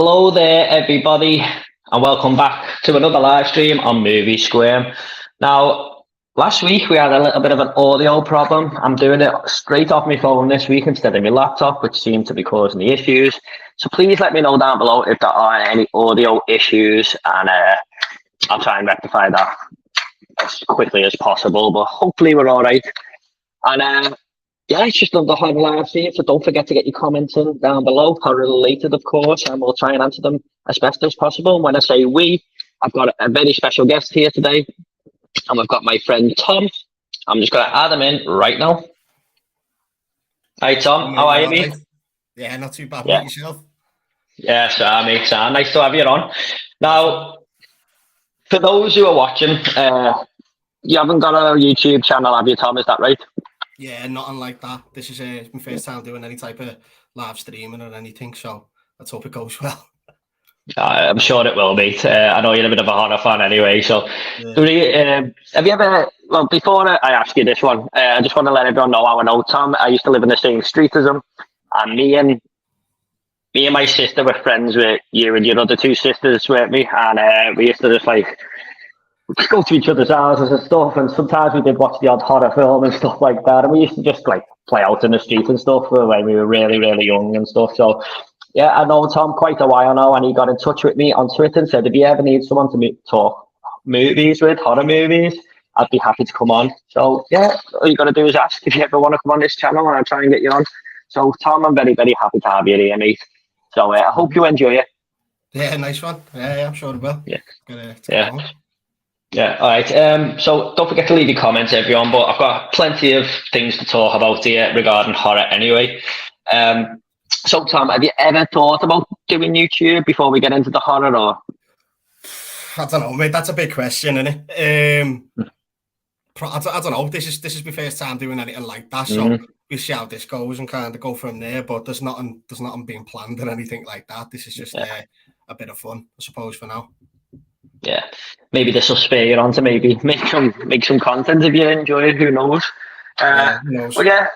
Hello there, everybody, and welcome back to another live stream on Movie Square. Now, last week we had a little bit of an audio problem. I'm doing it straight off my phone this week instead of my laptop, which seemed to be causing the issues. So please let me know down below if there are any audio issues, and I'll try and rectify that as quickly as possible. But hopefully we're all right. And yeah, it's just another horror live stream, so don't forget to get your comments in down below, horror related, of course, and we'll try and answer them as best as possible. And when I say we, I've got a very special guest here today, and we've got my friend Tom. I'm just going to add him in right now. Hi, Tom. How are you, mate? Yeah, not too bad, mate. Yourself? Yes, mate. Nice to have you on. Now, for those who are watching, you haven't got a YouTube channel, have you, Tom? Is that right? Yeah, nothing like that. This is my first time doing any type of live streaming or anything, so let's hope it goes well. I'm sure it will, mate. I know you're a bit of a horror fan anyway, so have you ever, well, before I ask you this one, I just want to let everyone know how I know Tom. I used to live in the same street as him, and me and my sister were friends with you and your other two sisters, weren't we? And we used to just go to each other's houses and stuff, and sometimes we did watch the odd horror film and stuff like that, and we used to just play out in the street and stuff when we were really, really young and stuff. So yeah, I know Tom quite a while now, and he got in touch with me on Twitter and said, if you ever need someone to talk movies with, horror movies, I'd be happy to come on. So yeah, all you got to do is ask if you ever want to come on this channel, and I'll try and get you on. So Tom, I'm very, very happy to have you here, mate. So I hope you enjoy it. Yeah, nice one. Yeah, I'm sure it will. Yeah. Yeah, all right. So don't forget to leave your comments, everyone. But I've got plenty of things to talk about here regarding horror anyway. So Tom, have you ever thought about doing YouTube before we get into the horror, or? I don't know, mate. That's a big question, isn't it? I don't know. This is my first time doing anything like that, so we'll see how this goes and kind of go from there. But there's nothing being planned or anything like that. This is just a bit of fun, I suppose, for now. Yeah, maybe this will spur you on to maybe make some content if you enjoy it. Who knows? Who knows? But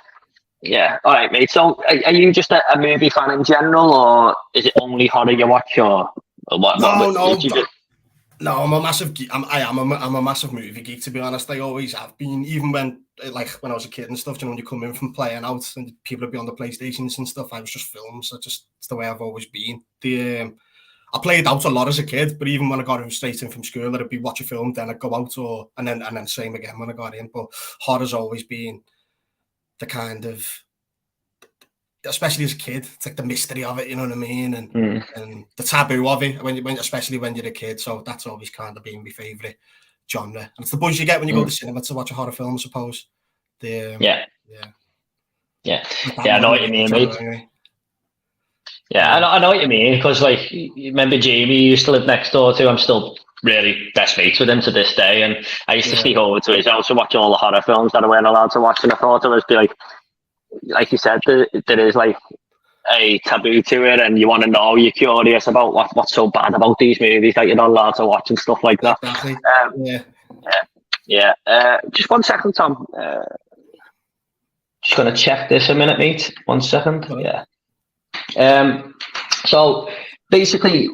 yeah. All right, mate. So, are you just a movie fan in general, or is it only horror you watch, or what? No, I'm a massive geek. I'm a massive movie geek, to be honest. I always have been, even when I was a kid and stuff. You know, when you come in from playing out and people would be on the PlayStations and stuff, I was just films. It's the way I've always been. I played out a lot as a kid, but even when I got straight in from school, I'd be watch a film, then I'd go out, and then same again when I got in. But horror's always been the kind of, especially as a kid, it's like the mystery of it, you know what I mean, and the taboo of it, especially when you're a kid. So that's always kind of been my favourite genre. And it's the buzz you get when you go to the cinema to watch a horror film, I suppose. Yeah, I know what you mean, mate. Anyway. Yeah, I know what you mean, because you remember Jamie used to live next door to. I'm still really best mates with him to this day, and I used to sneak over to his house and watch all the horror films that I weren't allowed to watch, and I thought it was like you said, there is a taboo to it, and you want to know, you're curious about what's so bad about these movies that you're not allowed to watch and stuff like that. Exactly. Just 1 second, Tom. Just gonna check this a minute, mate. 1 second. Yeah. So basically,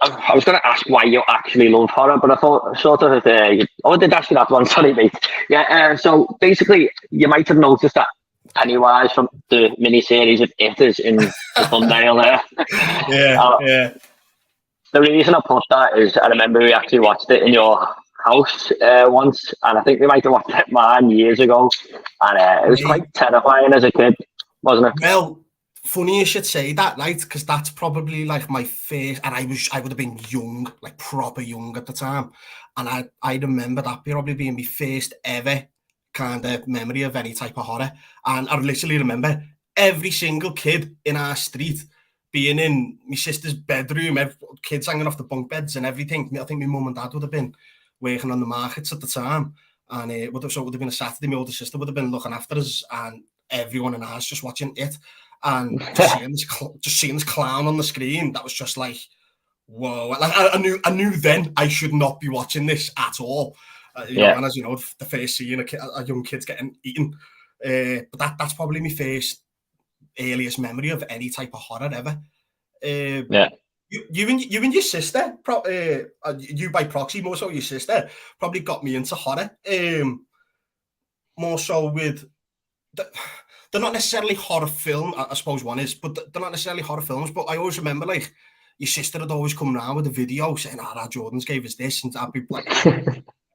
I was going to ask why you actually love horror, but I thought sort of I did ask you that one. Sorry, mate. Yeah. So basically, you might have noticed that Pennywise from the miniseries of It is in the thumbnail there. Yeah. The reason I put that is I remember we actually watched it in your house once, and I think we might have watched it mine years ago, and it was quite terrifying as a kid, wasn't it? Well, funny you should say that, right? Because that's probably my first, and I would have been young, proper young at the time, and I remember that probably being my first ever kind of memory of any type of horror. And I literally remember every single kid in our street being in my sister's bedroom, kids hanging off the bunk beds and everything. I think my mum and dad would have been working on the markets at the time, and it would have been a Saturday. My older sister would have been looking after us, and everyone in ours just watching it. And just seeing this clown on the screen, that was just whoa. I knew then I should not be watching this at all. You know, and as you know, the first scene, a young kid's getting eaten. But that's probably my first earliest memory of any type of horror ever. You and your sister, you by proxy, more so your sister, probably got me into horror. More so with they're not necessarily horror film. I suppose one is, but they're not necessarily horror films. But I always remember like your sister had always come around with a video saying, "Ah, Jordan's gave us this," and I'd be like,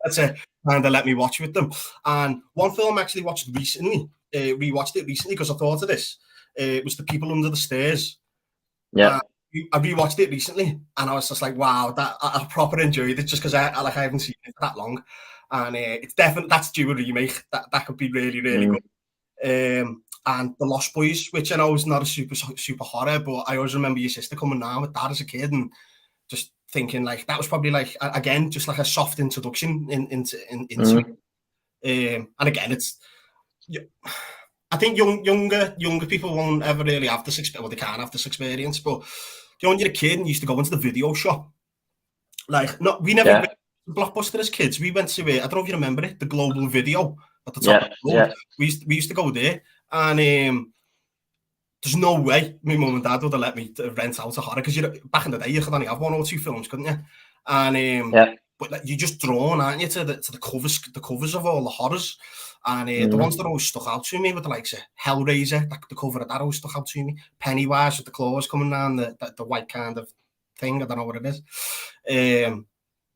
"That's it," and they let me watch with them. And one film I actually watched recently, rewatched it recently because I thought of this. It was The People Under the Stairs. Yeah. I rewatched it recently, and I was just like, "Wow, that I proper enjoyed it," just because I haven't seen it that long, and it's definitely that's due a remake. That could be really good. And The Lost Boys, which I know is not a super horror, but I always remember your sister coming down with that as a kid and just thinking like that was probably like again just like a soft introduction into and again it's. I think younger people won't ever really have this experience. Well, they can't have this experience, but when you're a kid and you used to go into the video shop, like we never went to Blockbuster as kids. We went to I don't know if you remember it, the Global Video at the top of the road. We used to go there, and there's no way my mum and dad would have let me rent out a horror because back in the day you could only have 1 or 2 films, couldn't you? And but like, you're just drawn, aren't you, to the covers of all the horrors. And the ones that always stuck out to me were the likes of Hellraiser, the cover of that always stuck out to me. Pennywise with the claws coming down, the white kind of thing, I don't know what it is. And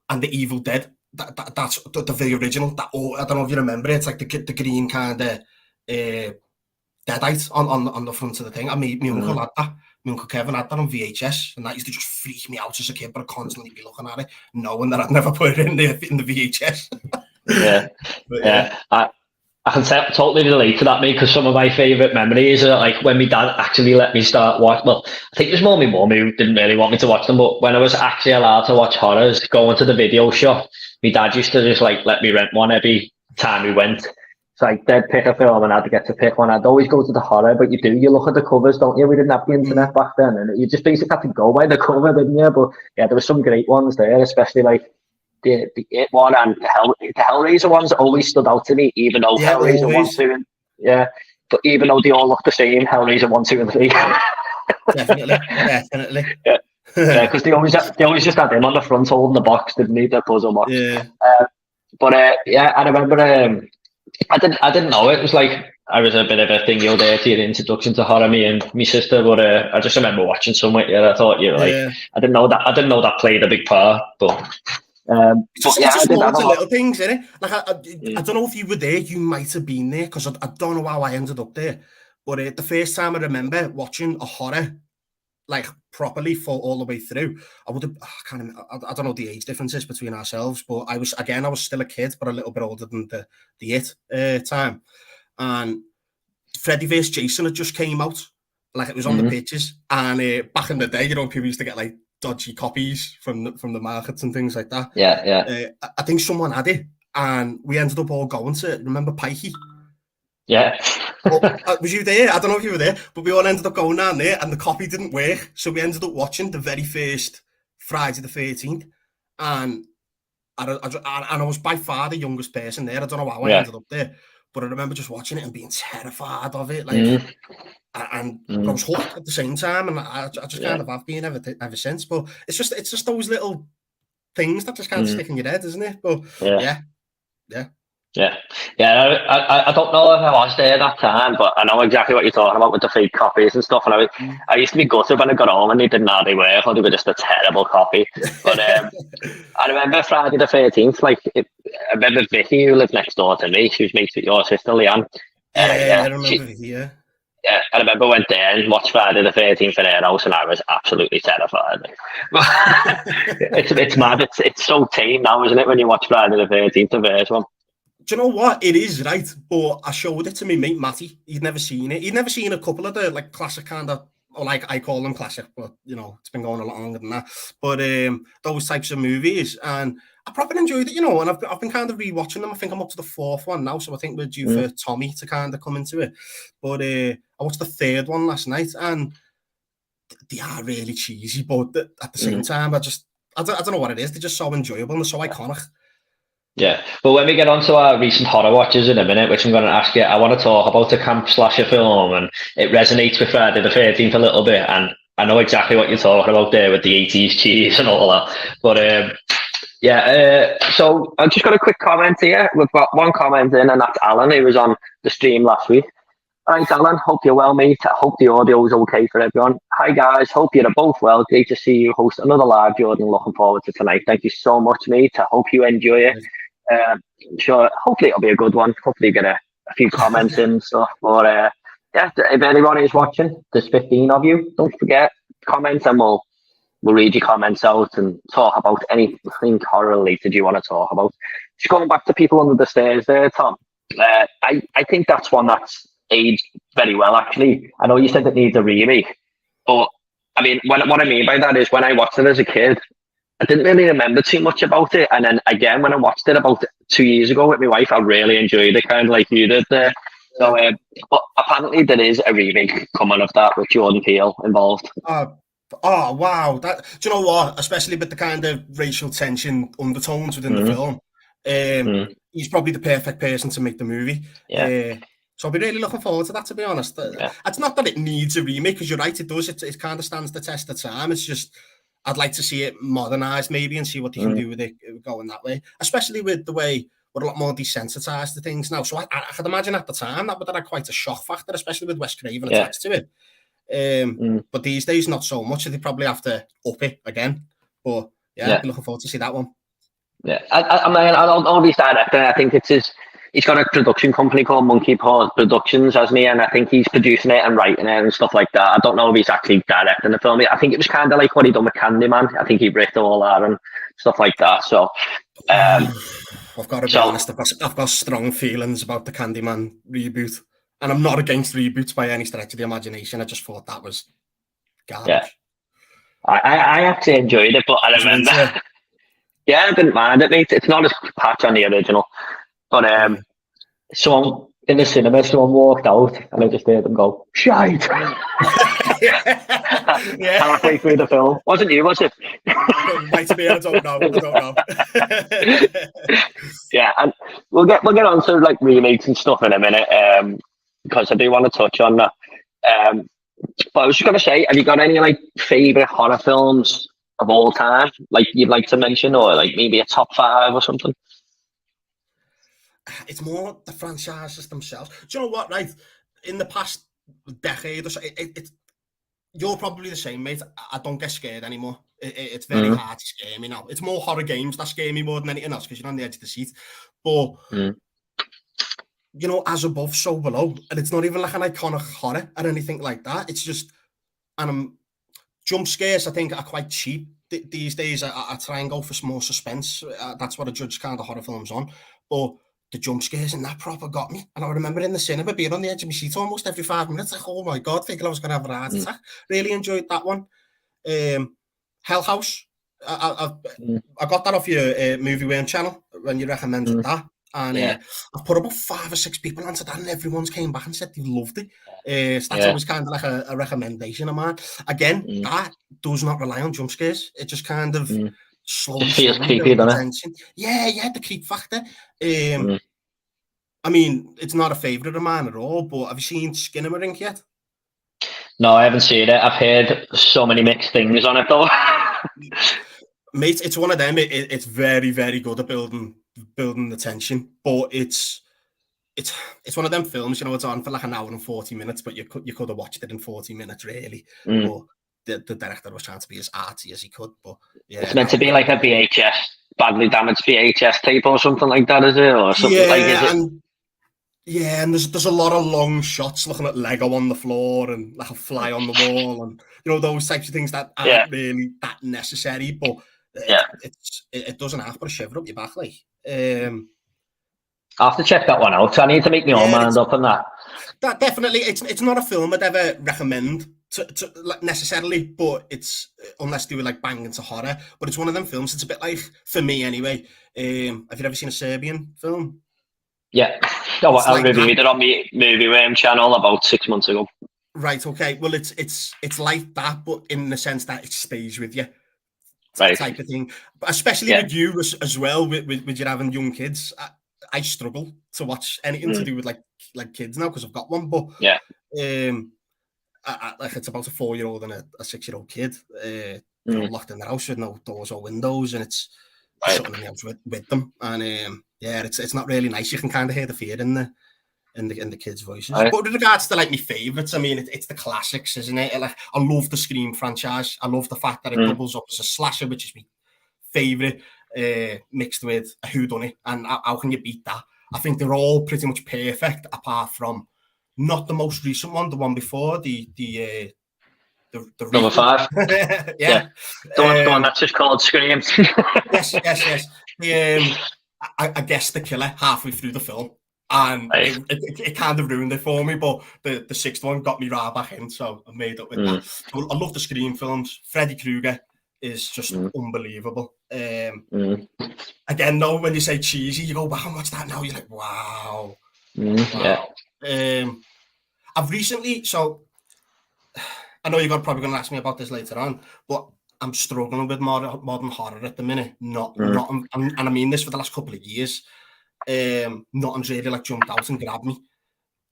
the Evil Dead, that's the very original. I don't know if you remember it. It's like the green kind of deadite on the front of the thing. I mean, my uncle had that. My uncle Kevin had that on VHS, and that used to just freak me out as a kid, but I'd constantly be looking at it, knowing that I'd never put it in the VHS. I can totally relate to that, mate, because some of my favourite memories are like when my dad actually let me start watching. Well, I think it was more my mum who didn't really want me to watch them, but when I was actually allowed to watch horrors, going to the video shop, my dad used to just like let me rent one every time we went. So like they'd pick a film and I'd get to pick one. I'd always go to the horror, but you look at the covers, don't you? We didn't have the internet back then, and you just basically had to go by the cover, didn't you? But yeah, there were some great ones there, especially like the It one and the Hellraiser ones always stood out to me, even though Hellraiser 1, 2, and but even though they all look the same, Hellraiser 1, 2, and 3. Definitely. Because they always just had him on the front holding the box, didn't he? The puzzle box. I remember. I didn't know it was like I was a bit of a thing there to your introduction to horror, me and my sister, but I just remember watching some with you. I thought you were like I didn't know that played a big part, but. It's just loads of little things, isn't it? Like I don't know if you were there. You might have been there because I don't know how I ended up there. But the first time I remember watching a horror like properly for all the way through, I don't know the age differences between ourselves, but I was still a kid, but a little bit older than the It time. And Freddy vs Jason had just came out, like it was on the pitches, and back in the day, people used to get like dodgy copies from the markets and things like that. I think someone had it, and we ended up all going to. Remember Pikey? Yeah. Was you there? I don't know if you were there, but we all ended up going down there, and the copy didn't work, so we ended up watching the very first Friday the 13th, and I was by far the youngest person there. I don't know how I ended up there, but I remember just watching it and being terrified of it, like. And I was hooked at the same time, and I just kind of have been ever since. But it's just those little things that just kind of stick in your head, isn't it? But yeah. I don't know if I was there that time, but I know exactly what you're talking about with the fake copies and stuff. And I used to be gutted when I got home and they didn't know how they were, or they were just a terrible copy. But I remember Friday the 13th. Like I remember Vicky, who lived next door to me. She was mates with your sister Leanne. I remember Vicky. Yeah, I remember went there and watched Friday the 13th in her house, and I was absolutely terrified. It's mad. It's so tame now, isn't it? When you watch Friday the 13th, the first one. Do you know what? It is, right? But I showed it to my mate Matty. He'd never seen it. He'd never seen a couple of the like classic kind of, or like I call them classic, but it's been going a lot longer than that. But those types of movies, and I probably enjoyed it, and I've been kind of rewatching them. I think I'm up to the 4th one now, so I think we're due for Tommy to kind of come into it. But I watched the 3rd one last night, and they are really cheesy, but at the same time, I don't know what it is. They're just so enjoyable and they're so iconic. Yeah, but when we get on to our recent horror watches in a minute, which I'm going to ask you, I want to talk about the camp slasher film, and it resonates with Friday the 13th a little bit, and I know exactly what you're talking about there with the 80s cheese and all that. But so I've just got a quick comment here. We've got one comment in, and that's Alan, who was on the stream last week. All right, Alan, hope you're well, mate. I hope the audio is okay for everyone. Hi, guys. Hope you're both well. Great to see you host another live, Jordan. Looking forward to tonight. Thank you so much, mate. I hope you enjoy it. I'm sure, hopefully it'll be a good one. Hopefully you get a few comments in and stuff. But yeah, if anyone is watching, there's 15 of you. Don't forget, comment, and we'll read your comments out and talk about anything horror related you want to talk about. Just going back to People Under the Stairs there, Tom. I think that's one that's aged very well, actually. I know you said it needs a remake, but I mean, what I mean by that is when I watched it as a kid, I didn't really remember too much about it. And then again, when I watched it about 2 years ago with my wife, I really enjoyed it, kind of like you did there. So, but apparently there is a remake coming of that with Jordan Peele involved. Oh wow! Do you know what? Especially with the kind of racial tension undertones within the film, he's probably the perfect person to make the movie. Yeah. So I'll be really looking forward to that. To be honest, it's not that it needs a remake, because you're right, it does. It kind of stands the test of time. It's just I'd like to see it modernized maybe and see what they can do with it going that way. Especially with the way we're a lot more desensitized to things now. So I could imagine at the time that would have quite a shock factor, especially with Wes Craven attached to it. But these days, not so much. They probably have to up it again. But yeah, I'm looking forward to see that one. Yeah, I mean, I'll be director. I think he's got a production company called Monkey Paw Productions, hasn't he? And I think he's producing it and writing it and stuff like that. I don't know if he's actually directing the film. I think it was kind of like what he done with Candyman. I think he wrote all that and stuff like that. So, I've got to be honest, I've got strong feelings about the Candyman reboot. And I'm not against reboots by any stretch of the imagination. I just thought that was garbage. Yeah. I actually enjoyed it, but I remember. Yeah, I didn't mind it, mate. It's not as patch on the original. But someone in the cinema, someone walked out and I just heard them go, shite! Halfway through the film. Wasn't you, was it? Might be, I don't know. Yeah, and we'll get on to like remakes and stuff in a minute, because I do want to touch on that. But I was just going to say, have you got any like favourite horror films of all time, like you'd like to mention, or like maybe a top 5 or something? It's more the franchises themselves. Do you know what, right? In the past decade or so, you're probably the same, mate. I don't get scared anymore. It's very hard to scare me now. It's more horror games that scare me more than anything else, because you're on the edge of the seat. But, you know, as above, so below. And it's not even like an iconic horror or anything like that. It's just, jump scares, I think, are quite cheap these days. I try and go for more suspense. That's what I judge kind of horror films on. But the jump scares and that proper got me. And I remember in the cinema being on the edge of my seat almost every 5 minutes. Like, oh my God, thinking I was going to have a heart attack. Really enjoyed that one. Hell House. I got that off your Movie Worm channel when you recommended that. And I've put about 5 or 6 people onto that, and everyone's came back and said they loved it. So that's always kind of like a recommendation of mine. Again, that does not rely on jump scares. It just kind of slowly feels creepy, doesn't it? Yeah, the creep factor. I mean, it's not a favourite of mine at all, but have you seen Skinamarink yet? No, I haven't seen it. I've heard so many mixed things on it, though. Mate, it's one of them. It's very, very good at building the tension, but it's one of them films, you know, it's on for like an hour and 40 minutes, but you could have watched it in 40 minutes, really. But the director was trying to be as arty as he could, but yeah. It's meant to be like a VHS, badly damaged VHS tape or something like that, is it? Or something and there's a lot of long shots looking at Lego on the floor and like a fly on the wall, and you know, those types of things that aren't really that necessary, but it doesn't have to put a shiver up your back, like. I'll have to check that one out. I need to make my own mind up on that. That definitely, it's not a film I'd ever recommend to necessarily, but it's, unless they were like banging to horror, but it's one of them films. It's a bit like, for me anyway, have you ever seen a Serbian film? Yeah. I reviewed it on my Movie Worm channel about 6 months ago. Right, okay. Well, it's like that, but in the sense that it stays with you. Right. Type of thing. But especially with you as well, with you having young kids. I struggle to watch anything to do with like kids now because I've got one, but like it's about a 4-year-old and a 6-year-old kid locked in their house with no doors or windows, and it's shutting in the house with them. And it's not really nice. You can kind of hear the fear in the kids' voices. But with regards to like my favourites, I mean, it's the classics, isn't it? Like, I love the Scream franchise. I love the fact that it doubles up as a slasher, which is my favourite, mixed with a whodunit. And how can you beat that? I think they're all pretty much perfect, apart from not the most recent one, the one before, the number 5. yeah. The one that's just called Scream. yes. I guessed the killer halfway through the film, and it kind of ruined it for me, but the sixth one got me right back in, so I made up with that. So I love the Scream films. Freddy Krueger is just unbelievable. Again, though, when you say cheesy, you go back and watch that now, you're like, wow. Yeah. I've recently, so I know you're probably going to ask me about this later on, but I'm struggling with modern horror at the minute. And I mean this for the last couple of years. Nothing's really like jumped out and grabbed me.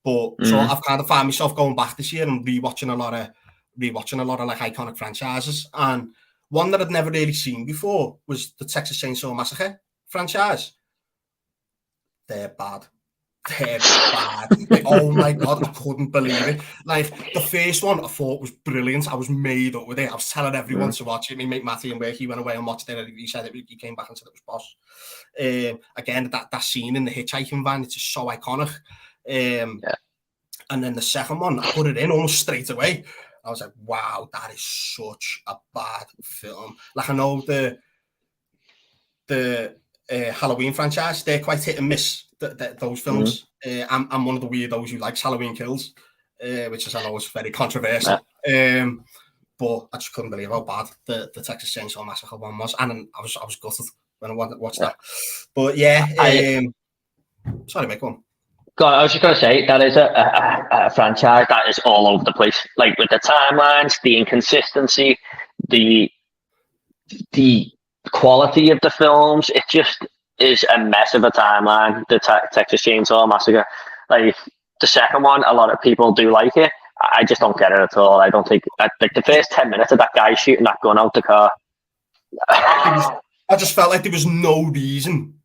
But so I've kind of found myself going back this year and rewatching a lot of like iconic franchises. And one that I'd never really seen before was the Texas Chainsaw Massacre franchise. They're bad. Like, oh my god, I couldn't believe it. Like, the first one I thought was brilliant. I was made up with it. I was telling everyone to watch it. My mate Matty and work, he went away and watched it. He said it. He came back and said it was boss. Again, that scene in the hitchhiking van, it's just so iconic. And then the second one, I put it in almost straight away. I was like, wow, that is such a bad film. Like, I know the Halloween franchise, they're quite hit and miss, those films. I'm one of the weirdos who likes Halloween Kills, which is, I know, is very controversial. But I just couldn't believe how bad the Texas Chainsaw Massacre one was. And I was gutted when I watched that. But sorry, mate, go on. God, I was just going to say, that is a franchise that is all over the place. Like, with the timelines, the inconsistency, the quality of the films, it just is a mess of a timeline, the Texas Chainsaw Massacre. Like, the second one, a lot of people do like it. I just don't get it at all. I don't think, like, the first 10 minutes of that guy shooting that gun out the car. I just felt like there was no reason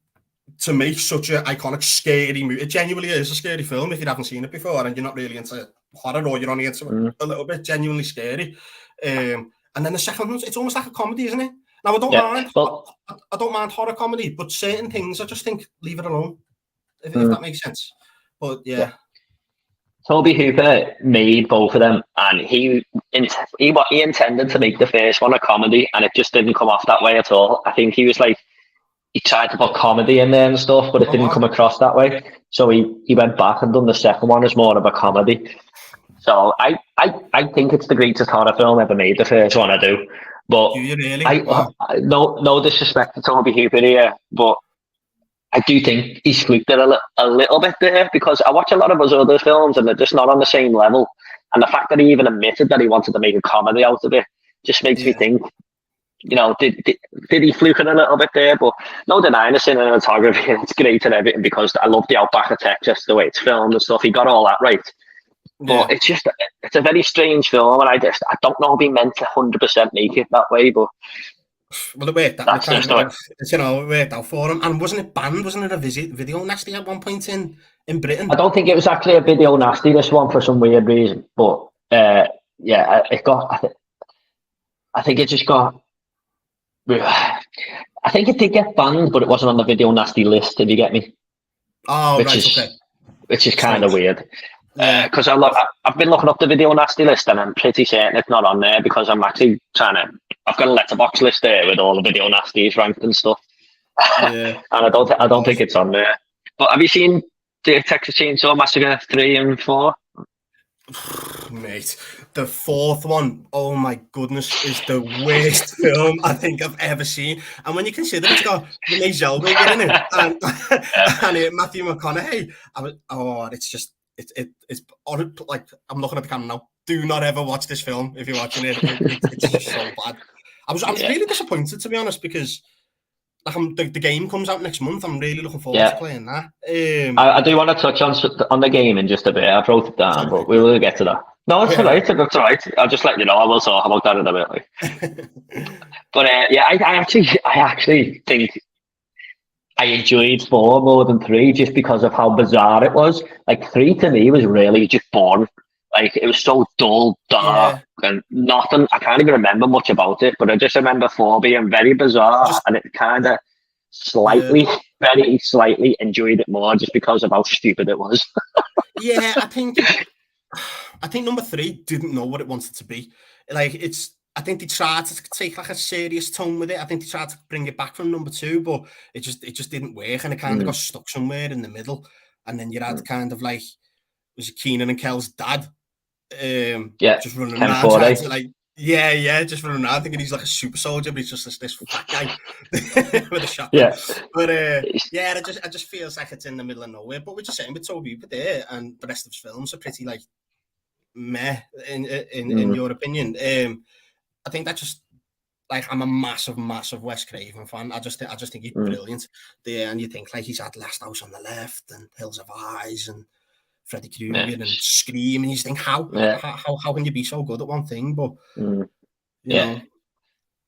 to make such an iconic, scary movie. It genuinely is a scary film if you haven't seen it before and you're not really into horror, or you're only into a little bit. Genuinely scary. And then the second one, it's almost like a comedy, isn't it? Now, I don't mind. I don't mind horror comedy, but certain things, I just think, leave it alone, if that makes sense. But yeah. Toby Hooper made both of them, and he intended to make the first one a comedy, and it just didn't come off that way at all. I think he was like, he tried to put comedy in there and stuff, but it didn't come across that way. So he went back and done the second one as more of a comedy. So I think it's the greatest horror film ever made. The first one, I do. But do you really? No disrespect to Toby Hooper here, but I do think he's fluked it a little bit there, because I watch a lot of his other films and they're just not on the same level. And the fact that he even admitted that he wanted to make a comedy out of it just makes me think, you know, did he fluke it a little bit there? But no denying the cinematography, and it's great and everything, because I love the outback of Texas, the way it's filmed and stuff. He got all that right. But it's a very strange film, and I don't know if he meant to 100% make it that way, but well, it worked out. It worked out for him. And wasn't it banned? Wasn't it a video nasty at one point in Britain? I don't think it was actually a video nasty, this one, for some weird reason. But it got. I think it just got. I think it did get banned, but it wasn't on the video nasty list. Did you get me? Oh, Which is kind of weird. Because I've been looking up the video nasty list, and I'm pretty certain it's not on there, because I'm actually I've got a letterbox list there with all the video nasties ranked and stuff. And I don't think it's on there. But have you seen the Texas Chainsaw Massacre 3 and 4? Mate, the fourth one, oh my goodness, is the worst film I think I've ever seen. And when you consider it's got Renee Zellweger in it and Matthew McConaughey, it's just it's like, I'm looking at the camera now. Do not ever watch this film if you're watching it. It's just so bad. I was really disappointed, to be honest, because the game comes out next month. I'm really looking forward to playing that. I do want to touch on the game in just a bit. I wrote it down, but we will get to that. No, it's all right. That's all right. I'll just let you know. I will talk about that in a bit. But I actually think I enjoyed 4 more than 3 just because of how bizarre it was. Like 3 to me was really just boring. Like it was so dull, dark, and nothing. I can't even remember much about it, but I just remember 4 being very bizarre, and it kind of very slightly enjoyed it more just because of how stupid it was. Yeah, I think number 3 didn't know what it wanted to be. Like I think they tried to take like a serious tone with it. I think they tried to bring it back from number 2, but it just didn't work, and it kind of got stuck somewhere in the middle. And then you had kind of like, was it Keenan and Kel's dad? Just running around trying to just running around thinking he's like a super soldier, but he's just this fat guy with a shotgun. But it just feels like it's in the middle of nowhere. But we're just saying with Toby Hooper there, and the rest of his films are pretty like meh in your opinion. I think that just like, I'm a massive Wes Craven fan. I just think he's brilliant there, and you think like he's had Last House on the Left and Hills of Eyes and Freddy Krueger and Scream, and you just think how can you be so good at one thing? But you know,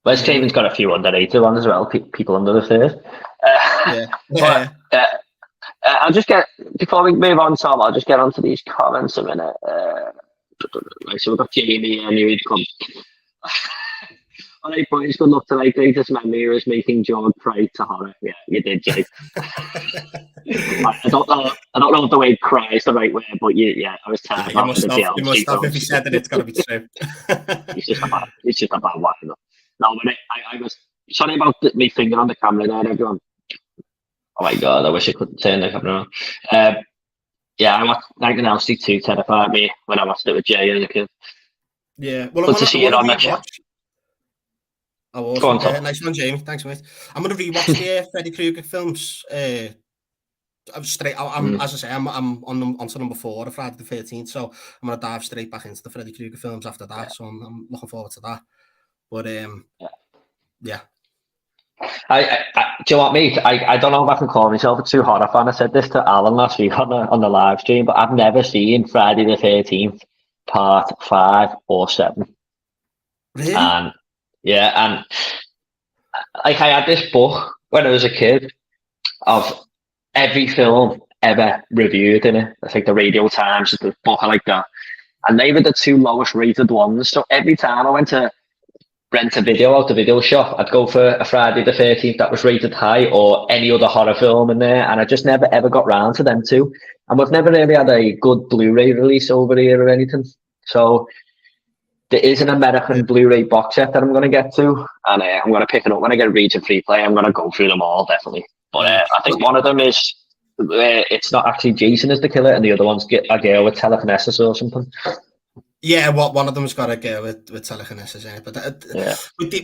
Wes Craven's got a few underrated ones as well. People under the first. I'll just get, before we move on, Tom, I'll just get onto these comments a minute. So we've got Jamie and you come. All right, boys, good luck tonight. Greatest memory was making George cry to horror. Yeah, you did, Jay. I don't know if the word cry is the right word, but I was tired. You must have if he said that it's got to be true. It's just a bad one. No, but I was sorry about me finger on the camera there, everyone. Oh my god, I wish I couldn't turn the camera on. I watched Nightmare on Elm Street 2 terrified me when I watched it with Jay as a kid. Yeah, well, good to see it on that show. Oh, awesome. Nice one, Jamie. Thanks, mate. I'm going to rewatch the Freddy Krueger films. I'm straight. As I say, I'm on to number 4 of Friday the 13th, so I'm going to dive straight back into the Freddy Krueger films after that. So I'm looking forward to that. But yeah. Do you know what, mate? I don't know if I can call myself a true horror fan. I said this to Alan last week on the live stream, but I've never seen Friday the 13th part 5 or 7. Really? And like I had this book when I was a kid of every film ever reviewed in it. I think the Radio Times, the book like that, and they were the 2 lowest rated ones. So every time I went to rent a video out the video shop, I'd go for a Friday the 13th that was rated high or any other horror film in there, and I just never ever got round to them 2. And we've never really had a good Blu-ray release over here or anything. So there is an American Blu-ray box set that I'm going to get to, and I'm going to pick it up when I get Region Free Play. I'm going to go through them all, definitely. But I think one of them is it's not actually Jason is the killer, and the other one's a girl with telekinesis or something. Yeah, one of them's got a girl with telekinesis in it. But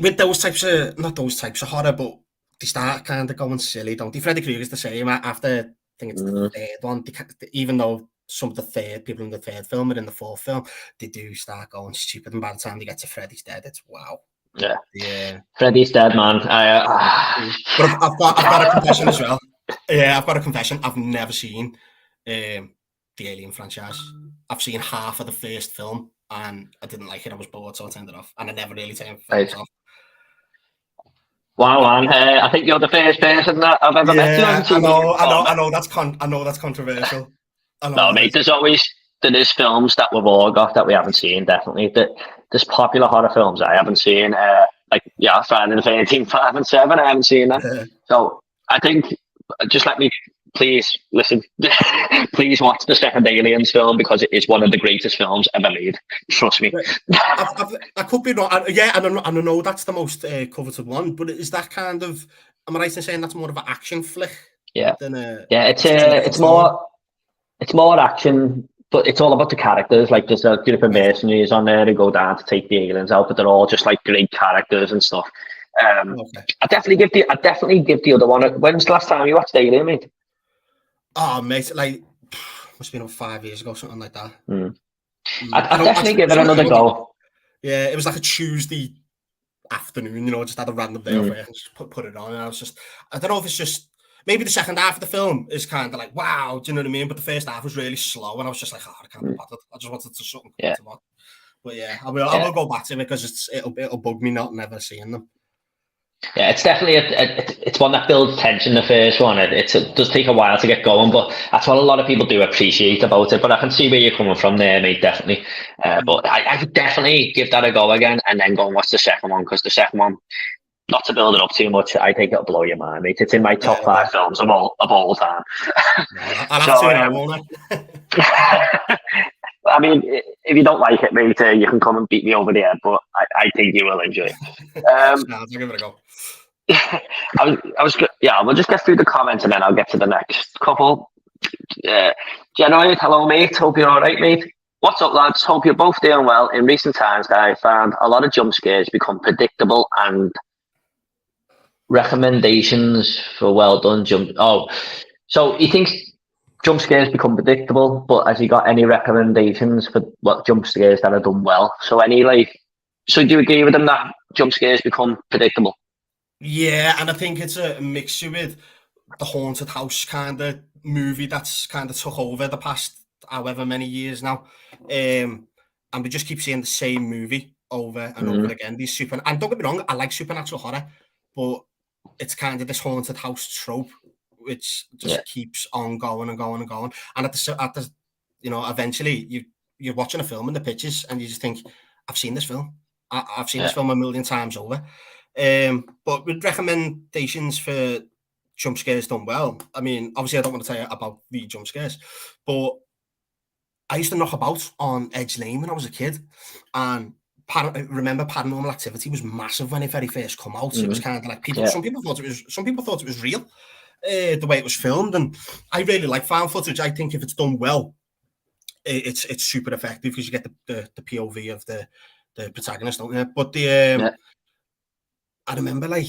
with those types of, not those types of horror, but they start kind of going silly, don't they? Freddy Krueger's the same. After, I think it's the 3rd one, even though some of the people in the 3rd film are in the 4th film, they do start going stupid, and by the time they get to Freddy's Dead, it's wow. Yeah. Freddy's Dead, man. But I've got a confession as well. Yeah, I've got a confession. I've never seen the Alien franchise. I've seen half of the first film, and I didn't like it. I was bored, so I turned it off, and I never really turned films off. Wow, man! I think you're the first person that I've ever met. I know that's controversial. No, mate. There's films that we've all got that we haven't seen. Definitely, there's popular horror films I haven't seen. Friday the 13th, 5 and 7. I haven't seen that. So I think just let me please listen. Please watch the second Aliens film because it is one of the greatest films ever made. Trust me. I could be wrong. I know that's the most coveted one, but is that kind of? Am I right in saying that's more of an action flick? Yeah. It's more action, but it's all about the characters. Like there's a group of mercenaries on there who go down to take the aliens out, but they're all just like great characters and stuff. I definitely give the other one. When's the last time you watched Alien, mate? Oh, mate, like must have been about 5 years ago, something like that. I'd definitely give it another go. Yeah, it was like a Tuesday afternoon, you know, just had a random day off and just put it on. And I was just, I don't know if it's just, maybe the second half of the film is kind of like, wow, do you know what I mean? But the first half was really slow, and I was just like, oh, I can't be bothered. I just wanted to something to watch. But yeah, I will go back to it because it'll bug me not never seeing them. Yeah, it's definitely it's one that builds tension. The first one, it does take a while to get going, but that's what a lot of people do appreciate about it. But I can see where you're coming from there, mate. Definitely, but I would definitely give that a go again, and then go and watch the second one, because the second one, not to build it up too much, I think it'll blow your mind, mate. It's in my top 5 films of all time. I'll have to know, won't I? I mean, if you don't like it, mate, you can come and beat me over the head, but I think you will enjoy it. I'll give it a go. We'll just get through the comments and then I'll get to the next couple. Generate, hello, mate. Hope you're all right, mate. What's up, lads? Hope you're both doing well. In recent times, I found a lot of jump scares become predictable, and recommendations for well done jump. Oh, so he thinks jump scares become predictable, but has he got any recommendations for what jump scares that are done well? So so do you agree with him that jump scares become predictable? Yeah, and I think it's a mixture with the haunted house kind of movie that's kind of took over the past however many years now. And we just keep seeing the same movie over and over again. And don't get me wrong, I like supernatural horror, but it's kind of this haunted house trope which just keeps on going and going and going. And at the eventually you're watching a film in the pictures and you just think, I've seen this film. I've seen this film a million times over. But with recommendations for jump scares done well, I mean, obviously I don't want to tell you about the jump scares, but I used to knock about on Edge Lane when I was a kid, and I remember Paranormal Activity was massive when it very first come out. It was kind of like some people thought it was real, the way it was filmed, and I really like found footage. I think if it's done well, it's super effective because you get the POV of the protagonist, don't you? But I remember, like,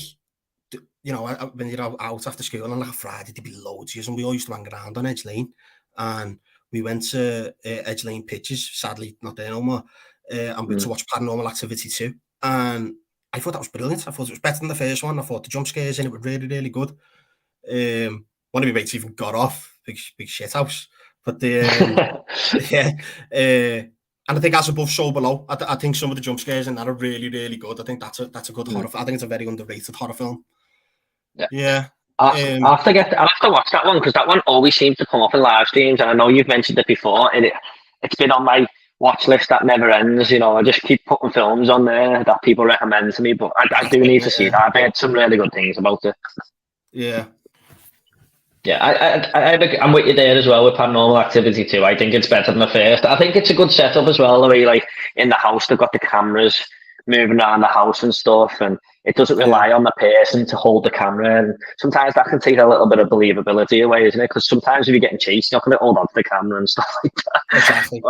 when you're out after school on like a Friday, there'd be loads of us, and we all used to hang around on Edge Lane, and we went to Edge Lane Pictures, sadly not there no more, and we went to watch Paranormal Activity 2, and I thought that was brilliant. I thought it was better than the first one. I thought the jump scares in it were really, really good. One of my mates even got off, big shit house, but and I think as above, so below. I think some of the jump scares in that are really, really good. I think that's a good horror. I think it's a very underrated horror film. Yeah. I'll have to watch that one, because that one always seems to come up in live streams, and I know you've mentioned it before, and it's been on my watch list that never ends. I just keep putting films on there that people recommend to me, but I do need to see that. I've heard some really good things about it. Yeah. Yeah, I'm with you there as well with Paranormal Activity 2. I think it's better than the first. I think it's a good setup as well, the way, like, in the house they've got the cameras moving around the house and stuff, and it doesn't rely on the person to hold the camera, and sometimes that can take a little bit of believability away, isn't it? Because sometimes if you're getting chased, you're not going to hold on to the camera and stuff like that. Exactly.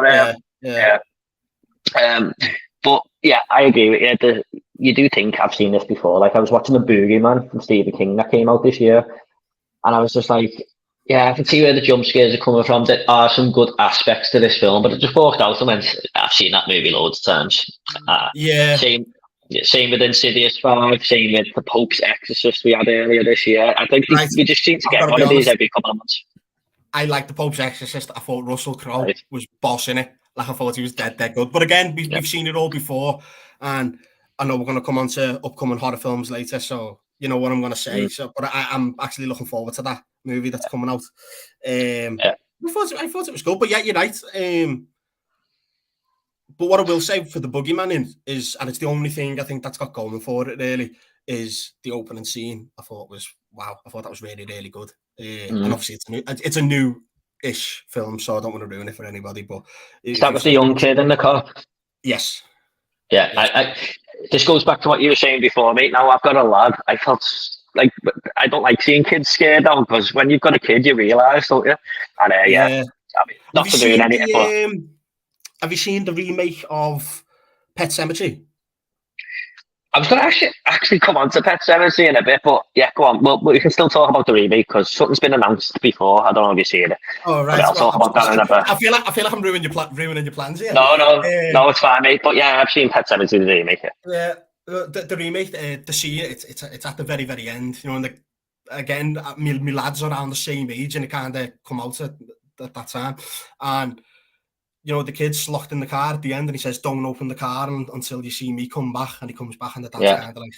But yeah, I agree with you. You do think I've seen this before. Like, I was watching The Boogeyman from Stephen King that came out this year, and I was just like, yeah, I can see where the jump scares are coming from. There are some good aspects to this film, but it just walked out and went, I've seen that movie loads of times. Same with Insidious 5, same with The Pope's Exorcist we had earlier this year. I think we just seem to get one of these every couple of months. I like The Pope's Exorcist. I thought Russell Crowe was bossing it. Like, I thought he was dead good. But again, we've seen it all before, and I know we're going to come on to upcoming horror films later, so you know what I'm going to say. So, but I'm actually looking forward to that movie that's coming out. I thought it was good, but yeah, you're right. But what I will say for The Boogeyman is, and it's the only thing I think that's got going for it really, is the opening scene. I thought was wow. I thought that was really, really good. And obviously it's a new-ish film, so I don't want to ruin it for anybody. But that was the young kid in the car. Yes. Yeah, yes. This goes back to what you were saying before, mate. Now I've got a lad. I felt like I don't like seeing kids scared though, because when you've got a kid, you realise, don't you? And I mean, not to ruin anything, but have you seen the remake of Pet Sematary? I was going to actually come on to Pet Sematary in a bit, but yeah, go on. Well, we can still talk about the remake because something's been announced before. I don't know if you've seen it. Oh, right. I'll talk about that in a bit. I feel like I'm ruining your plans here. No, it's fine, mate. But yeah, I've seen Pet Sematary the remake. Yeah, The remake, the scene, it's at the very end, you know, and again, my lads are around the same age, and it kind of come out at that time, and you know, the kid's locked in the car at the end, and he says, "Don't open the car until you see me come back," and he comes back, and the dad's kind of like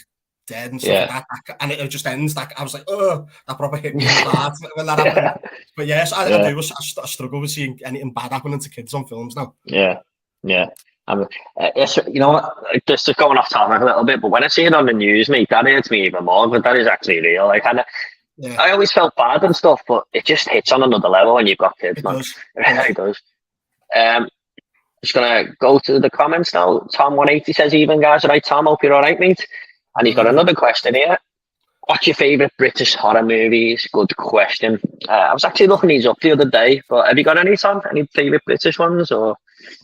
dead and stuff like that, and it just ends. Like I was like, "Oh, that probably hit me in the heart when that happened." But yes, I do. I struggle with seeing anything bad happening to kids on films now. Yeah. It's, you know what, this is going off topic a little bit, but when I see it on the news, mate, that hurts me even more. But that is actually real. Like, I always felt bad and stuff, but it just hits on another level when you've got kids, man. It really does. Just gonna go to the comments now. Tom180 says, "Even guys, right, Tom? Hope you're all right, mate." And he's got another question here. What's your favourite British horror movies? Good question. I was actually looking these up the other day, but have you got any, Tom? Any favourite British ones? Or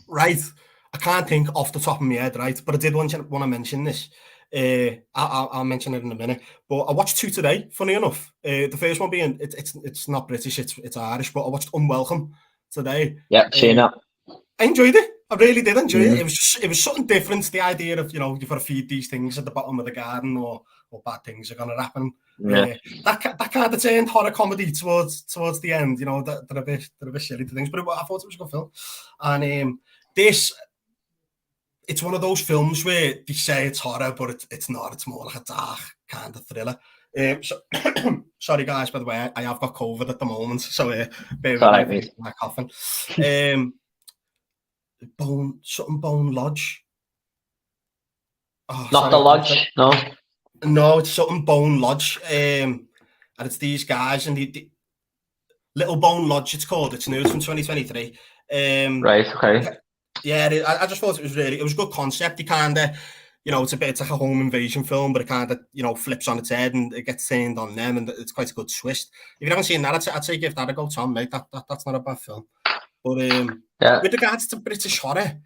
right, I can't think off the top of my head, right? But I did want to mention this. I'll mention it in a minute. But I watched two today. Funny enough, the first one being it's not British, it's Irish. But I watched Unwelcome today. Yeah, seen that. I enjoyed it. I really did enjoy it. It was something different. The idea of, you know, you've got to feed these things at the bottom of the garden, or bad things are going to happen. That kind of turned horror comedy towards the end. You know, they're a bit silly to things, but I thought it was a good film. And it's one of those films where they say it's horror, but it's not. It's more like a dark kind of thriller. Sorry guys, by the way, I have got COVID at the moment, so bear with me, my coughing. Bone Lodge. Oh, not the Lodge, no. No, it's something Bone Lodge. And it's these guys, and the Little Bone Lodge, it's called. It's new, it's from 2023. Right, okay. Yeah, I just thought it was a good concept. You kind of, you know, it's like a home invasion film, but it kind of, you know, flips on its head and it gets turned on them, and it's quite a good twist. If you haven't seen that, I'd say give that a go, Tom, mate. That's not a bad film. But with regards to British horror,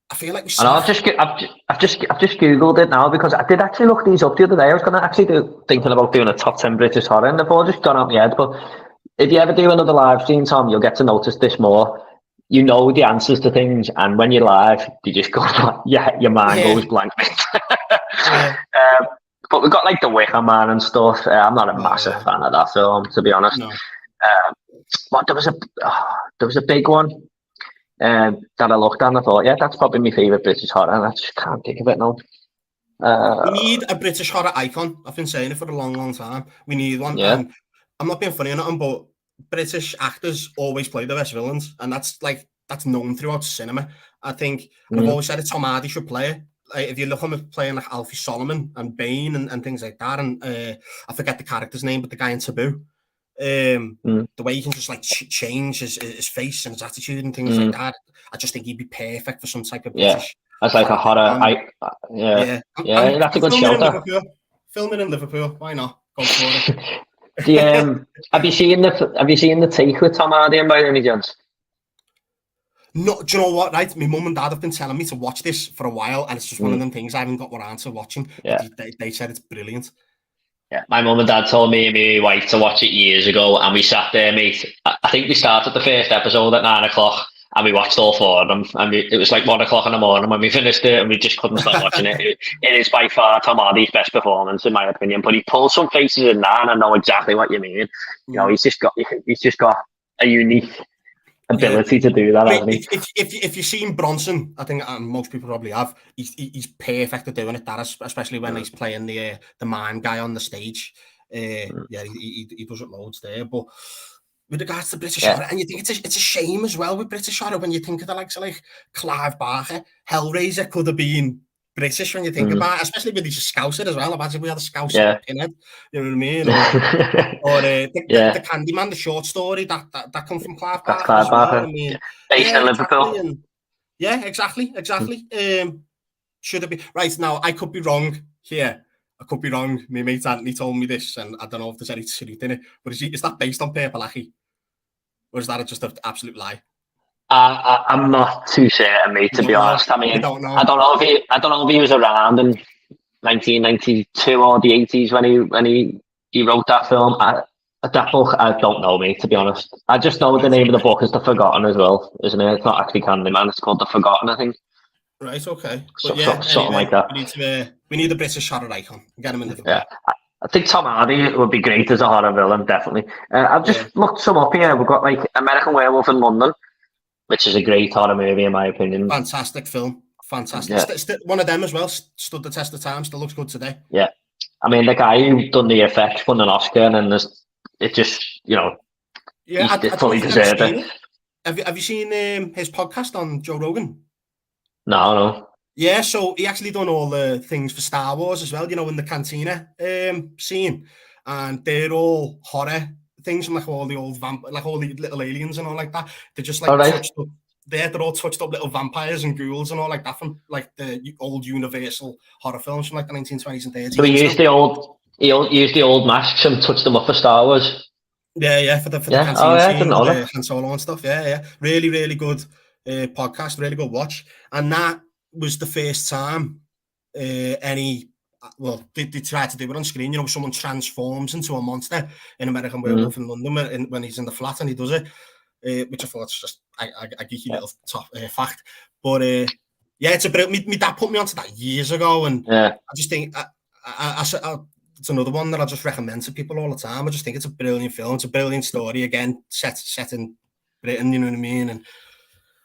I feel like I've just googled it now, because I did actually look these up the other day. I was going to actually thinking about doing a top 10 British horror, and they've all just gone out my head. But if you ever do another live stream, Tom, you'll get to notice this more. You know the answers to things, and when you're live, you just go, your mind goes blank. But we've got like The Wicker Man and stuff. I'm not a massive fan of that film, to be honest. No. But there was a big one that I looked at, and I thought, that's probably my favourite British horror, and I just can't think of it now. We need a British horror icon. I've been saying it for a long time. We need one. Yeah. And I'm not being funny or nothing, but British actors always play the best villains, and that's known throughout cinema. I think I've always said Tom Hardy should play it. Like, if you look at him playing like Alfie Solomon and Bane and things like that, and I forget the character's name, but the guy in Taboo. The way he can just like change his face and his attitude and things like that, I just think he'd be perfect for some type of British. That's like a horror. That's a good shout. Filming in Liverpool, why not? Go for it. Have you seen the Take with Tom Hardy and by any chance? No, do you know what? Right, my mum and dad have been telling me to watch this for a while, and it's just one of them things I haven't got around to watching. Yeah, they said it's brilliant. Yeah, my mum and dad told me and my wife to watch it years ago, and we sat there, mate. I think we started the first episode at 9:00, and we watched all four of them. And it was like 1:00 in the morning when we finished it, and we just couldn't stop watching it. It is by far Tom Hardy's best performance, in my opinion. But he pulls some faces in that, and I know exactly what you mean. You know, he's just got a unique ability to do that, hasn't he? If you've seen Bronson, I think most people probably have. He's perfect at doing it. That especially when he's playing the mime guy on the stage. He does it loads there. But with regards to British horror, and you think it's a shame as well with British horror when you think of the likes of like Clive Barker, Hellraiser could have been British when you think about it, especially with these Scouser as well. Imagine we had a Scouser pinhead, you know what I mean? Or the Candyman, the short story that comes from Clive Barker. Clive Barker. Well. I mean, based in Liverpool. Exactly. Should it be right now? I could be wrong here. I could be wrong. My mate Anthony told me this, and I don't know if there's any truth in it. But is that based on Purple Aki, or is that just an absolute lie? I'm not too certain, mate. To be honest, I mean, I don't know if he was around in 1992 or the 80s when he wrote that film. That book, I don't know, mate. To be honest, I just know the name of the book is The Forgotten as well, isn't it? It's not actually Candyman. It's called The Forgotten, I think. Right, okay. But yeah, Something like anyway, that. we need a British horror icon. Get him in Liverpool. Yeah. I think Tom Hardy would be great as a horror villain, definitely. I've just looked some up here. We've got like American Werewolf in London, which is a great horror movie in my opinion. Fantastic film. Fantastic. Yeah. One of them as well. Stood the test of time. Still looks good today. Yeah. I mean, the guy who done the effects won an Oscar, and it just, Yeah, he fully deserved it. Have you seen his podcast on Joe Rogan? No. Yeah, so he actually done all the things for Star Wars as well, in the cantina scene. And they're all horror things from like all the old like all the little aliens and all like that. They're just like touched up. They're all touched up little vampires and ghouls and all like that from like the old Universal horror films from like the 1920s and 30s. So he used the old masks and touched them up for Star Wars. Yeah, for the canteen scene, the Han Solo and stuff. Yeah. Really, really good podcast, really good watch. And that was the first time they tried to do it on screen. Someone transforms into a monster in American Werewolf in London when he's in the flat and he does it, which I thought was just a geeky little top fact. But yeah, it's a brilliant. My dad put me onto that years ago, and I just think it's another one that I just recommend to people all the time. I just think it's a brilliant film. It's a brilliant story. Again, set in Britain, you know what I mean? And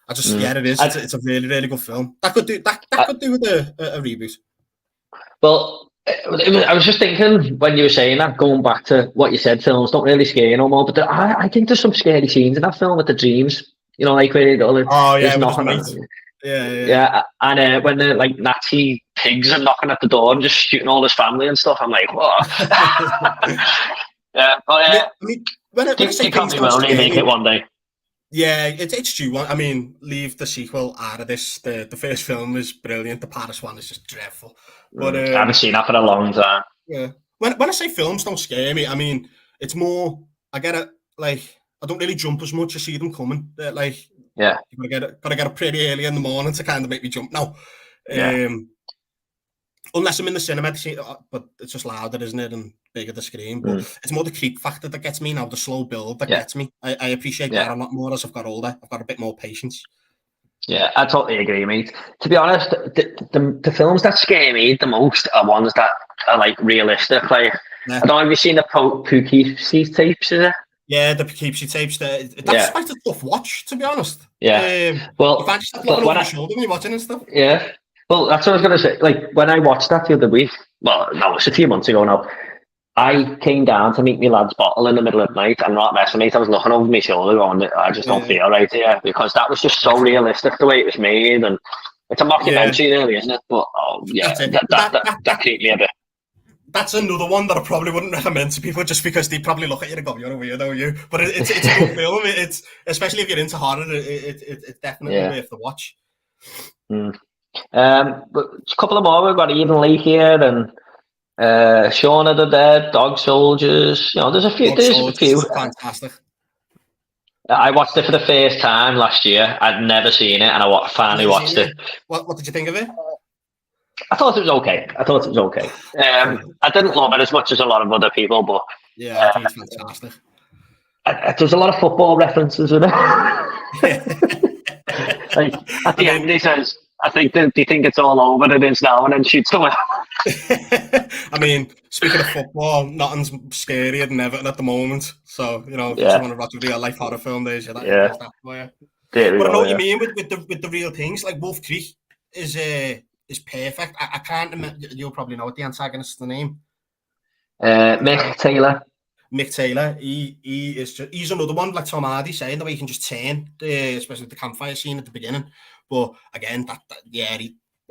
I just, it is. It's a really, really good film. That could do with a reboot. Well, I was just thinking when you were saying that, going back to what you said, films don't really scare you no more. But I think there's some scary scenes in that film with the dreams. Like where Yeah, and when the like Nazi pigs are knocking at the door and just shooting all his family and stuff, I'm like, what? I mean, when I say things will remake it one day. Yeah, it's due. I mean, leave the sequel out of this. The first film is brilliant. The Paris one is just dreadful. But I haven't seen that for a long time. Yeah, when I say films don't scare me, I mean it's more. I get it. Like I don't really jump as much. I see them coming. Like you gotta get up pretty early in the morning to kind of make me jump now. Unless I'm in the cinema, but it's just louder, isn't it, and bigger the screen. But it's more the creep factor that gets me now, the slow build that gets me. I appreciate that a lot more as I've got older. I've got a bit more patience. Yeah, I totally agree, mate. To be honest, the films that scare me the most are ones that are like realistic. Like, I don't know if you've seen the Poughkeepsie tapes, is it? Yeah, the Poughkeepsie tapes. That's quite a tough watch, to be honest. Yeah. Well, you can't just look over your shoulder when you're watching and stuff. Yeah. Well, that's what I was going to say. Like, when I watched that the other week, well, no, it's a few months ago now, I came down to meet my lad's bottle in the middle of the night, and not messing with me, I was looking over my shoulder going, I just don't feel right here, because that was just so realistic the way it was made, and it's a mockumentary really, isn't it? But, that creeped me a bit. That's another one that I probably wouldn't recommend to people just because they probably look at you and go, you're a weirdo, you. But it's a good film. It's, especially if you're into horror, it's definitely worth the watch. But a couple of more. We've got Even Lee here and Shaun of the Dead, Dog Soldiers. There's a few. Fantastic. I watched it for the first time last year. I'd never seen it, and I finally watched it. What did you think of it? I thought it was okay. I didn't love it as much as a lot of other people, but I think it's fantastic. There's a lot of football references in it. Like at the end, he says, "I think do you think it's all over? It is now," and then shoots away. I mean, speaking of football, nothing's scarier than Everton at the moment. So if you want to watch a real life horror film, there's that. That for you. But I know what you mean with the real things. Like Wolf Creek is perfect. I can't remember. You'll probably know what the antagonist's name. Mick Taylor. Mick Taylor. He's another one like Tom Hardy saying the way he can just turn, especially the campfire scene at the beginning. But again, I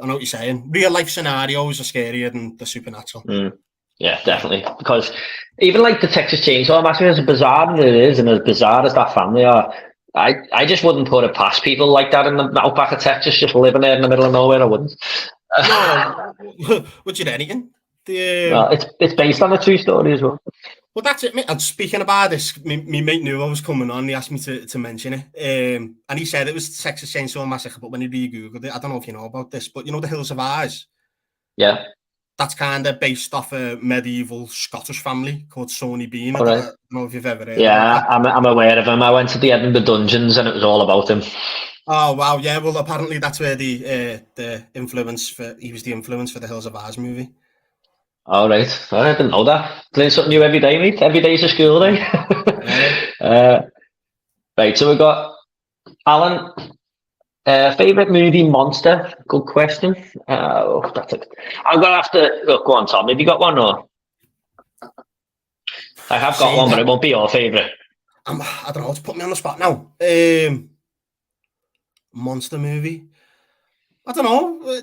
know what you're saying. Real life scenarios are scarier than the supernatural. Yeah, definitely. Because even like the Texas Chainsaw Massacre, as bizarre as it is, and as bizarre as that family are, I just wouldn't put it past people like that in the outback of Texas, just living there in the middle of nowhere. I wouldn't. No, would you anything? It's based on a true story as well. Well, that's it, mate. And speaking about this, my mate knew I was coming on. He asked me to mention it, and he said it was Texas Chainsaw Massacre. But when he re-googled it, I don't know if you know about this, but the Hills of Eyes. Yeah. That's kind of based off a medieval Scottish family called Sawney Bean. Right. I don't know if you've ever heard of that. I'm aware of him. I went to the Edinburgh Dungeons and it was all about him. Oh wow, yeah. Well, apparently that's where the influence for he was the influence for the Hills of Oz movie. All right. I didn't know that. Learn something new every day, mate. Every day's a school day. Yeah. Right, so we've got Alan. Favorite movie monster? Good question. That's it. I'm gonna have to go on, Tom. Have you got one or? I have got See one, but that? it won't be your favorite. I don't know. It's put me on the spot now. Monster movie. I don't know.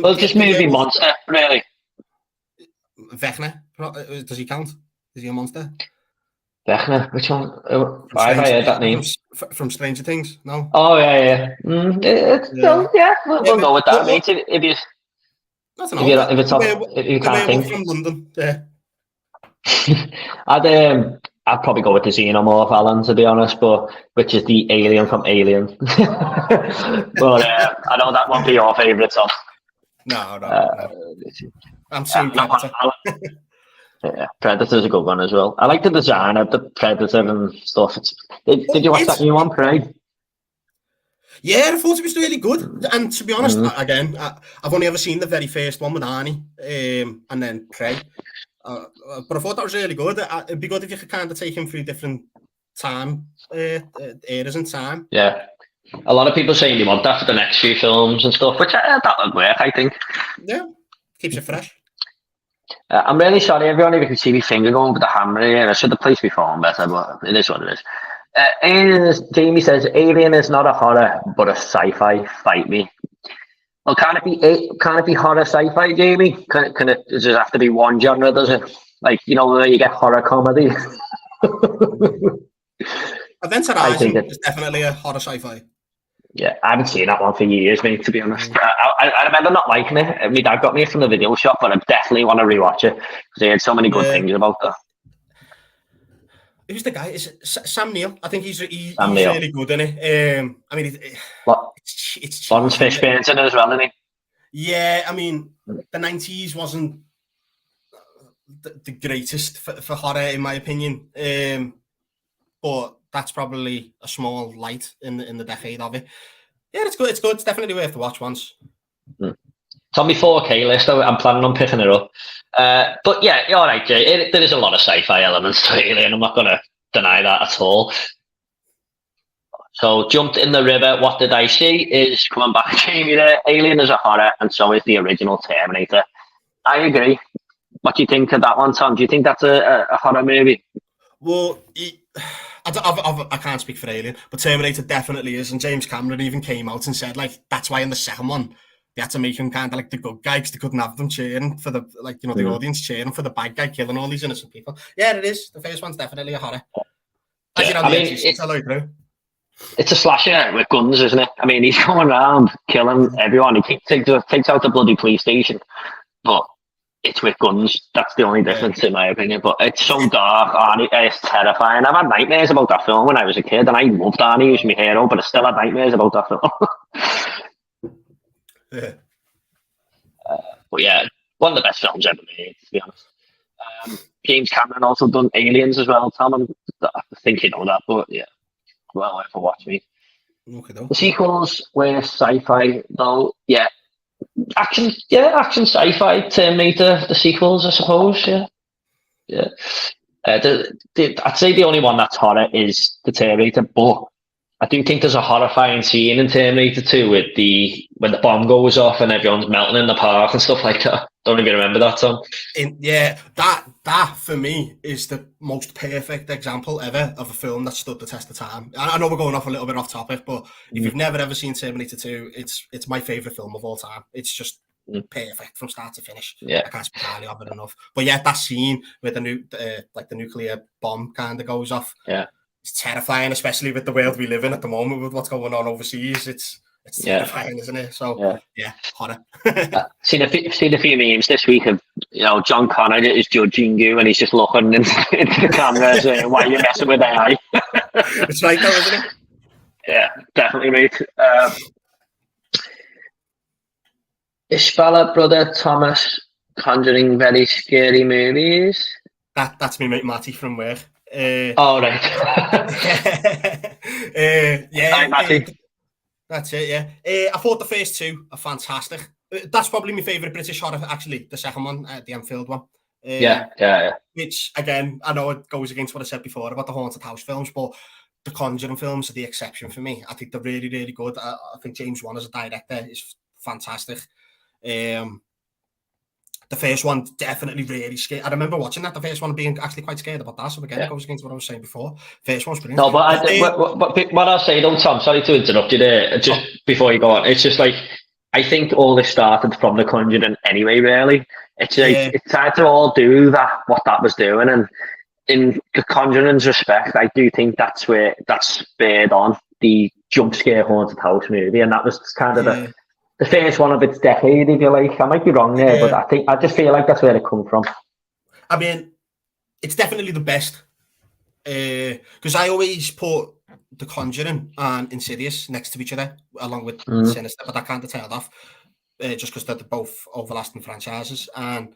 Well, just movie monster, really. Vecna. Does he count? Is he a monster? Vecna, which one? I've heard that name. From Stranger Things, no? Oh, yeah. We'll go with that, mate. If you, I don't know. if it's off, if you can't think. From London, yeah. I'd probably go with the Xenomorph, Alan, to be honest, but which is the alien from Alien. But I know that won't be your favourite, Tom. No. I'm seeing Predator. Yeah, Predator's a good one as well. I like the design of the Predator and stuff. Did you watch that new one, Prey? Yeah, I thought it was really good. And to be honest, again, I've only ever seen the very first one with Arnie, and then Prey. But I thought that was really good. It'd be good if you could kind of take him through different time eras and time. Yeah, a lot of people saying they want that for the next few films and stuff, which that would work, I think. Yeah, keeps it fresh. I'm really sorry, everyone, if you can see my finger going with the hammer here. I should have placed my phone better, but it is what it is. Jamie says, Alien is not a horror, but a sci-fi. Fight me. Well, can it be horror sci-fi, Jamie? Does it have to be one genre, does it? Like, where you get horror comedy? Event Horizon is definitely a horror sci-fi. Yeah, I haven't seen that one for years, mate, to be honest. I remember not liking it. My dad got me from the video shop, but I definitely want to rewatch it because he had so many good things about that. Who's the guy? Is it Sam Neill? I think he's really good in it. I mean, it's Lawrence Fishburne's in it as well, isn't he? Yeah, I mean, the 90s wasn't the greatest for horror, in my opinion. But that's probably a small light in the decade of it. Yeah, it's good. It's good. It's definitely worth to watch once. It's on my 4K list. I'm planning on picking it up. But yeah, you're right, Jay. There is a lot of sci-fi elements to it, and I'm not going to deny that at all. So, Jumped in the River, What Did I See? Is coming back, Jamie, there. Alien is a horror, and so is the original Terminator. I agree. What do you think of that one, Tom? Do you think that's a horror movie? Well, I can't speak for Alien, but Terminator definitely is. And James Cameron even came out and said, like, that's why in the second one, they had to make him kind of like the good guy because they couldn't have them cheering for the, the audience cheering for the bad guy killing all these innocent people. Yeah, it is. The first one's definitely a horror. It's a slasher with guns, isn't it? I mean, he's going around killing everyone. He takes out the bloody police station, but it's with guns. That's the only difference, in my opinion. But it's so dark, Arnie. It's terrifying. I've had nightmares about that film when I was a kid, and I loved Arnie. He was my hero, but I still had nightmares about that film. Yeah. But yeah, one of the best films ever made, to be honest. James Cameron also done Aliens as well, Tom. I think you know that, but yeah, well worth a watch, me. Okay, the sequels were sci-fi, though. Yeah, action sci-fi Terminator. The sequels, I suppose. Yeah. I'd say the only one that's horror is the Terminator, but I do think there's a horrifying scene in Terminator 2 with when the bomb goes off and everyone's melting in the park and stuff like that. Don't even remember that song. That for me is the most perfect example ever of a film that stood the test of time. I know we're going off a little bit off topic, but if you've never ever seen Terminator 2, it's my favorite film of all time. It's just perfect from start to finish. Yeah, I can't speak highly of it enough. But yeah, that scene where the nuclear bomb kind of goes off. Yeah. It's terrifying, especially with the world we live in at the moment with what's going on overseas. It's terrifying, isn't it? So yeah horror. Seen a few memes this week of John Connor is judging you and he's just looking into the camera saying, "Why are you messing with AI?" It's right though, isn't it? Yeah, definitely, mate. Ishbala brother Thomas conjuring very scary movies. That's me mate Matty from work. Right. Yeah. Hi, Matty. That's it, yeah. I thought the first two are fantastic. That's probably my favourite British horror, actually, the second one, the Enfield one. Yeah. Which, again, I know it goes against what I said before about the Haunted House films, but the Conjuring films are the exception for me. I think they're really, really good. I think James Wan as a director is fantastic. The first one definitely really scared. I remember watching that, the first one, being actually quite scared about that. So again, it goes against what I was saying before. First one's brilliant. No, but what I'll say, though, Tom, sorry to interrupt you there, just before you go on, it's just like, I think all this started from The Conjuring anyway, really. It's like, it tried to all do what that was doing, and in The Conjuring's respect, I do think that's spurred on the jump scare haunted house movie, and that was kind of the first one of its decade, if you like. I might be wrong there, but I just feel like that's where it come from. I mean, it's definitely the best, because I always put The Conjuring and Insidious next to each other, along with Sinister, but I can't tell off, just because they're both overlasting franchises, and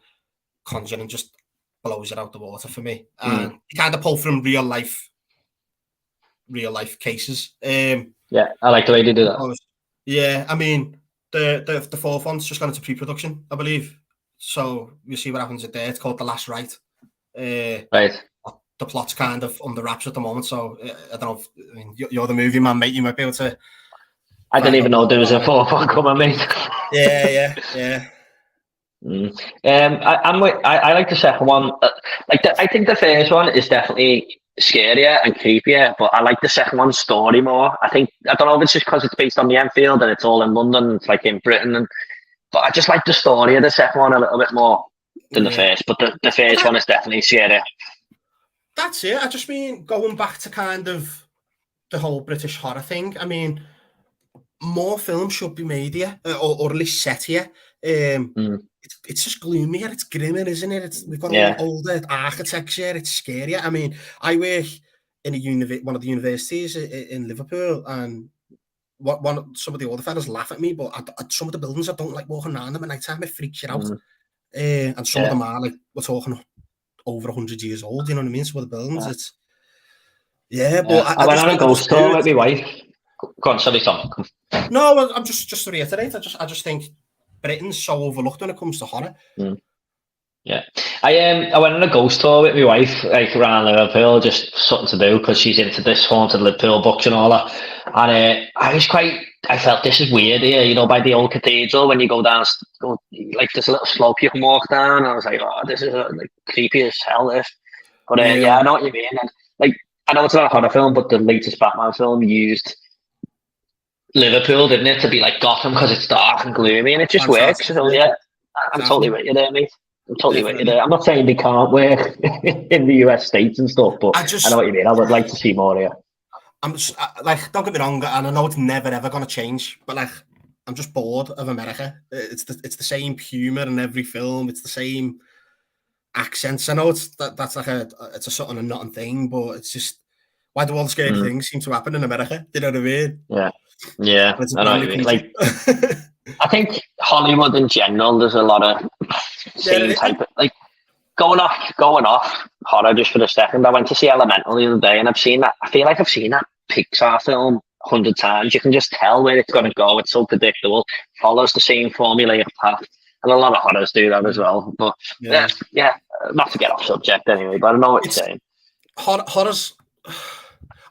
Conjuring just blows it out the water for me. And you kind of pull from real life cases. I like the way they do that. Yeah, I mean, the fourth one's just gone into pre-production, I believe. So we'll see what happens at there. It's called The Last Rite. Right. The plot's kind of under wraps at the moment, so I don't know. You're the movie man, mate. You might be able to. I didn't even know there was a fourth one coming, mate. Yeah. I like the second one. I think the first one is definitely scarier and creepier, but I like the second one's story more. I don't know if it's just because it's based on the Enfield and it's all in London, it's like in Britain, but I just like the story of the second one a little bit more than the first. But the first one is definitely scarier. That's it. I just mean, going back to kind of the whole British horror thing, I mean, more films should be made here, or at least set here. It's just gloomier, it's grimmer, isn't it? We've got all older architecture, it's scarier. I mean, I work in one of the universities in Liverpool, and some of the older fellas laugh at me, but some of the buildings I don't like walking around them at night time. It freaks you out. And some of them are, like, we're talking over 100 years old, you know what I mean? Some of the buildings, it's but I went on a ghost tour with my wife. Go on, sorry, Tom. No, I'm just to reiterate. I just think Britain's so overlooked when it comes to horror. Yeah, I went on a ghost tour with my wife, like, around Liverpool, just something to do because she's into this haunted Liverpool books and all that. And I felt this is weird here, you know, by the old cathedral when you go down, like there's a little slope you can walk down. And I was like, oh, this is like creepy as hell. But I know what you mean. And, like, I know it's not a horror film, but the latest Batman film used Liverpool, didn't it, to be like Gotham because it's dark and gloomy, and it just works. So I'm totally with you there, mate. I'm totally with you there. I'm not saying they can't work in the US states and stuff, but I know what you mean. I would like to see more here. I'm just like, don't get me wrong, and I know it's never ever going to change, but like, I'm just bored of America. It's the same humor in every film. It's the same accents. I know that's like it's a something and nothing thing, but it's just, why do all the scary things seem to happen in America? Do you know what I mean? Yeah. I know what you mean. Like, I think Hollywood in general, there's a lot of same type of, like, going off horror just for a second. I went to see Elemental the other day, and I feel like I've seen that Pixar film 100 times. You can just tell where it's going to go. It's so predictable. Follows the same formulaic path, and a lot of horrors do that as well. But not to get off subject anyway, but I know what you're saying. Horrors.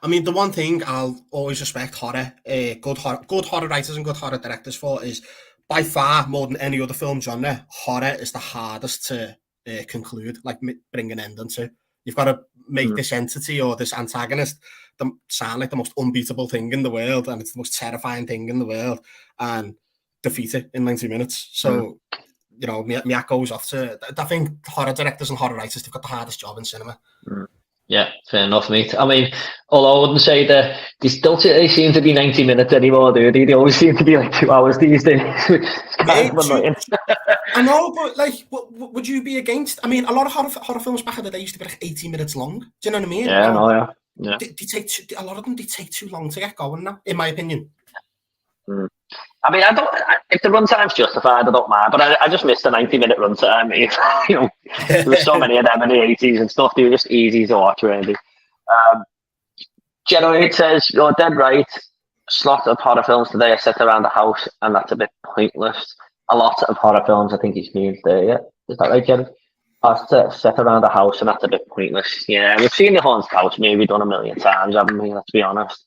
I mean, the one thing I'll always respect good horror writers and good horror directors for is, by far, more than any other film genre, horror is the hardest to conclude, like, bring an end into. You've got to make this entity or this antagonist sound like the most unbeatable thing in the world, and it's the most terrifying thing in the world, and defeat it in 90 minutes. So, you know, my hat goes off to, I think, horror directors and horror writers, they've got the hardest job in cinema. Yeah, fair enough, mate. I mean, although I wouldn't say that they seem to be 90 minutes anymore, do they? They always seem to be like 2 hours these days. I know, but like, would you be against? I mean, a lot of horror films back in the day used to be like 80 minutes long. Do you know what I mean? Yeah, I know, yeah. They take a lot of them. They take too long to get going now, in my opinion. I mean, if the runtime's justified, I don't mind, but I just missed the 90-minute runtime. You know, there were so many of them in the 80s and stuff. They were just easy to watch, really. Generally, it says, you're dead right. a lot of horror films today are set around the house, and that's a bit pointless. A lot of horror films, I think it's means there, yeah. Is that right, Jen? Are set around the house, and that's a bit pointless. Yeah, we've seen the haunted house maybe done a million times, haven't we? Let's be honest.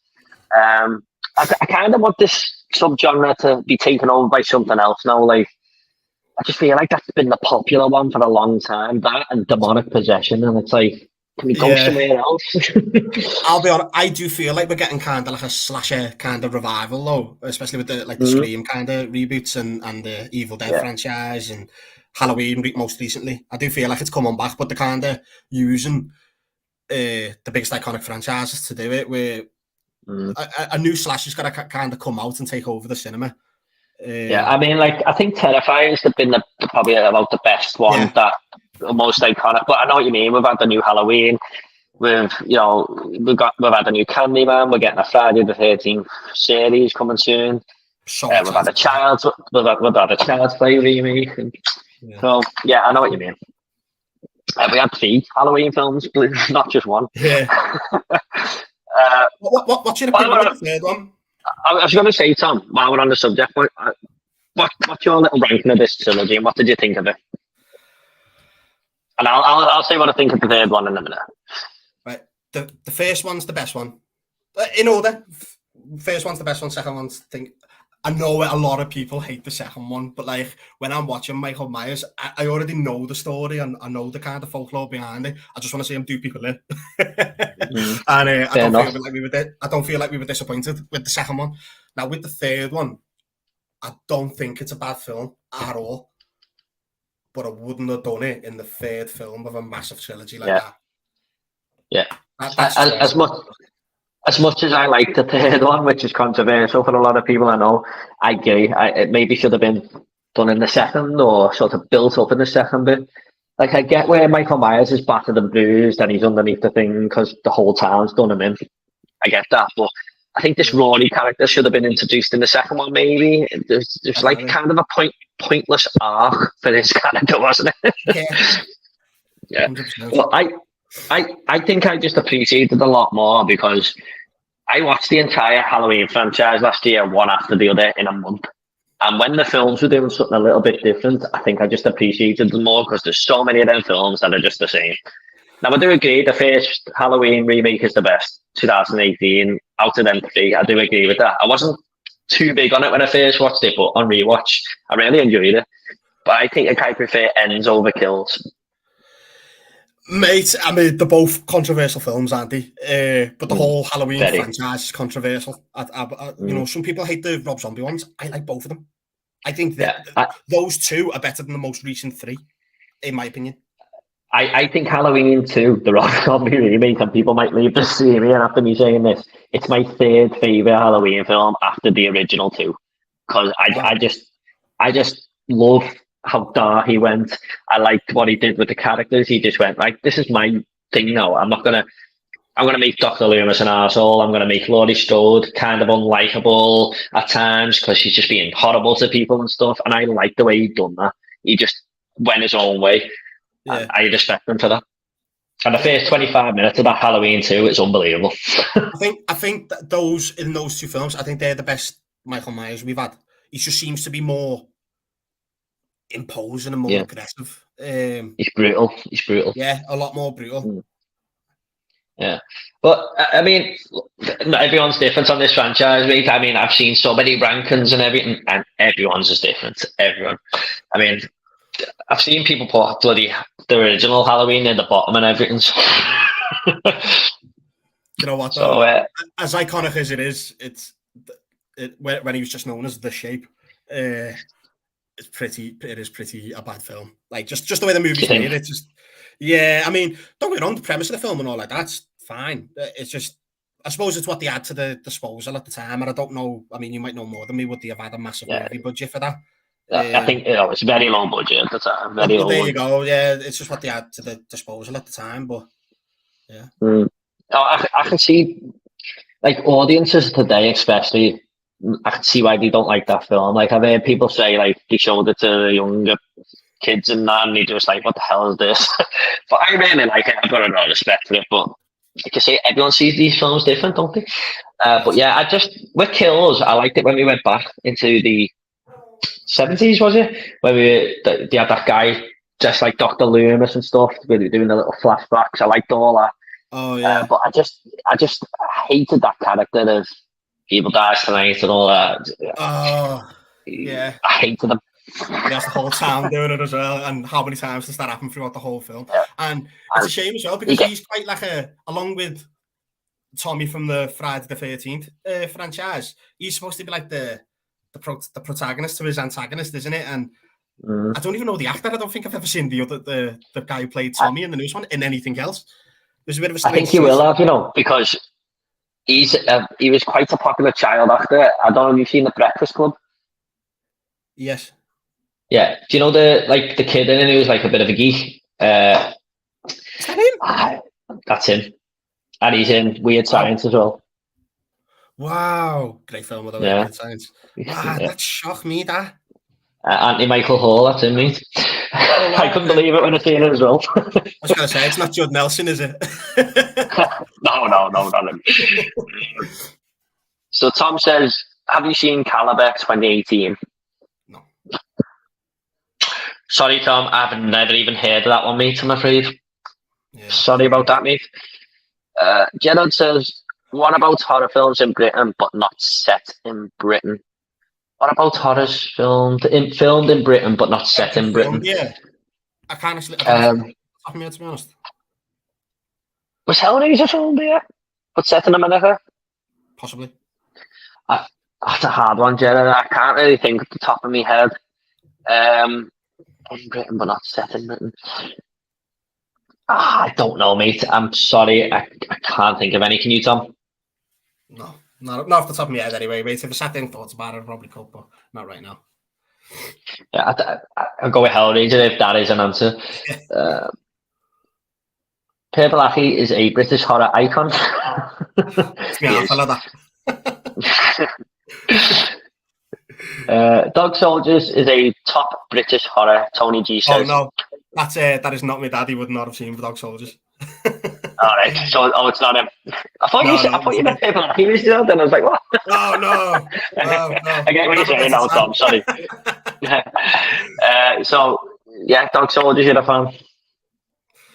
I kind of want this subgenre to be taken over by something else now. Like, I just feel like that's been the popular one for a long time. That and demonic possession, and it's like, can we go somewhere else? I'll be honest, I do feel like we're getting kind of like a slasher kind of revival, though, especially with the the Scream kind of reboots and the Evil Dead franchise and Halloween most recently. I do feel like it's coming back, but they're kind of using the biggest iconic franchises to do it, where a new slasher's got to kind of come out and take over the cinema. I mean, like, I think Terrifying's been probably about the best one, that most iconic. But I know what you mean. We've had the new Halloween. We've had the new Candyman. We're getting a Friday the 13th series coming soon. We've had a Child's Play remake. So yeah, I know what you mean. We had 3 Halloween films, not just one. Yeah. What's your opinion on the third one? I was going to say, Tom, while we're on the subject, what's your little ranking of this trilogy, and what did you think of it? And I'll say what I think of the third one in a minute. Right, the first one's the best one, in order. First one's the best one. Second one's I know a lot of people hate the second one, but like when I'm watching Michael Myers, I already know the story and I know the kind of folklore behind it. I just want to see him do people in. And I don't feel like we were disappointed with the second one. Now with the third one, I don't think it's a bad film at all, but I wouldn't have done it in the third film of a massive trilogy like that. Yeah, as much as I like the third one, which is controversial for a lot of people, I know, I agree. It maybe should have been done in the second, or sort of built up in the second bit. Like, I get where Michael Myers is battered and bruised and he's underneath the thing because the whole town's done him in. I get that, but I think this Rory character should have been introduced in the second one, maybe. There's like kind of a pointless arc for this character, wasn't it? Yeah. Well, I think I just appreciated a lot more because I watched the entire Halloween franchise last year, one after the other, in a month. And when the films were doing something a little bit different, I think I just appreciated them more because there's so many of them films that are just the same. Now, I do agree the first Halloween remake is the best, 2018, out of them 3. I do agree with that. I wasn't too big on it when I first watched it, but on rewatch, I really enjoyed it. But I think I prefer ends over kills. Mate, I mean, they're both controversial films, aren't they? But the whole Halloween franchise is controversial. You know, some people hate the Rob Zombie ones. I like both of them. I think that those 2 are better than the most recent 3, in my opinion. I think Halloween 2, the Rob Zombie remake, and people might leave this series after me saying this, it's my 3rd favourite Halloween film after the original 2. Because I just love how dark he went. I liked what he did with the characters. He just went, right, this is my thing now. I'm gonna make Dr. Loomis an arsehole. I'm gonna make Laurie Strode kind of unlikable at times because she's just being horrible to people and stuff. And I like the way he'd done that. He just went his own way. Yeah. I respect him for that. And the first 25 minutes of that Halloween 2 is unbelievable. I think that those 2 films, I think they're the best Michael Myers we've had. He just seems to be more imposing and more aggressive. He's brutal. Yeah, a lot more brutal. Yeah, but I mean, everyone's different on this franchise, right? I mean, I've seen so many rankings and everything, and everyone's is different. Everyone. I mean, I've seen people put the original Halloween in the bottom and everything. You know what? So, as iconic as it is, when he was just known as The Shape. It is pretty a bad film. Like just the way the movie's made, it's just I mean, don't get on the premise of the film and all like that's fine. It's just I suppose it's what they had to the disposal at the time, and I don't know. I mean, you might know more than me. Would they have had a massive movie budget for that? I think it's very low budget at the time. Very low. There you go. Yeah, it's just what they had to the disposal at the time. But I can see like audiences today, especially. I can see why they don't like that film. Like I've heard people say like they showed it to the younger kids and that, and they just like, what the hell is this? But I really like it. I've got a lot of respect for it. But like I say, everyone sees these films different, don't they? But yeah, I just with kills, I liked it when we went back into the 70s, was it? When they had that guy just like Dr. Loomis and stuff, we were doing the little flashbacks. I liked all that. Oh yeah. But I just hated that character of Evil Dies Tonight and all that. Oh yeah. I hated him. That's the whole town doing it as well, and how many times does that happen throughout the whole film? Yeah. And it's a shame as well because he's quite like along with Tommy from the Friday the 13th franchise, he's supposed to be like the protagonist to his antagonist, isn't it? And I don't even know the actor. I don't think I've ever seen the guy who played Tommy in the newest one in anything else. There's a bit of a I think you will have, because he was quite a popular child actor. I don't know if you've seen The Breakfast Club. Yes. Yeah. Do you know the kid in it who was like a bit of a geek? Is that him? That's him. And he's in Weird Science as well. Wow. Great film with Weird Science. Wow, that shocked me, that. Anthony Michael Hall, that's him, mate. Oh, wow. I couldn't believe it when I seen it as well. I was going to say, it's not Judd Nelson, is it? No, not him. So Tom says, have you seen Caliber 2018? No. Sorry, Tom, I've never even heard of that one, mate, I'm afraid. Yeah. Sorry about that, mate. Gerard says, what about horror films in Britain but not set in Britain? What about horrors filmed in Britain but not set in Britain? Yeah, I can't actually. To be honest, was Hellraiser filmed here but set in America? Possibly. That's a hard one, Gerard. I can't really think at the top of my head. In Britain but not set in Britain. I don't know, mate. I'm sorry. I can't think of any. Can you, Tom? No, not off the top of my head anyway, mate. If I sat there and thought about it, I probably could, but not right now. Yeah, I'll go with Hellraiser if that is an answer. Purple Aki is a British horror icon. Yeah, I love that. Dog Soldiers is a top British horror. Tony G says. Oh no, that is not my dad. He would not have seen the Dog Soldiers. All right, so it's not him. I thought you meant Purple Aki was there. Then I was like, what? Oh no. I get what you're saying now, Tom. Sorry. So yeah, Dog Soldiers, you're a fan.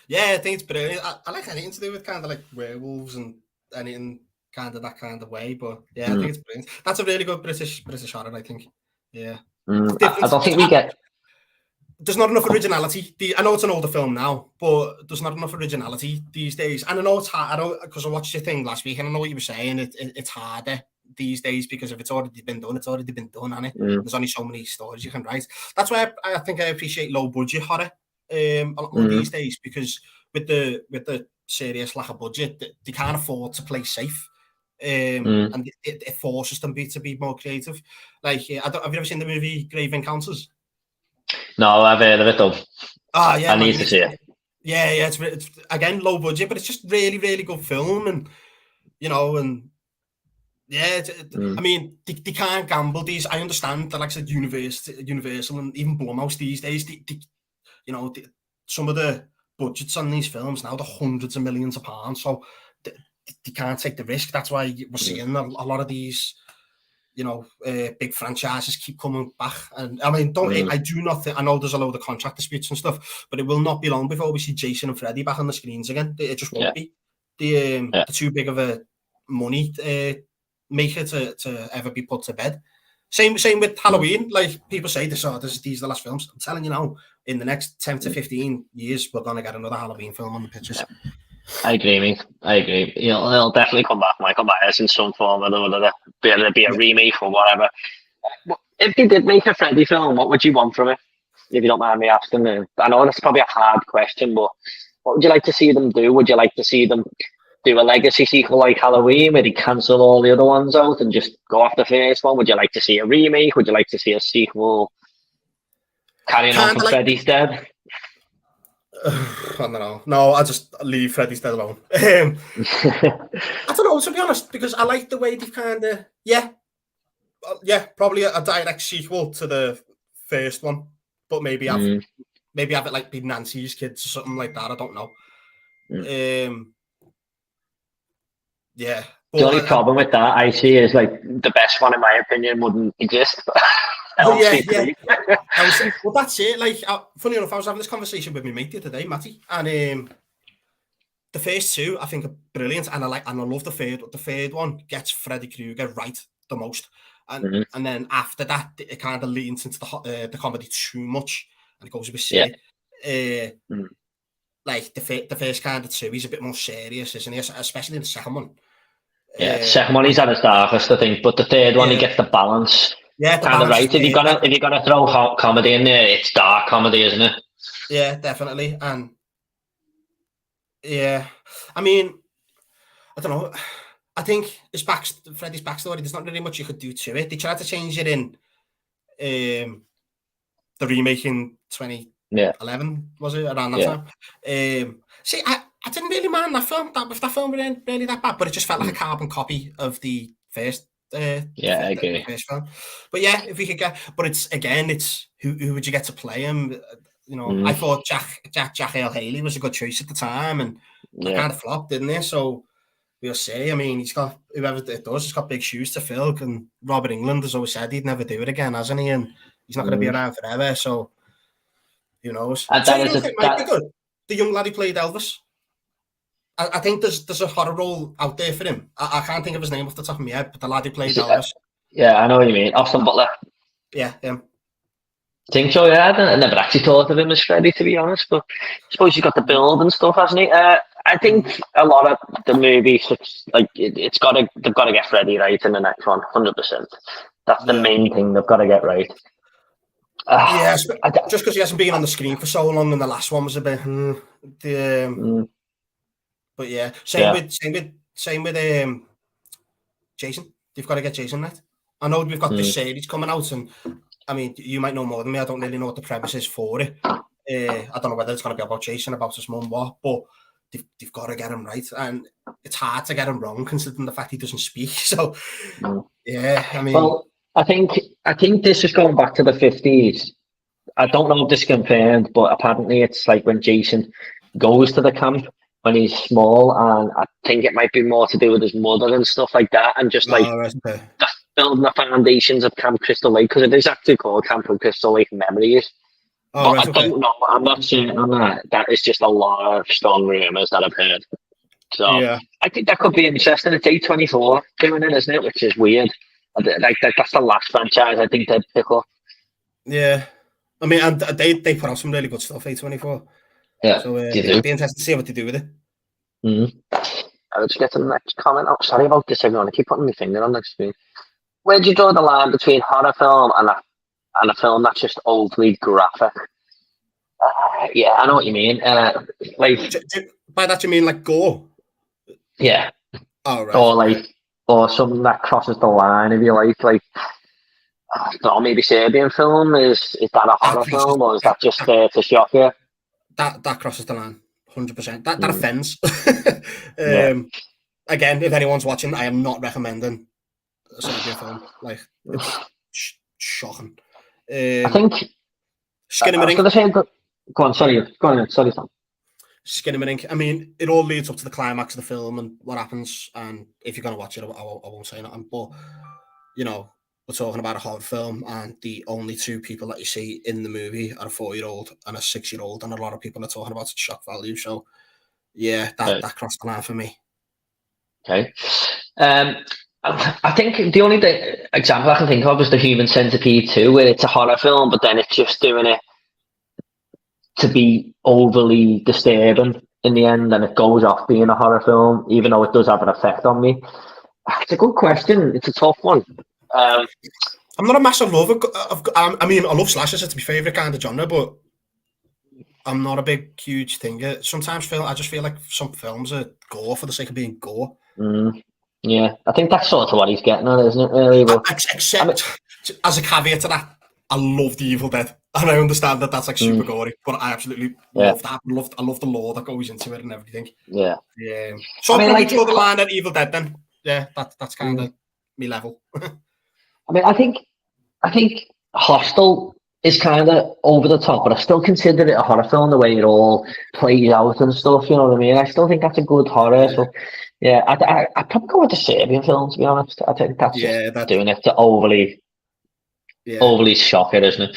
Yeah, I think it's brilliant. I like anything to do with kind of like werewolves and anything kind of that kind of way. But yeah, I think it's brilliant. That's a really good British horror, I think. Yeah. I don't think we get. There's not enough originality. I know it's an older film now, but there's not enough originality these days. And I know it's hard. I know because I watched your thing last week, and I know what you were saying. It's harder these days because if it's already been done, it's already been done, hasn't it? There's only so many stories you can write. That's why I think I appreciate low budget horror a lot more these days, because with the serious lack of budget, they can't afford to play safe. And it forces them to be more creative. Like, have you ever seen the movie Grave Encounters? No, I've heard of it though. Oh yeah, I need to see it. Yeah, it's again low budget, but it's just really, really good film, and and yeah, I mean they can't gamble. These I understand that, like I said, Universal and even Blumhouse these days, some of the budgets on these films now, they're hundreds of millions of pounds, so they can't take the risk. That's why we're seeing a lot of these. Big franchises keep coming back, and I mean, I do not think. I know there's a load of contract disputes and stuff, but it will not be long before we see Jason and Freddy back on the screens again. It just won't be. They're too big of a money maker to ever be put to bed. Same with Halloween. Like people say, these are the last films. I'm telling you now, in the next 10 to 15 years, we're gonna get another Halloween film on the pictures. Yeah. I agree, mate. I agree. It'll definitely come back. Might come back as in some form or other. There'll be a remake or whatever. If they did make a Freddy film, what would you want from it? If you don't mind me asking. I know that's probably a hard question, but what would you like to see them do? Would you like to see them do a legacy sequel like Halloween, where they cancel all the other ones out and just go off the first one? Would you like to see a remake? Would you like to see a sequel carrying on from Freddy's Dead? I don't know. No, I'll just leave Freddy's Dead alone. I don't know, to be honest, because I like the way they kind of, probably a direct sequel to the first one, but maybe have it like be Nancy's Kids or something like that. I don't know. The only problem with that I see is like the best one in my opinion wouldn't exist. yeah. Well, that's it. Like, funny enough, I was having this conversation with my mate the other day, Matty, and the first two I think are brilliant, and I love the third. The third one gets Freddy Krueger right the most, and then after that it kind of leans into the comedy too much, and it goes a bit silly. Like the first kind of two, he's a bit more serious, isn't he? Especially in the second one. Yeah, the second one he's at his darkest, I think, but the third one he gets the balance. Yeah, the kind of right. balance If you're gonna throw comedy in there, it's dark comedy, isn't it? Yeah, definitely. And yeah, I mean, I don't know. I think Freddy's backstory. There's not really much you could do to it. They tried to change it in the remake in 2011, was it, around that time? See, I didn't really mind that film. That film wasn't really that bad, but it just felt like a carbon copy of the first. I agree. The first film. But yeah, if we could get, but it's who would you get to play him? You know, I thought Jack Hale Haley was a good choice at the time, and that kind of flopped, didn't he? So we'll see. I mean, he's got whoever it does, he's got big shoes to fill. And Robert Englund has always said he'd never do it again, hasn't he? And he's not going to be around forever. So who knows? And so you don't think might be good? The young lad who played Elvis. I think there's a horror role out there for him. I can't think of his name off the top of my head, but the lad who played Elvis. Yeah, I know what you mean. Austin Butler. Yeah, him. Think so, yeah. I never actually thought of him as Freddy, to be honest, but I suppose he's got the build and stuff, hasn't he? I think a lot of the movies, like they've got to get Freddy right in the next one, 100%. That's the main thing they've got to get right. Just because he hasn't been on the screen for so long, and the last one was a bit. But yeah, same with Jason. You've got to get Jason right. I know we've got this series coming out, and I mean, you might know more than me. I don't really know what the premise is for it. I don't know whether it's going to be about Jason, about his mum, what, but they've got to get him right, and it's hard to get him wrong considering the fact he doesn't speak. So, yeah, I mean, well, I think this is going back to the 50s. I don't know if this is confirmed, but apparently it's like when Jason goes to the camp when he's small, and I think it might be more to do with his mother and stuff like that, and just building the foundations of Camp Crystal Lake, because it is actually called Camp Crystal Lake Memories. I don't know. I'm not saying on that. That is just a lot of strong rumours that I've heard. So I think that could be interesting. It's A24 doing it, isn't it? Which is weird. Like that's the last franchise I think they'd pick up. Yeah, I mean, and they put out some really good stuff. A24. Yeah, so it'll be interesting to see what they do with it. I'll just get to the next comment. Oh, sorry about this, everyone. I keep putting my finger on the screen. Where do you draw the line between horror film and a film that's just overly graphic? Yeah, I know what you mean. By that you mean like gore? Yeah. Oh, right. Or something that crosses the line, if you like. I don't know, maybe Serbian film. Is that a horror film, or is that just to shock you? That crosses the line, 100%. That offends. Again, if anyone's watching, I am not recommending a Serbian film. Like, it's shocking. I think Skinamarink. Go on, sorry, Tom. Skinamarink. I mean, it all leads up to the climax of the film and what happens. And if you're going to watch it, I won't say nothing. But, you know, we're talking about a horror film, and the only two people that you see in the movie are a 4-year-old and a 6-year-old, and a lot of people are talking about its shock value. So, yeah, that crossed the line for me. Okay. I think the only example I can think of is the Human Centipede 2, where it's a horror film, but then it's just doing it to be overly disturbing in the end, and it goes off being a horror film, even though it does have an effect on me. It's a good question. It's a tough one. I'm not a massive lover I mean, I love slashers. It's my favourite kind of genre, but I'm not a huge thing. Sometimes I just feel like some films are gore for the sake of being gore. Yeah, I think that's sort of what he's getting at, isn't it, really? But, except, as a caveat to that, I love The Evil Dead. And I understand that that's like super gory, but I absolutely love that. I love the lore that goes into it and everything. Yeah. So I probably draw the line at Evil Dead then. Yeah, that's kind of me level. I mean, I think Hostel is kind of over the top, but I still consider it a horror film the way it all plays out and stuff. You know what I mean? I still think that's a good horror. So Yeah, I'd probably go with the Serbian film, to be honest. I think that's just doing it to overly shock it, isn't it?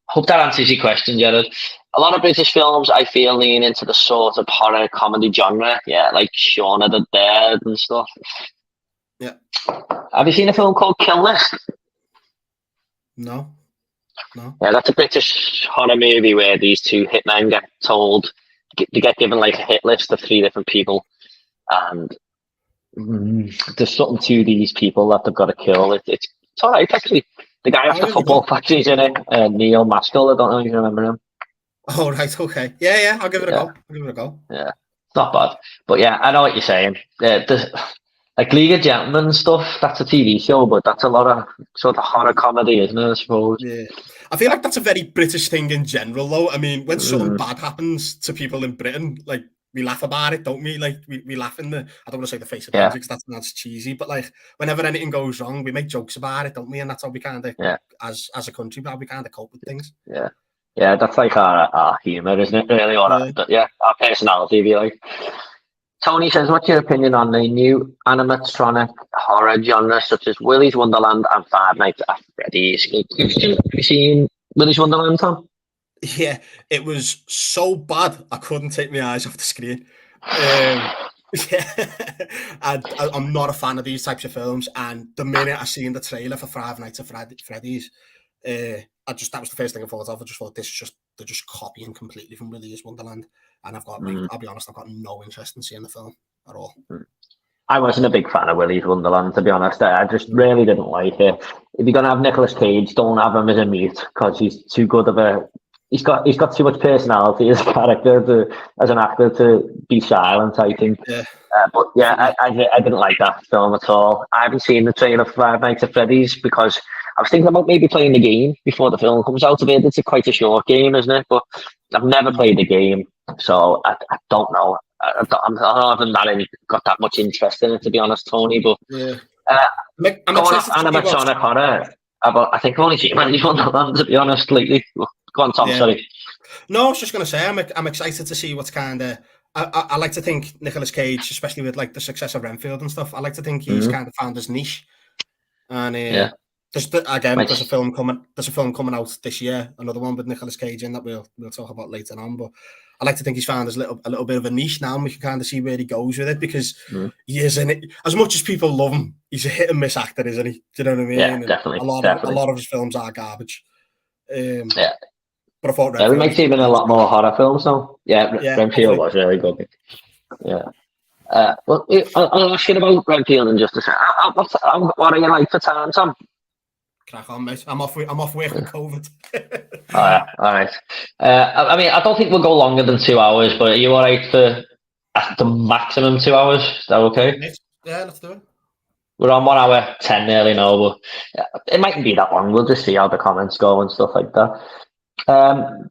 Hope that answers your question, Jared. A lot of British films, I feel, lean into the sort of horror comedy genre. Yeah, like Shaun of the Dead and stuff. Yeah. Have you seen a film called Kill List? No. Yeah, that's a British horror movie where these two hitmen get told, they get given like a hit list of 3 different people, and there's something to these people that they've got to kill. It's all right, actually. The guy off the football factory's in it, Neil Maskell. I don't know if you remember him. Oh, right, okay. Yeah, I'll give it a go. Yeah, it's not bad. But yeah, I know what you're saying. Like League of Gentlemen stuff, that's a TV show, but that's a lot of sort of horror comedy, isn't it, I suppose? Yeah. I feel like that's a very British thing in general, though. I mean, when something bad happens to people in Britain, like, we laugh about it, don't we? Like, we laugh in the, I don't want to say the face of danger, because that's cheesy, but like, whenever anything goes wrong, we make jokes about it, don't we? And that's how we kind of, as a country, how we kind of cope with things. Yeah, that's like our humour, isn't it, really? Or our personality, if you like. Tony says, what's your opinion on the new animatronic horror genre, such as Willy's Wonderland and Five Nights at Freddy's? Have you seen Willy's Wonderland, Tom? Yeah, it was so bad, I couldn't take my eyes off the screen. I'm not a fan of these types of films, and the minute I seen the trailer for Five Nights at Freddy's, that was the first thing I thought of. I just thought they're just copying completely from Willy's Wonderland, and I've got I'll be honest, I've got no interest in seeing the film at all. I wasn't a big fan of Willy's Wonderland, to be honest. I just really didn't like it. If you're gonna have Nicolas Cage, don't have him as a mute, because he's too good of a. He's got too much personality as a character as an actor to be silent, I think. Yeah. But yeah, I didn't like that film at all. I haven't seen the trailer for Five Nights at Freddy's because I was thinking about maybe playing the game before the film comes out. It's quite a short game, isn't it? But I've never played the game, so I don't know. I haven't got that much interest in it, to be honest, Tony. But I'm interested animatronic horror. I think I've only seen Willy's Wonderland, to be honest, lately. Go on, Tom, sorry. No, I was just going to say, I'm excited to see what's kind of... I like to think Nicolas Cage, especially with like the success of Renfield and stuff, I like to think he's kind of found his niche. And there's a film coming out this year, another one with Nicolas Cage in that we'll talk about later on. But I like to think he's found his a little bit of a niche now, and we can kind of see where he goes with it, because he is in it. As much as people love him, he's a hit and miss actor, isn't he? Do you know what I mean? Yeah, definitely. A lot of his films are garbage. But I thought we might see him in a lot more horror films now. Renfield was really good. Yeah. Well, I'll ask you about Renfield in just a second. What are you like for time, Tom? Crack on, mate. I'm off work with COVID. All right. I mean, I don't think we'll go longer than 2 hours, but are you all right for at the maximum 2 hours? Is that okay? Yeah, let's do it. We're on 1 hour 10 nearly now, but it mightn't be that long. We'll just see how the comments go and stuff like that.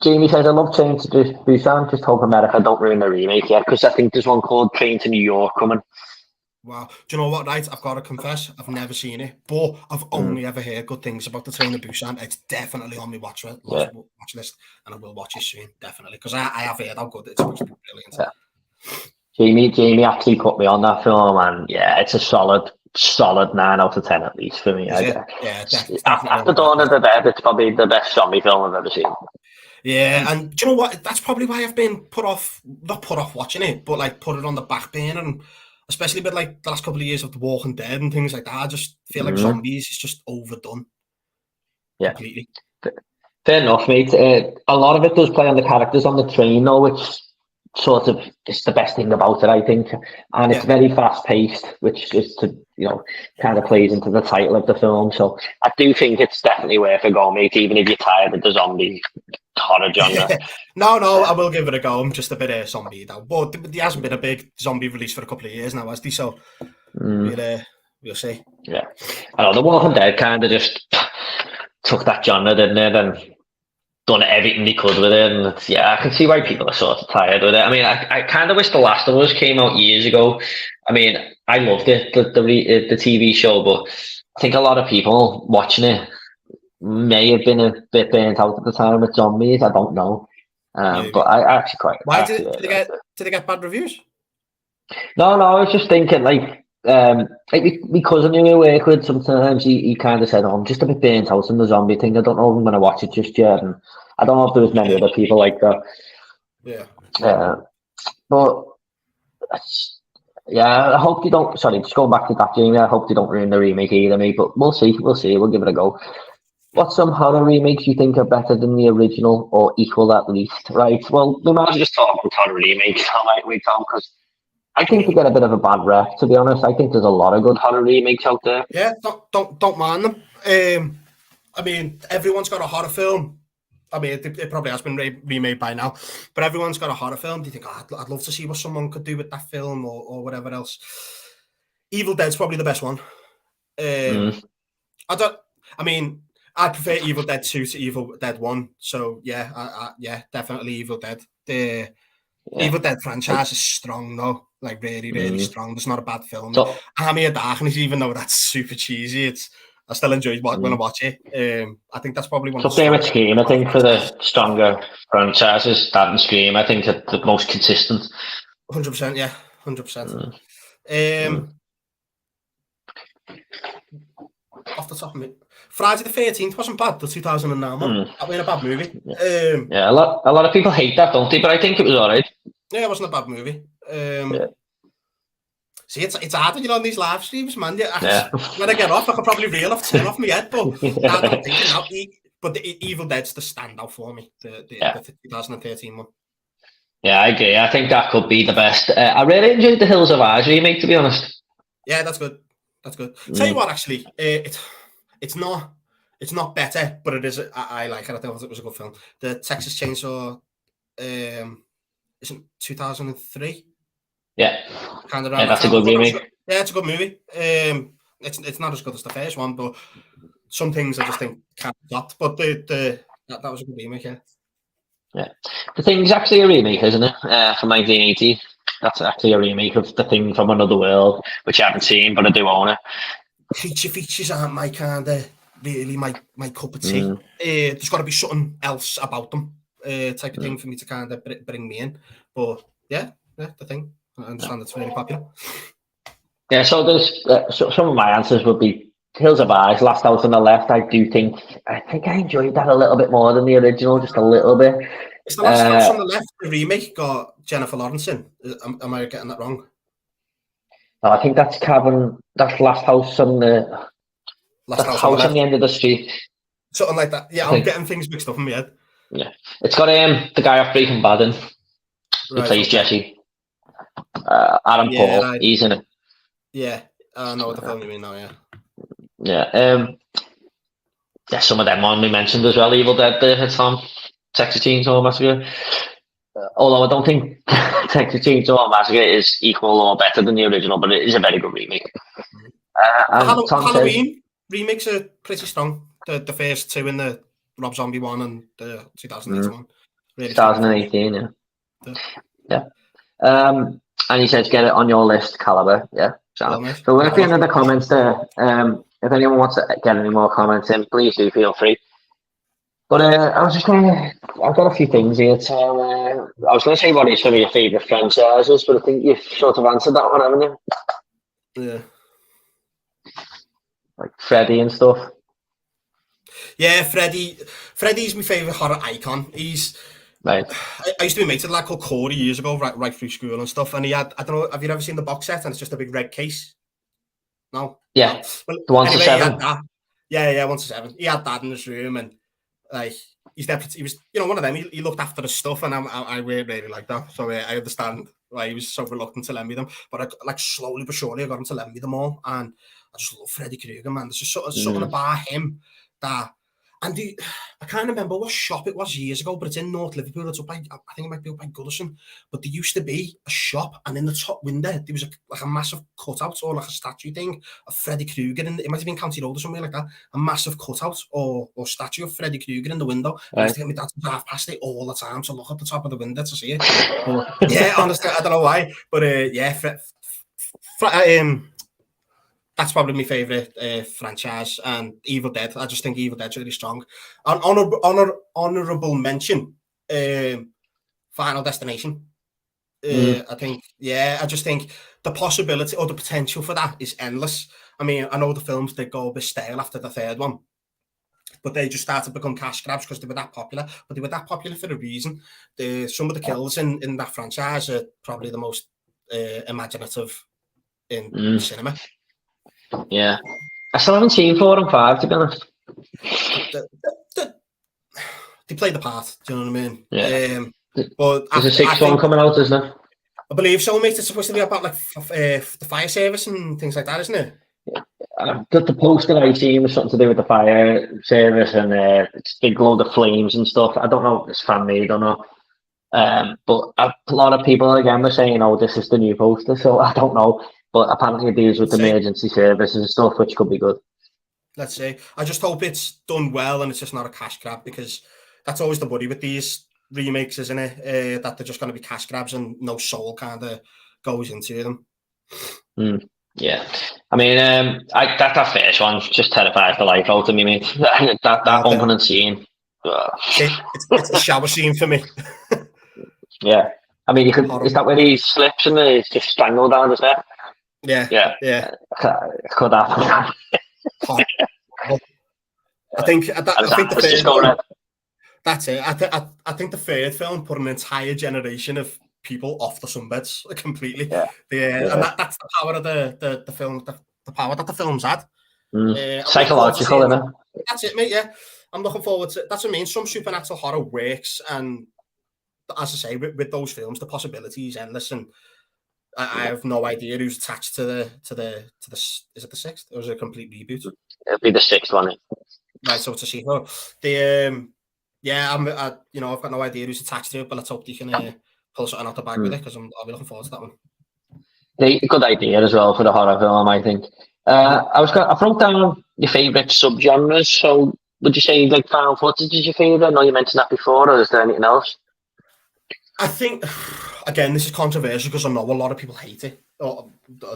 Jamie says, I love Train to Busan, just hope America don't ruin the remake yet, because I think there's one called Train to New York coming. Wow. Do you know what, right? I've got to confess, I've never seen it, but I've only ever heard good things about the Train to Busan. It's definitely on my watch list, and I will watch it soon, definitely, because I have heard how good it's supposed to be. Brilliant. Yeah. Jamie actually put me on that film, and yeah, it's a solid 9 out of 10 at least for me. After Dawn of the Dead, it's probably the best zombie film I've ever seen. Yeah, and do you know what? That's probably why I've been not put off watching it, but like put it on the back burner, and especially with like the last couple of years of The Walking Dead and things like that, I just feel like zombies is just overdone. Yeah, completely. Fair enough, mate. A lot of it does play on the characters on the train, though, which sort of is the best thing about it, I think, and it's very fast paced, which is kind of plays into the title of the film. So I do think it's definitely worth a go, mate, even if you're tired of the zombie horror genre. No, I will give it a go. I'm just a bit zombie now, but there hasn't been a big zombie release for a couple of years now, has there? So we'll see. Yeah, I know The Walking Dead kind of just took that genre, didn't it, and done everything they could with it, and I can see why people are sort of tired with it. I mean, I kind of wish The Last of Us came out years ago. I mean, I loved it, the TV show, but I think a lot of people watching it may have been a bit burnt out at the time with zombies. I don't know, but I actually quite. Why did they get bad reviews? No, I was just thinking, like my cousin who we work with, sometimes he kind of said, oh, I'm just a bit burnt out on the zombie thing. I don't know if I'm going to watch it just yet. And I don't know if there was many other people like that. Yeah. But yeah, I hope you don't. Sorry, just going back to that, Jamie. I hope you don't ruin the remake either, mate. But we'll see. We'll give it a go. What's some horror remakes you think are better than the original or equal at least? Right. Well, we might as well just talk about horror remakes, might we, Tom? Because I think they get a bit of a bad rep, to be honest. I think there's a lot of good horror remakes out there. Yeah, don't mind them. I mean, everyone's got a horror film. I mean, it probably has been remade by now, but everyone's got a horror film. Do you think, I'd love to see what someone could do with that film or whatever else? Evil Dead's probably the best one. I prefer Evil Dead 2 to Evil Dead 1. So, yeah, definitely Evil Dead. The Evil Dead franchise is strong, though. Like, really, really strong. There's not a bad film. Army of Darkness, even though that's super cheesy, I still enjoy when I watch it. I think that's probably one of the strongest. Scream, I think, for the stronger franchises, that and Scream, I think are the most consistent. 100%, yeah. 100%. Off the top of me, Friday the 13th wasn't bad, the 2009 one. That was a bad movie. Yeah, a lot of people hate that, don't they? But I think it was alright. Yeah, it wasn't a bad movie. See, it's hard when you're on these live streams, man. When I get off, I could probably reel off 10 off my head, but I'm thinking now. But the Evil Dead's the standout for me, the 2013 one. Yeah, I agree. I think that could be the best. I really enjoyed the Hills of Eyes remake, to be honest. Yeah, that's good. Tell you what, actually, it's not better, but it is. I like it. I thought it was a good film. The Texas Chainsaw, isn't 2003? Yeah, kind of. Yeah, that's a good remake. Yeah, it's a good movie. It's not as good as the first one, but some things I just think can't be topped. But that was a good remake. Yeah, The Thing's actually a remake, isn't it? From 1980. That's actually a remake of The Thing from Another World, which I haven't seen, but I do own it. Features aren't my kind of really my cup of tea. There's got to be something else about them, type of thing for me to kind of bring me in. But yeah, The Thing. I understand it's really popular. Yeah, so there's some of my answers would be Hills of Eyes, Last House on the Left. I think I enjoyed that a little bit more than the original, just a little bit. It's the Last House on the Left. The remake got Jennifer Lawrence in. Am I getting that wrong? No, I think that's That's Last House on the house on the end of the street. Something like that. Yeah, I'm getting things mixed up in my head. Yeah, it's got the guy off Breaking Bad in, who plays Jesse. Adam Paul, right. He's in it. Yeah, I know what the film you mean now. Yeah. Yeah, some of them on we mentioned as well. Evil Dead, it's on Texas Chainsaw Massacre. Although I don't think Texas Chainsaw Massacre is equal or better than the original, but it is a very good remake. Halloween remakes are pretty strong. The first two in the Rob Zombie one and the 2008 one. Really 2018, yeah. And he says, get it on your list, Caliber. Yeah. So we're at the end of the comments there. If anyone wants to get any more comments in, please do feel free. But I've got a few things here. So, I was going to say what is some of your favourite franchises, but I think you've sort of answered that one, haven't you? Yeah. Like Freddy and stuff. Yeah, Freddy's my favourite horror icon. He's... Right. I used to be mates with a lad called Corey years ago, right through school and stuff. And he had, I don't know, have you ever seen the box set? And it's just a big red case. No. Yeah. Well, the 1 to 7. Yeah, 1 to 7. He had that in his room, and like he was, one of them. He looked after the stuff, and I really liked that. So I understand why he was so reluctant to lend me them. But I slowly but surely I got him to lend me them all, and I just love Freddy Krueger, man. There's just something about him that. And I can't remember what shop it was years ago, but it's in North Liverpool. It's up by, I think it might be up by Goodison. But there used to be a shop, and in the top window, there was a massive cutout or like a statue thing of Freddy Krueger. It might have been County Road or something like that. A massive cutout or statue of Freddy Krueger in the window. Right. I used to get my dad to drive past it all the time to look at the top of the window to see it. Yeah, honestly, I don't know why. But that's probably my favourite franchise, and Evil Dead. I just think Evil Dead's really strong. An honourable mention, Final Destination. I think, I just think the possibility or the potential for that is endless. I mean, I know the films did go a bit stale after the third one, but they just started to become cash grabs because they were that popular. But they were that popular for a reason. Some of the kills in that franchise are probably the most imaginative in cinema. Yeah. I still haven't seen 4 and 5, to be honest. They play the part, do you know what I mean? Yeah. But there's a 6th one coming out, isn't it? I believe so, mate. It's supposed to be about like the fire service and things like that, isn't it? The poster I seen was something to do with the fire service and it's big load of flames and stuff. I don't know if it's fan made or not. But a lot of people again were saying, "Oh, this is the new poster," so I don't know. But apparently it deals with emergency services and stuff, which could be good. Let's see. I just hope it's done well and it's just not a cash grab, because that's always the worry with these remakes, isn't it? That they're just going to be cash grabs and no soul kind of goes into them. Yeah, I mean, that first one just terrifies the life out of me, mate. that opening scene. It's a shower scene for me. Yeah, I mean, is that where he slips and he's just strangled down his neck? Yeah. Could happen. I think the third one, that's it. I think the third film put an entire generation of people off the sunbeds completely. And that's the power of the film, the power that the film's had. Psychological, isn't it? That's it, mate. Yeah, I'm looking forward to. That's what I mean. Some supernatural horror works, and as I say, with those films, the possibilities endless, and I have no idea who's attached to the. Is it the 6th or is it a complete reboot? It'll be the 6th one. Right, so it's a sequel. I've got no idea who's attached to it, but let's hope they can pull something out the bag with it, because I'll be looking forward to that one. Good idea as well for the horror film, I think. I wrote down your favourite subgenres. So would you say like found footage is your favourite? I know you mentioned that before, or is there anything else? I think, again, this is controversial because I know a lot of people hate it or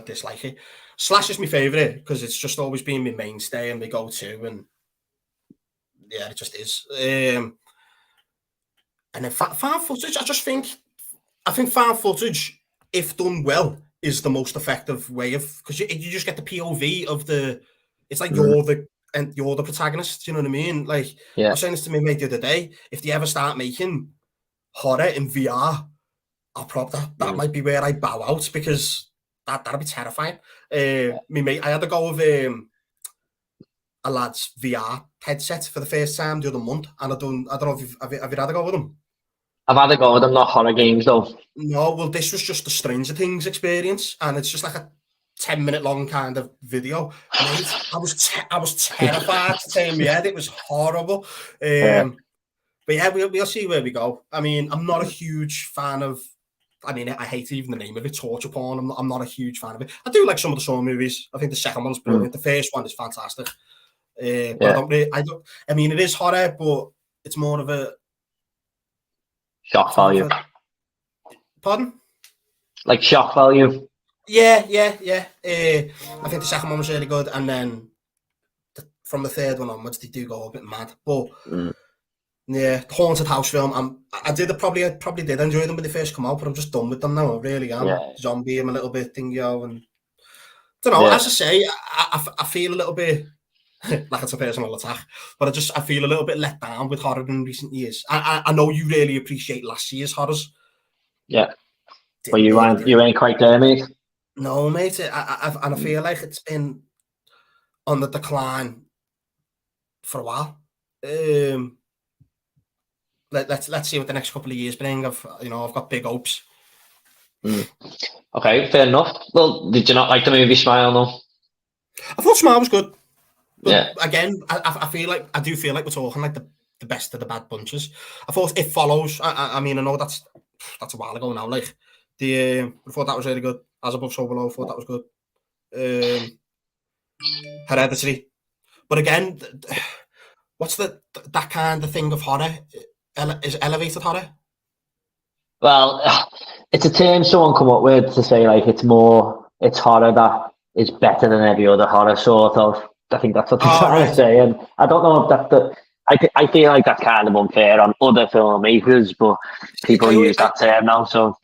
dislike it. Slash is my favourite because it's just always been my mainstay and my go-to, and yeah, it just is. And then found footage, I think found footage, if done well, is the most effective way of, because you just get the POV of it's like you're the protagonist. Do you know what I mean? Like, I was saying this to my mate the other day. If they ever start making horror in VR, that might be where I bow out, because that'd be terrifying. Me mate, I had to go with a lad's VR headset for the first time the other month, and I don't know if have you had a go with them. I've had a go with them, not horror games though. No, well, this was just the Stranger Things experience, and it's just like a 10-minute long kind of video. Mate, I was terrified to turn my head. It was horrible. But yeah, we'll see where we go. I mean, I'm not a huge fan of. I mean, I hate even the name of it, torture porn. I'm not a huge fan of it. I do like some of the Saw movies. I think the second one's brilliant. The first one is fantastic. But I mean, it is horror, but it's more of a shock value. Pardon? Like shock value. Yeah. I think the second one was really good, and then from the third one onwards, they do go a bit mad. But yeah, Haunted House film. I probably did enjoy them when they first come out, but I'm just done with them now. I really am. Yeah. Zombie, I'm a little bit thingy, and I don't know. As I say, I feel a little bit like it's a personal attack, but I feel a little bit let down with horror in recent years. I know you really appreciate last year's horrors. Yeah, but you ain't quite there, mate. No, mate. I feel like it's been on the decline for a while. Let's see what the next couple of years bring. I've got big hopes. Okay, fair enough. Well, did you not like the movie Smile, though? I thought Smile was good. But yeah. Again, I do feel like we're talking like the best of the bad bunches. I thought It Follows. I mean, I know that's a while ago now. Like I thought that was really good. As Above, So Below. I thought that was good. Hereditary. But again, what's that kind of thing of horror? Is elevated horror? Well, it's a term someone come up with to say like it's horror that is better than every other horror sort of. I think that's what they're trying to say, and I don't know if I feel like that's kind of unfair on other filmmakers, but people use that term now. So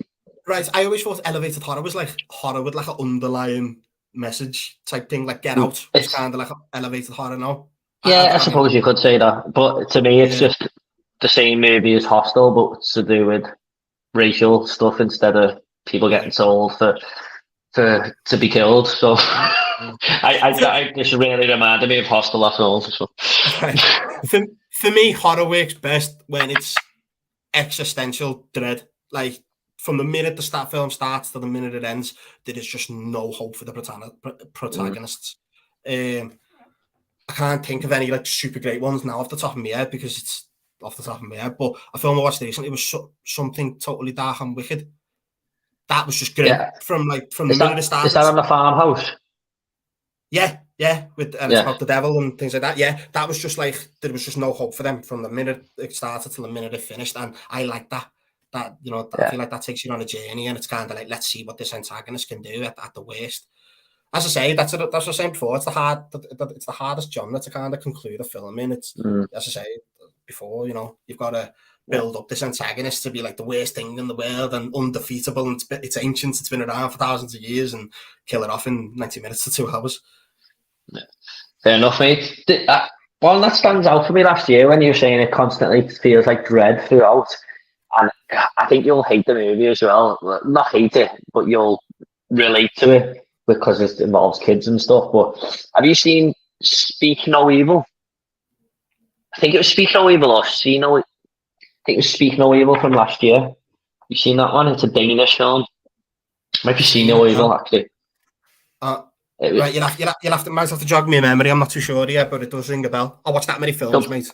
Right, I always thought elevated horror was like horror with like an underlying message type thing, like Get Out was kind of like elevated horror now. I suppose you could say that, but to me it's just the same movie as Hostel, but it's to do with racial stuff instead of people getting sold to be killed. So I just really reminded me of Hostel after all. So. Right. For me, horror works best when it's existential dread. Like from the minute the film starts to the minute it ends, there is just no hope for the protagonists. I can't think of any like super great ones now off the top of my head because it's off the top of my head. But a film I watched recently was Something Totally Dark and Wicked. That was just great from the minute it started. Is that on the farmhouse? Yeah, with it's about the devil and things like that. Yeah, that was just like there was just no hope for them from the minute it started to the minute it finished, and I like that. That I feel like that takes you on a journey, and it's kind of like let's see what this antagonist can do at the worst. As I say, that's what I was saying before. It's the hardest genre to kind of conclude a film in. It's as I say before, you've got to build up this antagonist to be like the worst thing in the world and undefeatable, and it's ancient. It's been around for thousands of years, and kill it off in 90 minutes to 2 hours. Fair enough, mate. One that stands out for me last year when you were saying it constantly feels like dread throughout, and I think you'll hate the movie as well. Not hate it, but you'll relate to it because it involves kids and stuff. But have you seen Speak No Evil? I think it was Speak No Evil or See No. I think it was Speak No Evil from last year. You seen that one? It's a Danish film. Might be See No Evil actually. Right, might have to jog me memory. I'm not too sure yet, but it does ring a bell. I watched that many films, mate.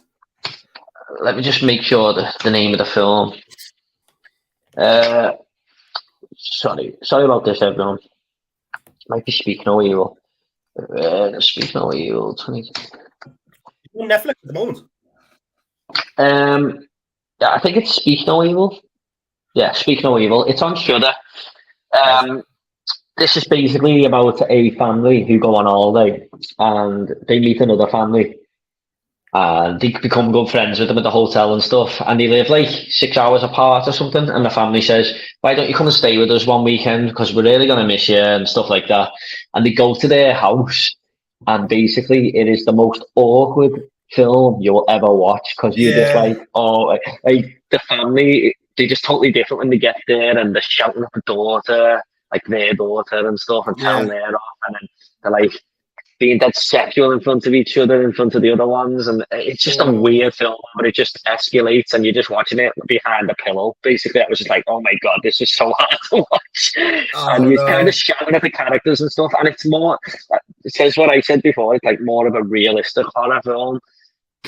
Let me just make sure the name of the film. Sorry about this, everyone. Might be Speak No Evil. Speak No Evil. 20. On Netflix at the moment. Yeah, I think it's Speak No Evil. Yeah, Speak No Evil. It's on Shudder. This is basically about a family who go on holiday and they meet another family and they become good friends with them at the hotel and stuff, and they live like 6 hours apart or something, and the family says, why don't you come and stay with us one weekend because we're really going to miss you and stuff like that. And they go to their house and basically it is the most awkward film you'll ever watch because you're just like, oh, like the family, they're just totally different when they get there and they're shouting at the daughter, like their daughter and stuff, and telling her off, and then they're like being dead sexual in front of each other, in front of the other ones, and it's just a weird film, but it just escalates, and you're just watching it behind a pillow. Basically, I was just like, oh my god, this is so hard to watch, and you're kind of shouting at the characters and stuff, and it's more, it says what I said before, it's like more of a realistic horror film,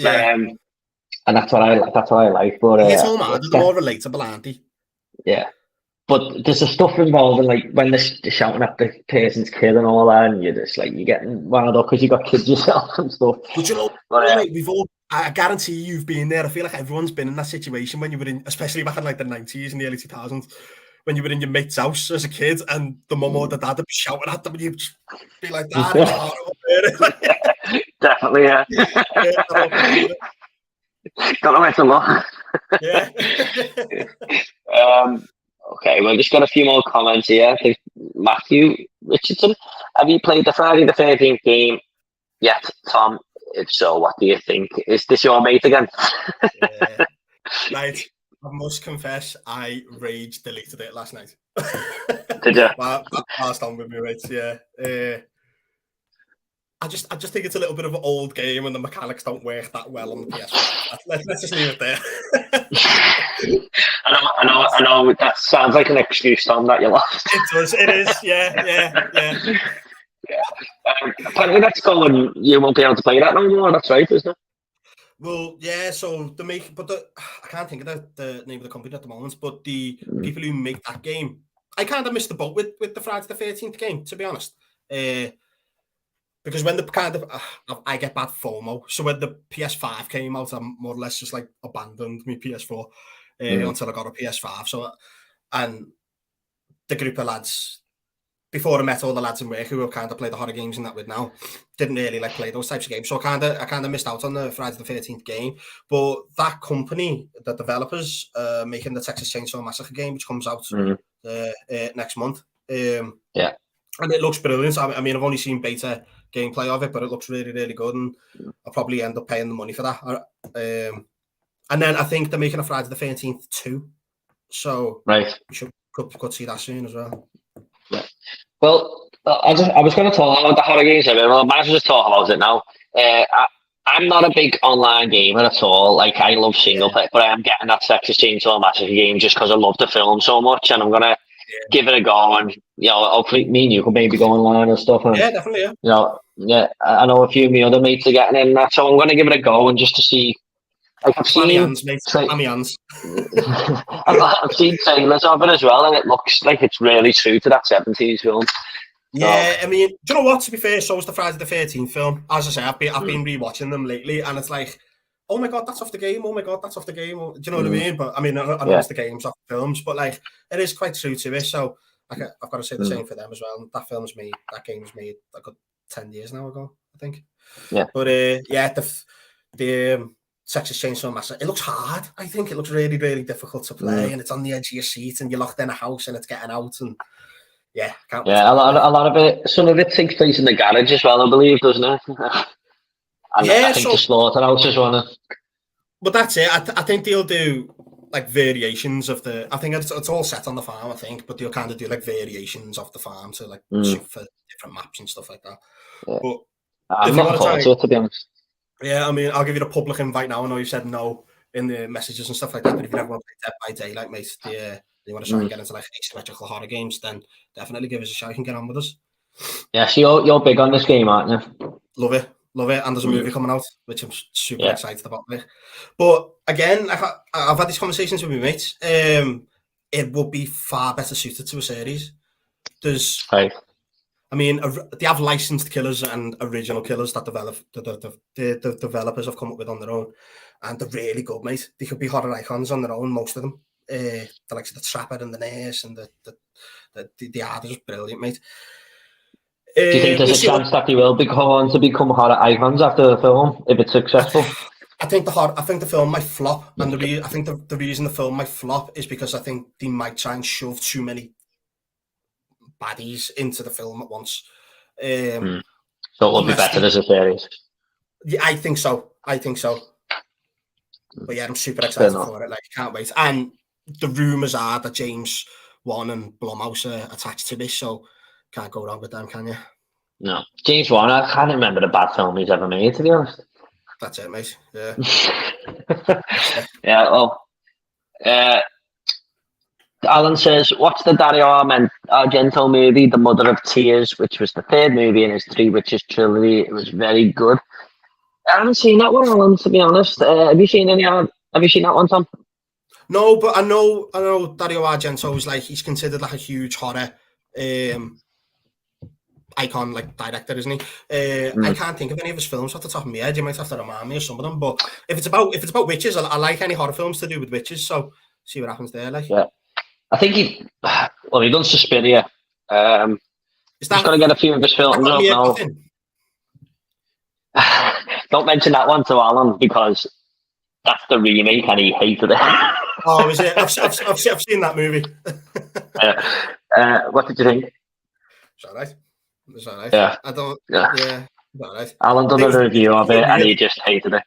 and that's what I like. But it's all mad, it's more relatable, aren't they? Yeah. But there's the stuff involving, like, when they're shouting at the person's kid and all that, and you're just, like, you're getting wound up because you got kids yourself and stuff. But you know, mate, I guarantee you've been there. I feel like everyone's been in that situation when you were in, especially back in, like, the 90s and the early 2000s, when you were in your mate's house as a kid, and the mum or the dad would be shouting at them, and you'd be like, that is horrible. Definitely, yeah. Don't know where to look. Okay, we've just got a few more comments here. Matthew Richardson, have you played the Friday the 13th game yet, Tom? If so, what do you think? Is this your mate again? Right, I must confess, I rage deleted it last night. Did you? Passed on with me, right? Yeah. I just think it's a little bit of an old game and the mechanics don't work that well on the PS5. Let's just leave it there. I know. That sounds like an excuse, Tom, that you lost. It does. It is. Yeah. Apparently, that's going. You won't be able to play that no more. That's right, isn't it? Well, yeah. So I can't think of the name of the company at the moment. But the people who make that game, I kind of missed the boat with the Friday the 13th game, to be honest. Because when I get bad FOMO. So when the PS5 came out, I more or less just like abandoned my PS4 until I got a PS5. So, and the group of lads, before I met all the lads in work who have kind of played the horror games and that with now, didn't really like play those types of games. So I kind of missed out on the Friday the 13th game. But that company, the developers, making the Texas Chainsaw Massacre game, which comes out next month. Yeah. And it looks brilliant. I mean, I've only seen beta gameplay of it, but it looks really, really good, and I'll probably end up paying the money for that. And then I think they're making a Friday the 13th too, so Right. we could see that soon as well. Yeah. Well, I was going to talk about the horror games. Well, I might as well just talk about it now. I'm not a big online gamer at all. Like, I love single player, but I am getting that Texas Chainsaw Massacre game just because I love the film so much, and I'm gonna give it a go. And hopefully, me and you can maybe go online and stuff. And, yeah, definitely. Yeah. I know a few of my other mates are getting in that, so I'm gonna give it a go and just to see. Like, I've seen hands, mate. Hands. I've seen trailers of it as well, and it looks like it's really true to that 70s film. Yeah, I mean, do you know what? To be fair, so was the Friday the 13th film. As I say, I've been rewatching them lately, and it's like, oh my god, that's off the game. Oh my god, that's off the game. Do you know what I mean? But I mean, I know it's the games off the films, but like, it is quite true to it. So I've got to say the same for them as well. That game was made a good 10 years now ago, I think. Yeah. But the Texas Chainsaw Massacre, it looks hard. I think it looks really, really difficult to play, and it's on the edge of your seat, and you're locked in a house, and it's getting out, and yeah, a lot of it. Some of it takes place in the garage as well, I believe, doesn't it? And yeah, I think the slaughterhouse is one. But that's it. I think they'll do like variations of the. I think it's all set on the farm, I think, but they'll kind of do like variations of the farm to like shoot for different maps and stuff like that. Yeah. But I'm not forward to it, to be honest. Yeah, I mean, I'll give you the public invite now. I know you said no in the messages and stuff like that, but if you ever want to play Dead by Daylight, mate, you want to try and get into like asymmetrical horror games, then definitely give us a shout. You can get on with us. Yeah, so you're big on this game, aren't you? Love it. And there's a movie coming out, which I'm super excited about. But again, I've had these conversations with my mates. It would be far better suited to a series. I mean, they have licensed killers and original killers that the developers have come up with on their own, and they're really good, mate. They could be horror icons on their own, most of them. The likes of the Trapper and the Nurse and the art is brilliant, mate. Do you think there's a chance that they will go on to become horror icons after the film if it's successful? I think the film might flop, and I think the reason the film might flop is because I think they might try and shove too many baddies into the film at once. So it will be better as a series. Yeah, I think so. But yeah, I'm super excited for it. Like, can't wait. And the rumours are that James Wan and Blumhouse are attached to this, so can't go wrong with them, can you? No. James Wan, I can't remember the bad film he's ever made, to be honest. That's it, mate. Yeah. Yeah, well, Alan says, what's the Dario Argento movie, The Mother of Tears, which was the third movie in his Three Witches trilogy? It was very good. I haven't seen that one, Alan, to be honest. Have you seen that one, Tom? No, but I know Dario Argento is like, he's considered like a huge horror icon, like director, isn't he? I can't think of any of his films off the top of my head. You might have to remind me of some of them. But if it's about witches, I like any horror films to do with witches. So see what happens there. Like, yeah, I think he done Suspiria. He's going to get a few of his films up now. Don't mention that one to Alan because that's the remake and he hated it. Oh, is it? I've seen that movie. What did you think? It's all right. Yeah. I don't. Yeah. All right. Alan done a review of it and he just hated it.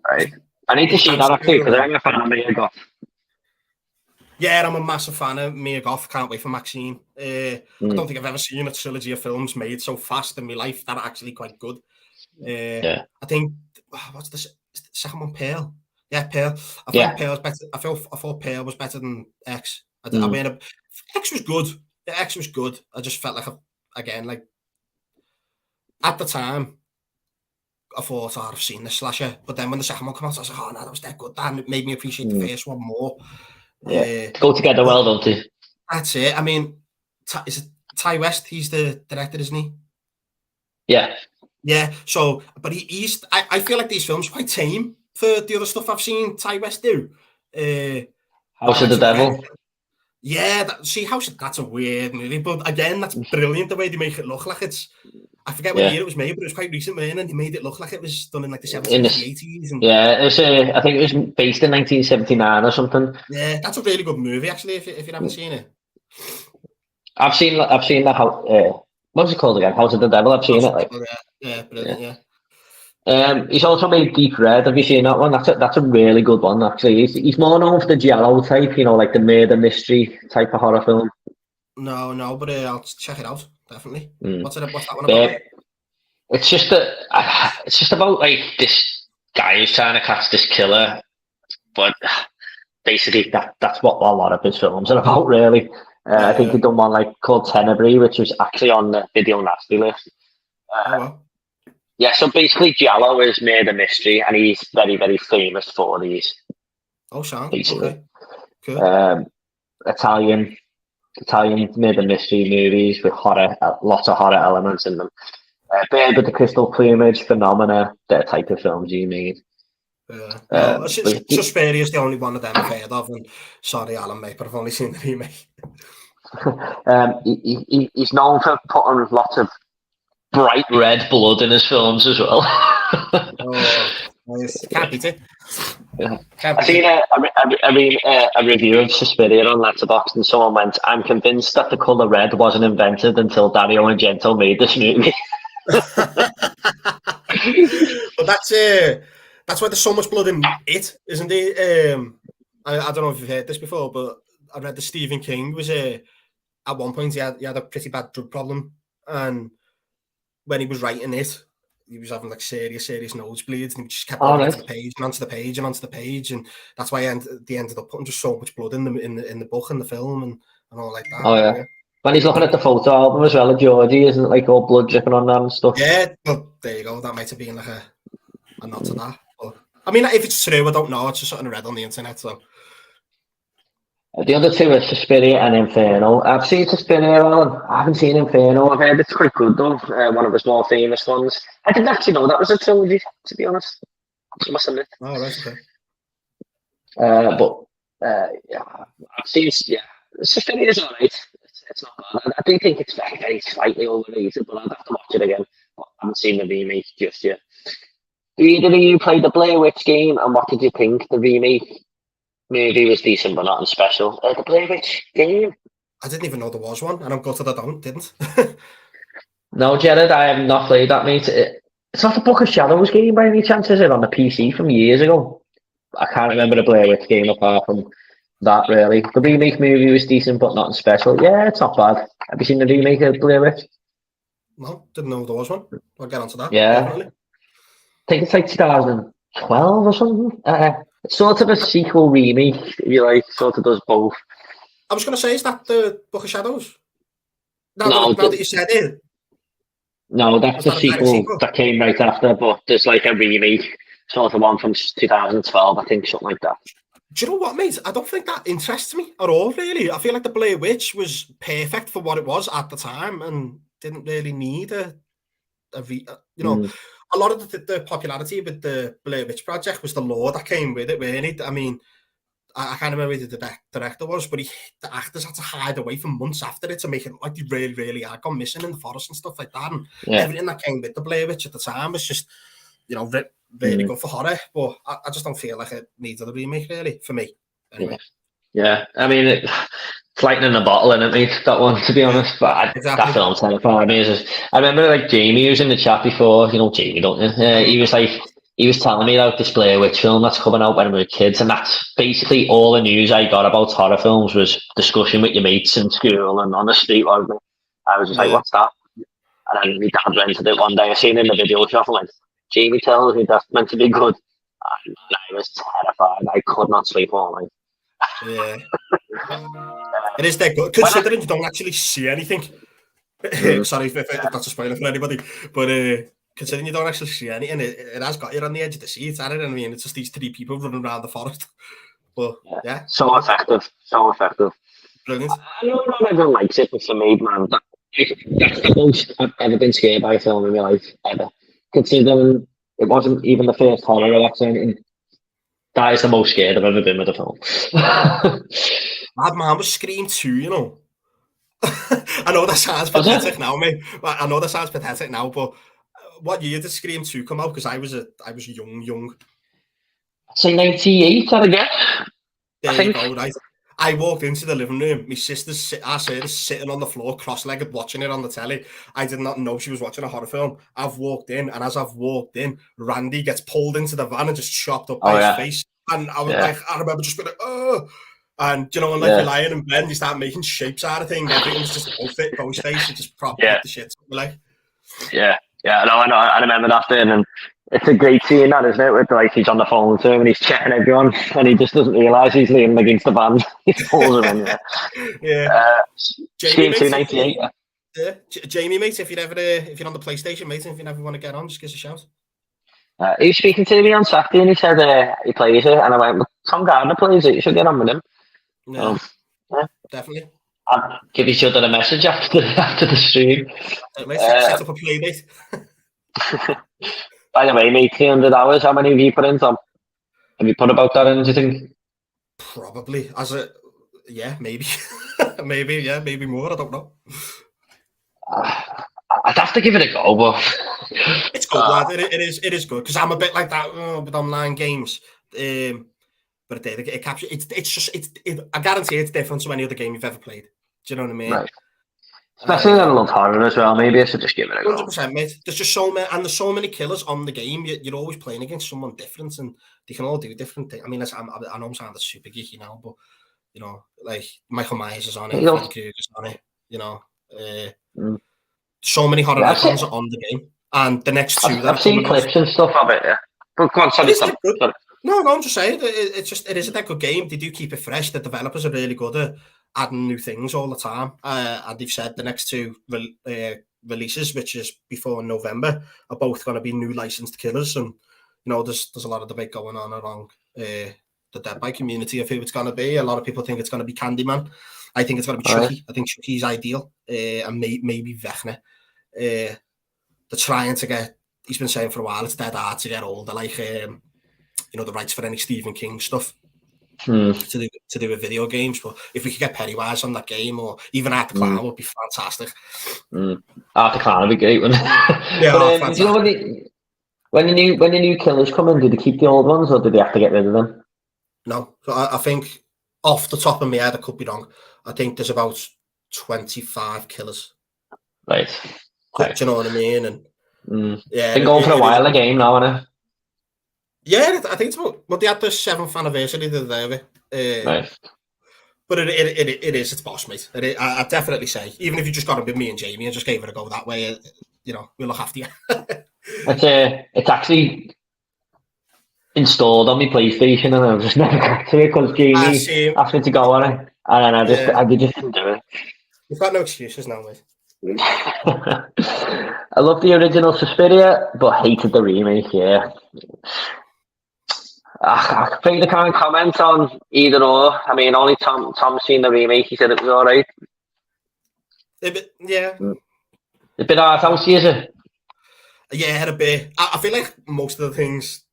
Right. I need to see that actually because I'm a fan of Mia Goth. Yeah, I'm a massive fan of Mia Goth. Can't wait for Maxine. I don't think I've ever seen a trilogy of films made so fast in my life that are actually quite good. I think what's the second one? Pale. Yeah, Pale. I thought Pale was better. I thought Pale was better than X. I mean, X was good. Yeah, X was good. I just felt like like at the time, I thought I've seen the slasher, but then when the second one came out, I was like, oh no, that was that good. That made me appreciate the first one more. Yeah, go together well, don't they? That's it. I mean, is it Ty West? He's the director, isn't he? Yeah. Yeah. So, but he's. I feel like these films are quite tame for the other stuff I've seen Ty West do. House of the Devil. Yeah. That's a weird movie, but again, that's brilliant the way they make it look like it's. I forget what year it was made, but it was quite recent, man, and they made it look like it was done in like the 70s and the 80s. And, yeah, I think it was based in 1979 or something. Yeah, that's a really good movie, actually, if you haven't seen it. I've seen the house. What's it called again? House of the Devil. I've seen it. Like, yeah, brilliant. Yeah. He's also made Deep Red. Have you seen that one? That's a really good one, actually. He's more known for the giallo type, like the murder mystery type of horror film. No, but I'll check it out, definitely. What's that one Yeah, about? it's just about like this guy who's trying to catch this killer, but basically that's what a lot of his films are about, really. I think he done one like called Tenebrae, which was actually on the Video Nasty list. Yeah, so basically Giallo is made a mystery, and he's very, very famous for these. Oh, Sean. Basically. Okay. Cool. Italian made a mystery movies with lots of horror elements in them. Bird with the Crystal Plumage, Phenomena, that type of films you made. Yeah. Suspiria is the only one of them I've heard of, and sorry, Alan, mate, but I've only seen the remake. He's known for putting lots of bright red blood in his films as well. Nice. Can't beat it. Yeah. I've seen a review of Suspiria on Letterboxd, and someone went, "I'm convinced that the colour red wasn't invented until Dario Argento made this movie." But that's why there's so much blood in it, isn't it? I don't know if you've heard this before, but I read that Stephen King was at one point he had a pretty bad drug problem, and when he was writing it, he was having like serious nosebleeds, and he just kept going onto the page and onto the page and onto the page, and that's why they ended up putting just so much blood in the book and the film and all like that. Oh yeah. When he's looking at the photo album as well of Georgie, isn't it like all blood dripping on that and stuff? Yeah, well, there you go. That might have been like a nod to that. But I mean, if it's true, I don't know. It's just something I read on the internet. So the other two are Suspiria and Inferno. I've seen Suspiria, Alan. I haven't seen Inferno. I've heard it's quite good though. One of his more famous ones. I didn't actually know that was a trilogy, to be honest. I must admit. Oh, right, okay. Yeah, I've seen. Yeah, Suspiria is alright. It's not bad. I do think it's very, very slightly overrated, but I'd have to watch it again. I haven't seen the remake just yet. Either of you played the Blair Witch game, and what did you think? The remake movie was decent, but nothing special. The Blair Witch game? I didn't even know there was one, and I'm gutted I didn't. No, Jared, I have not played that, mate. It's not the Book of Shadows game by any chance, is it? On the PC from years ago. I can't remember the Blair Witch game apart from that, really. The remake movie was decent, but nothing special. Yeah, it's not bad. Have you seen the remake of Blair Witch? No, didn't know there was one. I'll get onto that. Yeah. Definitely. I think it's like 2012 or something. It's sort of a sequel remake, if you like. Sort of does both. I was going to say, is that the Book of Shadows? Now that you said it. No, that's the sequel that came right after, but there's like a remake, sort of one from 2012, I think, something like that. Do you know what, mate? I don't think that interests me at all, really. I feel like the Blair Witch was perfect for what it was at the time and didn't really need a lot of the popularity with the Blair Witch Project was the lore that came with it, really. I mean, I can't remember who the director was, but the actors had to hide away for months after it to make it look like they really, really had gone missing in the forest and stuff like that. And everything that came with the Blair Witch at the time was just, really good for horror. But I just don't feel like it needs a remake, really, for me. Anyway. Yeah, I mean, it's lightning in a bottle, isn't it, mate? That one, to be honest. But that film's terrifying me. I remember, like, Jamie was in the chat before. You know Jamie, don't you? He was telling me about this Blair Witch film that's coming out when we were kids, and that's basically all the news I got about horror films was discussion with your mates in school and on the street. I was just like, what's that? And then my dad rented it one day. I seen it in the video shop and went, Jamie tells me that's meant to be good. And I was terrified. I could not sleep all night. Yeah. It is that good, considering you don't actually see anything. Sorry if that's a spoiler for anybody, but considering you don't actually see anything, it has got you on the edge of the seat, hasn't it? I mean, it's just these three people running around the forest. But yeah. So effective. Brilliant. I know not everyone likes it, but for me, man, that's the most I've ever been scared by a film in my life, ever. Considering it wasn't even the first horror I've seen, that is the most scared I've ever been with a film. Man was Scream 2, you know. I know that sounds pathetic now, mate. I know that sounds pathetic now, but what year did Scream 2 come out? Because I was young. I'd say 98, I'd guess. There you go, right. I walked into the living room. My sister's sitting on the floor, cross-legged, watching it on the telly. I did not know she was watching a horror film. I've walked in, and as I've walked in, Randy gets pulled into the van and just chopped up by his face. And I was like, I remember just being like, oh. And you know, when like you're lying in bed, you start making shapes out of things. Everything's just ghost face. You just proper hit the shit. Like, I remember that thing, and it's a great scene, that, isn't it? With like he's on the phone to him and he's checking everyone, and he just doesn't realise he's leaning against the band. He pulls him in. Jamie, Scream 298. Jamie, mate, if you're on the PlayStation, mate, if you never want to get on, just give us a shout. He was speaking to me on Saturday, and he said he plays it, and I went, well, Tom Gardiner plays it. You should get on with him. Yeah, definitely. I'll give each other a message after the stream. Set up a play date. By the way, mate, 300 hours. How many have you put in, Tom? Have you put about that in, do you think? Probably. Maybe. Maybe more. I don't know. I'd have to give it a go, but it's good, lad. It is good, because I'm a bit like that with online games. But it captures. I guarantee it's different to any other game you've ever played. Do you know what I mean? Right. Especially that I love horror as well. Maybe I should just give it a go. 100%, mate. There's just there's so many killers on the game. You're always playing against someone different, and they can all do different things. I mean, I know I'm sounding super geeky now, but you know, like Michael Myers is on it, Freddy Krueger's on it. You know, so many horror icons are on the game, and the next two. I've seen clips and stuff of it. Yeah. But go on, sorry. No, I'm just saying it is a good game. They do keep it fresh. The developers are really good at adding new things all the time. And they've said the next two releases, which is before November, are both going to be new licensed killers. And you know, there's a lot of debate going on around the Dead by community of who it's going to be. A lot of people think it's going to be Candyman. I think it's going to be Chucky. Right. I think Chucky's ideal, and maybe Vecna. They're trying to get. He's been saying for a while it's dead hard to get older, like you know, the rights for any Stephen King stuff to do with video games. But if we could get Pennywise on that game, or even Art the Clown, would be fantastic. Art the Clown would be great, wouldn't it? Yeah, but, you know, when the new killers come in, do they keep the old ones, or do they have to get rid of them? No, so I think off the top of my head, I could be wrong. I think there's about 25 killers. Right. Do you know what I mean? And been going for a while, the game now, isn't it? Yeah, I think it's about. Well, they had the 7th anniversary the day of it. Right. But it is its boss, mate. I definitely say, even if you just got it with me and Jamie and just gave it a go that way, you know, we'll look after you. It's actually installed on my PlayStation, and I've just never got to it because Jamie asked me to go on it, and I just didn't do it. You've got no excuses now, mate. I love the original Suspiria, but hated the remake. Yeah. I think they can't comment on either or. I mean, only Tom's seen the remake. He said it was all right. Yeah. A bit art housey, is it? Yeah, a bit. I feel like most of the things.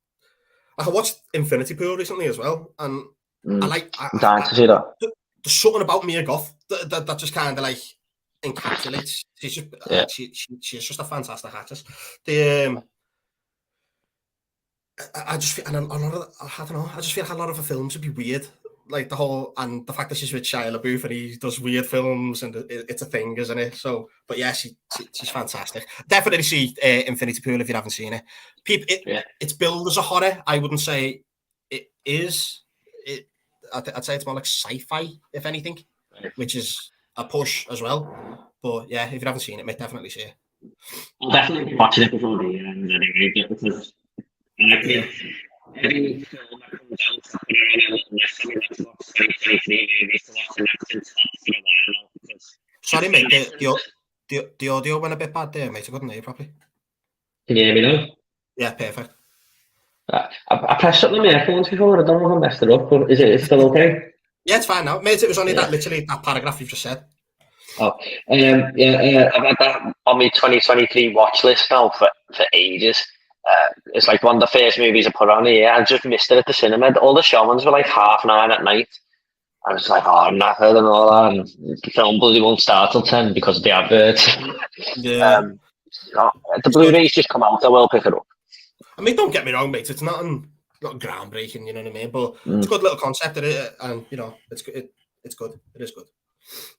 Like I watched Infinity Pool recently as well, and I like. I'm dying to see that. There's something about Mia Goth that just kind of like encapsulates. She's just she's just a fantastic actress. I just feel, and a lot of, I don't know. I just feel like a lot of her films would be weird, like the fact that she's with Shia LaBeouf and he does weird films, and it's a thing, isn't it? So, but yeah, she's fantastic. Definitely see Infinity Pool if you haven't seen it. It's billed as a horror. I wouldn't say it is. I'd say it's more like sci-fi, if anything, which is a push as well. But yeah, if you haven't seen it, mate, definitely see it. I'll definitely be watching it before the end anyway, because every film that comes out, put it on a list on my Xbox 2023 movies to watch the next in top for a while now. Because sorry, mate, the audio went a bit bad there, mate. I couldn't hear you properly. Can you hear me now? Yeah, perfect. I pressed something in my headphones before. I don't know if I messed it up, but is it still okay? Yeah, it's fine now, mate. It was only that paragraph you've just said. Oh, yeah. I've had that on my 2023 watch list now for ages. It's like one of the first movies I put on here. I just missed it at the cinema. All the showings were like 9:30 at night. I was like, I'm knackered and all that. And the film bloody won't start till 10 because of the adverts. Yeah. The Blu-ray's just come out. I will pick it up. I mean, don't get me wrong, mate. It's not groundbreaking, you know what I mean? But it's a good little concept, and you know, it's good. It's good. It is good.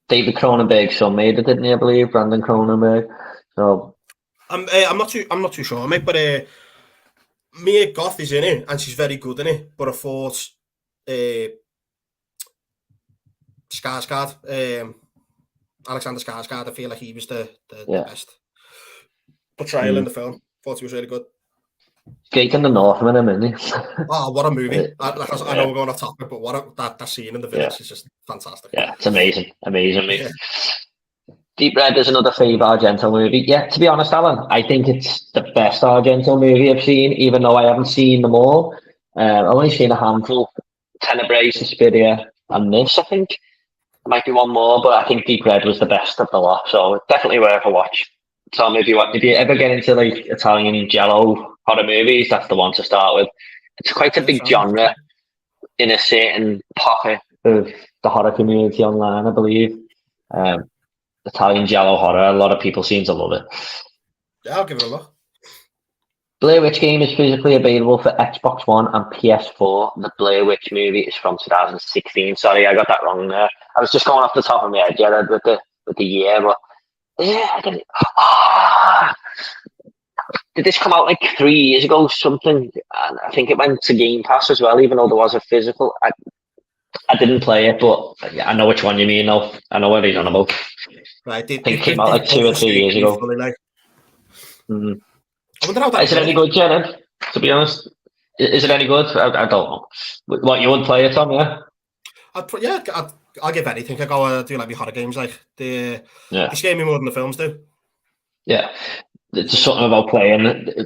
David Cronenberg's son made it, didn't he? I believe Brandon Cronenberg. So I'm not too sure, mate. But Mia Goth is in it, and she's very good in it. But I thought Skarsgård, Alexander Skarsgård, I feel like he was the best portrayal in the film. Thought he was really good. Jake and the Northman, isn't he? Oh, what a movie! I know we're going off topic, but that scene in the village is just fantastic. Yeah, it's amazing, mate. Yeah. Deep Red is another favourite Argento movie. Yeah, to be honest, Alan, I think it's the best Argento movie I've seen, even though I haven't seen them all. I've only seen a handful. Tenebrae, Suspiria, and this, I think. There might be one more, but I think Deep Red was the best of the lot, so it's definitely worth a watch. Tom, if you ever get into like Italian giallo horror movies, that's the one to start with. It's quite a big genre in a certain pocket of the horror community online, I believe. Italian giallo horror, a lot of people seem to love it. Yeah, I'll give it a look. Blair Witch game is physically available for Xbox One and PS4. The Blair Witch movie is from 2016. Sorry, I got that wrong there. I was just going off the top of my head, yeah, with the year, but yeah, did this come out like 3 years ago, something? And I think it went to Game Pass as well, even though there was a physical. I didn't play it, but I know which one you mean now. I know what he's on about. Right, I think it came out like 2 or 3 years ago. Mm-hmm. I wonder how that is it any good, Jared? To be honest, is it any good? I don't know. What, you would play it, Tom? Yeah. I'll give anything. I go do like my horror games, like they scare me more than the films do. Yeah, it's just something about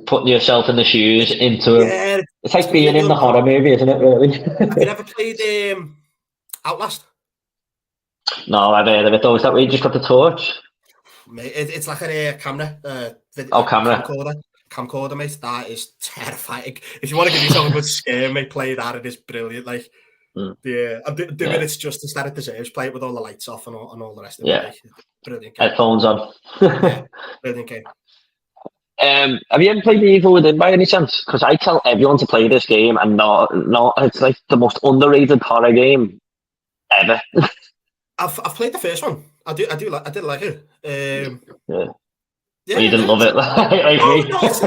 putting yourself in the shoes into it. It's like being in the horror movie, isn't it? Really. Have you ever played Outlast? No, I've heard of it though. Is that where you just got the torch? Mate, it's like a camera. Camera. Camcorder, mate. That is terrifying. If you want to give yourself a good scare, mate, play that. It is brilliant. Like, yeah, I'm doing it's just to start it deserves. Play it with all the lights off and all the rest of it. Like, brilliant game. Headphones on. Yeah, brilliant game. Have you ever played Evil Within by any chance? Because I tell everyone to play this game, and no, it's like the most underrated horror game ever. I've played the first one. I did like it. Yeah, well, you didn't love it like me. Because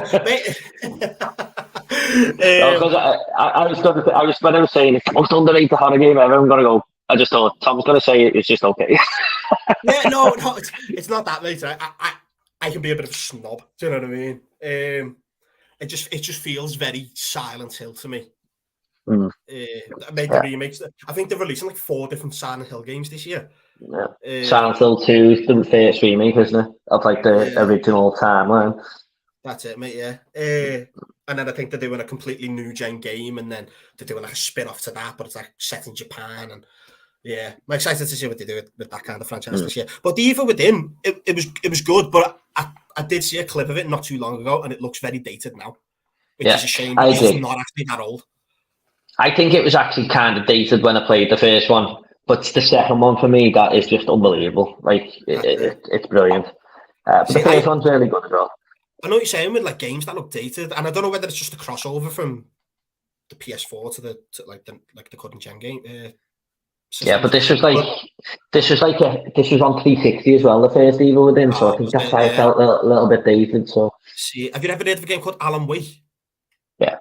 I was when I was saying it's the most underrated horror game ever, I'm gonna go. I just thought Tom's gonna say it's just okay. Yeah, no, it's not that, mate. I can be a bit of a snob. Do you know what I mean? It just feels very Silent Hill to me. Make the remakes. I think they're releasing like 4 different Silent Hill games this year. Yeah. Silent Hill 2 is the first remake, isn't it? Of like the original timeline. That's it, mate. Yeah. And then I think they're doing a completely new gen game, and then they're doing like a spin off to that, but it's like set in Japan. And yeah, I'm excited to see what they do with that kind of franchise this year. But the Evil Within, it was good, but I did see a clip of it not too long ago, and it looks very dated now, which is a shame. Because it's not actually that old. I think it was actually kind of dated when I played the first one. But the second one for me, that is just unbelievable. Like it's brilliant. But the first one's really good as well. I know what you're saying with like games that look dated, and I don't know whether it's just a crossover from the PS4 to the current gen game. But this was on 360 as well. The first Evil Within, so I think that's why it felt a little bit dated. So, see, have you ever heard of a game called Alan Wake? Yeah,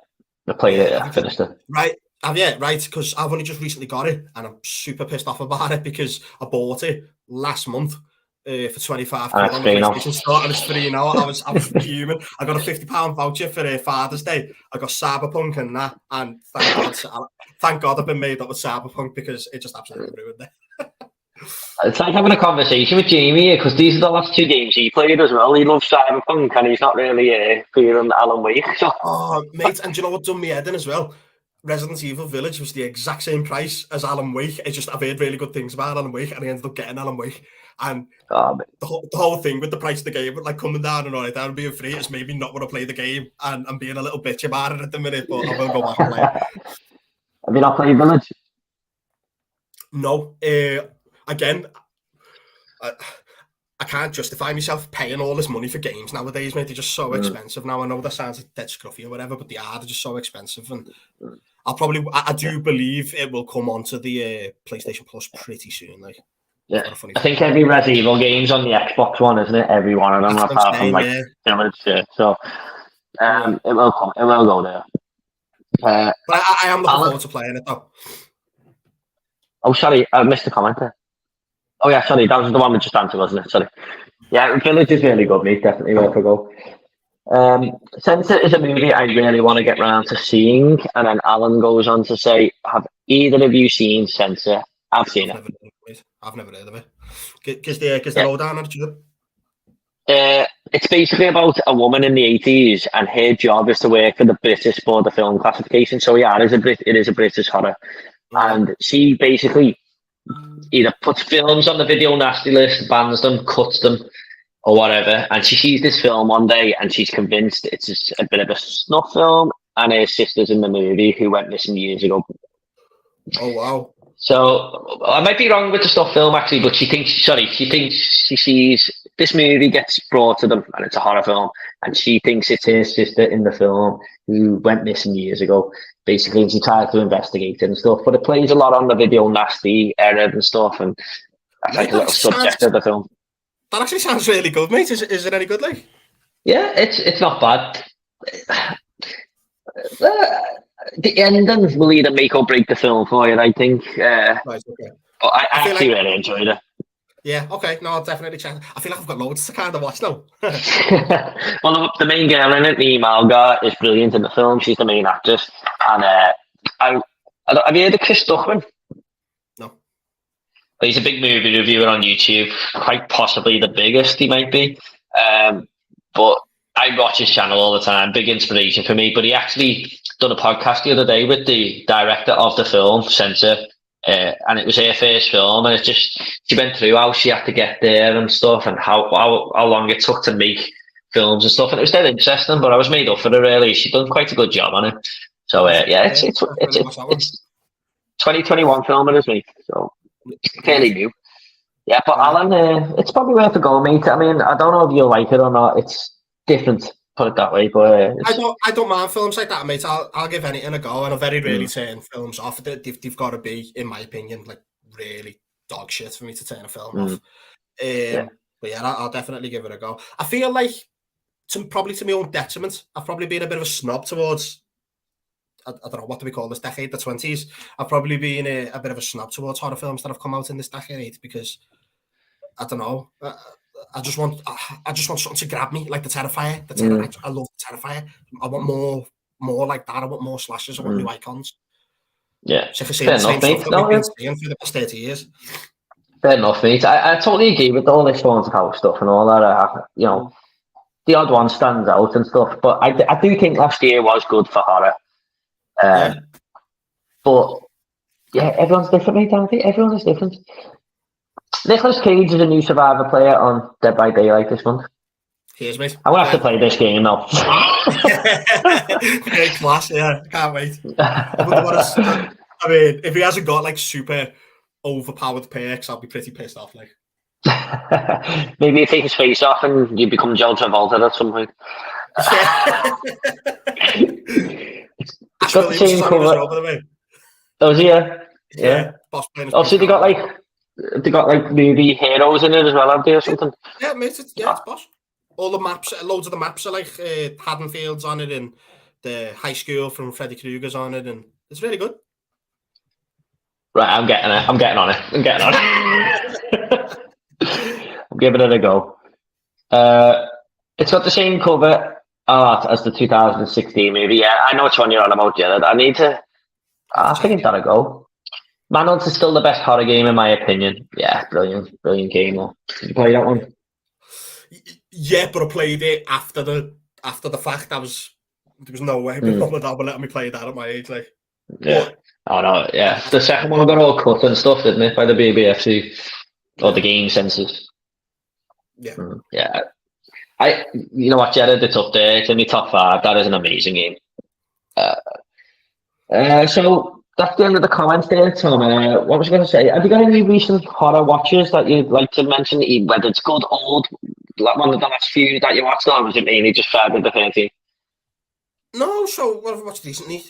I played it. I finished it. Right. Right, because I've only just recently got it, and I'm super pissed off about it because I bought it last month for £25 on the PlayStation Store, and it's free now. I was fuming. I got a £50 voucher for Father's Day. I got Cyberpunk and that, and thank God I've been made up with Cyberpunk because it just absolutely ruined it. It's like having a conversation with Jamie because these are the last 2 games he played as well. He loves Cyberpunk, and he's not really feeling Alan Wake. So. Oh, mate, and do you know what done me head in as well? Resident Evil Village was the exact same price as Alan Wake. It's just I've heard really good things about Alan Wake, and I ended up getting Alan Wake. And the whole thing with the price of the game, like coming down and all right, down being free, it's made me not want to play the game, and I'm being a little bitch about it at the minute. But I will go back and play it. Have you not played Village? No. Again, I can't justify myself paying all this money for games nowadays, mate. They're just so expensive now. I know that sounds dead scruffy or whatever, but they are. They're just so expensive, and I do believe it will come onto the PlayStation Plus pretty soon. Like, yeah, I think every Resident Evil game's on the Xbox One, isn't it? Every one of them, apart from like Village. So, it will come. It will go there. But I am looking forward to playing it though. Oh, sorry, I missed the comment there. Oh yeah, sorry, that was the one we just answered, wasn't it? Sorry. Yeah, Village is really good, mate. Definitely worth a go. Sensor is a movie I really want to get round to seeing, and then Alan goes on to say, "Have either of you seen Sensor?" I've seen it. I've never heard of it. Gives the lowdown on it. It's basically about a woman in the 80s, and her job is to work for the British Board of Film Classification. So yeah, it is a British horror, and she basically either puts films on the video nasty list, bans them, cuts them, or whatever. And she sees this film one day and she's convinced it's just a bit of a snuff film, and her sister's in the movie who went missing years ago. Oh, wow. So I might be wrong with the snuff film actually, but she thinks she sees this movie gets brought to them and it's a horror film, and she thinks it's her sister in the film who went missing years ago, basically, and she tries to investigate it and stuff. But it plays a lot on the video nasty error and stuff, and that's like a little subject of the film. That actually sounds really good, mate. Is it any good, like? Yeah, it's not bad. The endings will either make or break the film for you, I think. Right, okay. But I actually really enjoyed it. Yeah, okay. No, I'll definitely check. I feel like I've got loads to kind of watch now. Well, the main girl in it, the Malga, is brilliant in the film. She's the main actress. And have you heard of Chris Duckman? No. He's a big movie reviewer on YouTube. Quite possibly the biggest he might be. But I watch his channel all the time. Big inspiration for me. But he actually done a podcast the other day with the director of the film, Sensor. And it was her first film, and she went through how she had to get there and stuff, and how long it took to make films and stuff, and it was dead interesting. But I was made up for it, really. She done quite a good job on it. So yeah, it's 2021 film it is, mate. So fairly new. Yeah, but Alan, it's probably worth a go, mate. I mean, I don't know if you'll like it or not. It's different, put it that way. But I don't mind films like that, mate. I'll give anything a go, and I very rarely turn films off. They've got to be, in my opinion, like really dog shit for me to turn a film off. But yeah, I'll definitely give it a go. I feel like, probably to my own detriment, I've probably been a bit of a snob towards, I don't know, what do we call this decade, the 20s. I've probably been a bit of a snob towards horror films that have come out in this decade, because I don't know. I just want something to grab me, like the Terrifier. I love the Terrifier. I want more like that. I want more slashes. I want new icons. Yeah, so fair enough, mate. That we've been seeing for the past 30 years. Fair enough, mate. I totally agree with all this haunted house stuff and all that. You know, the odd one stands out and stuff, but I do think last year was good for horror. But yeah, everyone's different, mate. I think everyone is different. Nicolas Cage is a new Survivor player on Dead by Daylight this month. Here's me. I'm gonna have to play this game now. Great class, yeah. Can't wait. I mean, if he hasn't got like super overpowered perks, I'll be pretty pissed off. Like, maybe you take his face off and you become John Travolta at some point. It's got the same cover. Oh, yeah. Obviously, they got like movie heroes in it as well, have they, or something? Yeah, mate. It's Bosch. All the maps, loads of the maps are like Haddonfield's on it, and the high school from Freddy Krueger's on it, and it's really good. Right, I'm getting on it. I'm giving it a go. It's got the same cover art as the 2016 movie. Yeah, I know which one you're on about, Jared. I think that'll go. Manhunt is still the best horror game in my opinion. Yeah, brilliant game. Did you play that one? Yeah, but I played it after the fact. There was no way mum and dad would let me play that at my age. Like, yeah. Oh no, yeah. The second one got all cut and stuff, didn't it, by the BBFC or the game censors? Yeah. Yeah. You know what, Jared? It's up there. It's in my top 5. That is an amazing game. So that's the end of the comments there, Tom. What was I going to say? Have you got any recent horror watches that you'd like to mention? Whether it's good, old, like one of the last few that you watched, or was it mainly just Friday the 13th? No, so what have I watched recently?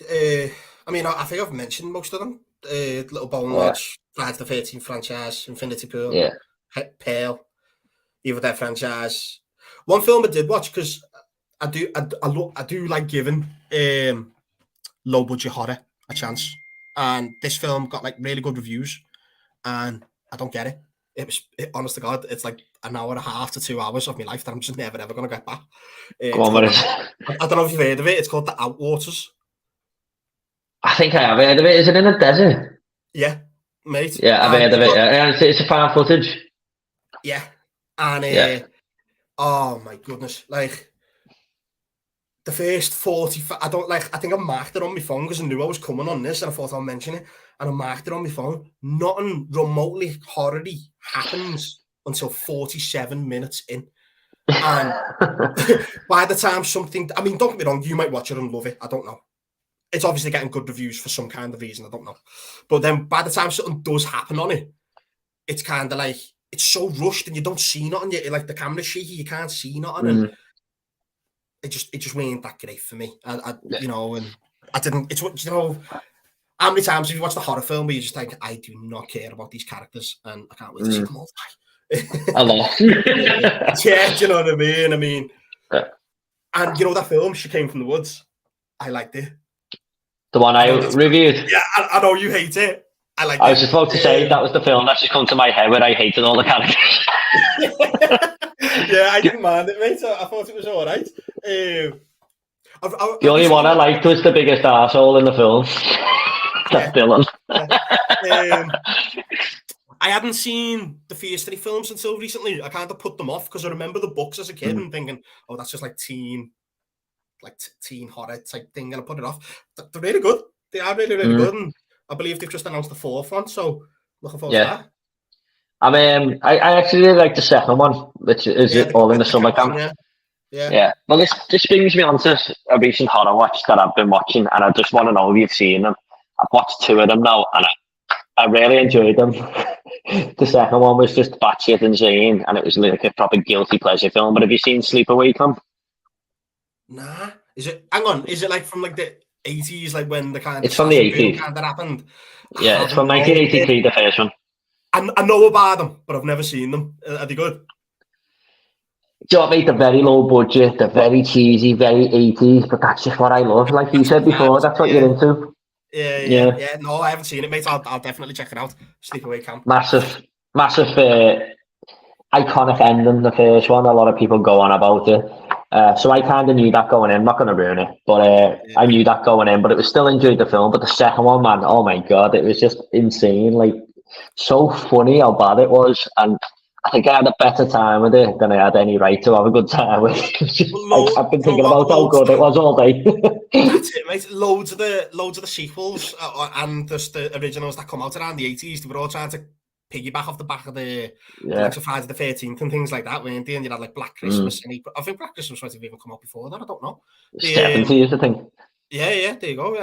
I mean, I think I've mentioned most of them. Little Bone Yeah. Lodge, Friday the 13th franchise, Infinity Pool, Yeah. Pale, Evil Dead franchise. One film I did watch because I do like giving low budget horror a chance, and this film got like really good reviews, and I don't get it. Honest to God, it's like an hour and a half to 2 hours of my life that I'm just never ever gonna get back. Go on, what is I don't know if you've heard of it. It's called The Outwaters. I think I have heard of it. Is it in a desert? Yeah, mate. Yeah, I've heard of it. Yeah, it's a found footage. Yeah, and oh my goodness, like the first 40. I think I marked it on my phone because I knew I was coming on this, and I thought I'll mention it. And I marked it on my phone. Nothing remotely horror-y happens until 47 minutes in. And by the time something, I mean, don't get me wrong, you might watch it and love it. I don't know. It's obviously getting good reviews for some kind of reason. I don't know. But then by the time something does happen on it, it's kind of like, it's so rushed and you don't see nothing. Like the camera's shaky, you can't see nothing. And it just wasn't that great for me. You know, and I didn't, it's what, you know, how many times have you watched a horror film where you just think, I do not care about these characters and I can't wait to see them all die. A lot. Yeah, do you know what I mean? And you know that film, She Came From the Woods? I liked it. The one I reviewed? Yeah, I know you hate it. I was just about to say that was the film that just come to my head where I hated all the characters. Yeah, I didn't mind it, mate. I thought it was all right. The only one I liked was the biggest arsehole in the film. That's Dylan. I hadn't seen the Fear Street films until recently. I kind of put them off because I remember the books as a kid and thinking, oh, that's just like teen horror type thing, and I put it off. They're really good. They are really, really good, and I believe they've just announced the fourth one, so looking forward to that. I actually really like the second one, which is all in the summer camp. Yeah. Well, this brings me on to a recent horror watch that I've been watching, and I just want to know if you've seen them. I've watched 2 of them now, and I really enjoyed them. The second one was just batshit insane, and it was like a proper guilty pleasure film. But have you seen Sleepaway Camp? Nah. Hang on, is it like from like the 80s, like when the kind of... It's from the 80s. Kind that happened? Yeah, it's from 1983, the first one. I know about them, but I've never seen them. Are they good? Do you know what, mate? They're very low budget, they're very cheesy, very 80s, but that's just what I love. Like you said before, that's what you're into. Yeah. No, I haven't seen it, mate. I'll definitely check it out. Sleepaway Camp. Massive iconic ending, the first one. A lot of people go on about it. So I kind of knew that going in. I'm not going to ruin it, but I knew that going in. But it was still enjoyed the film. But the second one, man, oh my God, it was just insane. Like, so funny how bad it was. And I think I had a better time with it than I had any right to have a good time with. I've been thinking about how good it was all day. That's it, mate. Loads of the sequels and just the originals that come out around the 80s, they were all trying to piggyback off the back of the Friday the 13th and things like that, weren't they? And you had like Black Christmas, and I think Black Christmas might have even come out before that. I don't know. 70s, I think. Yeah, there you go.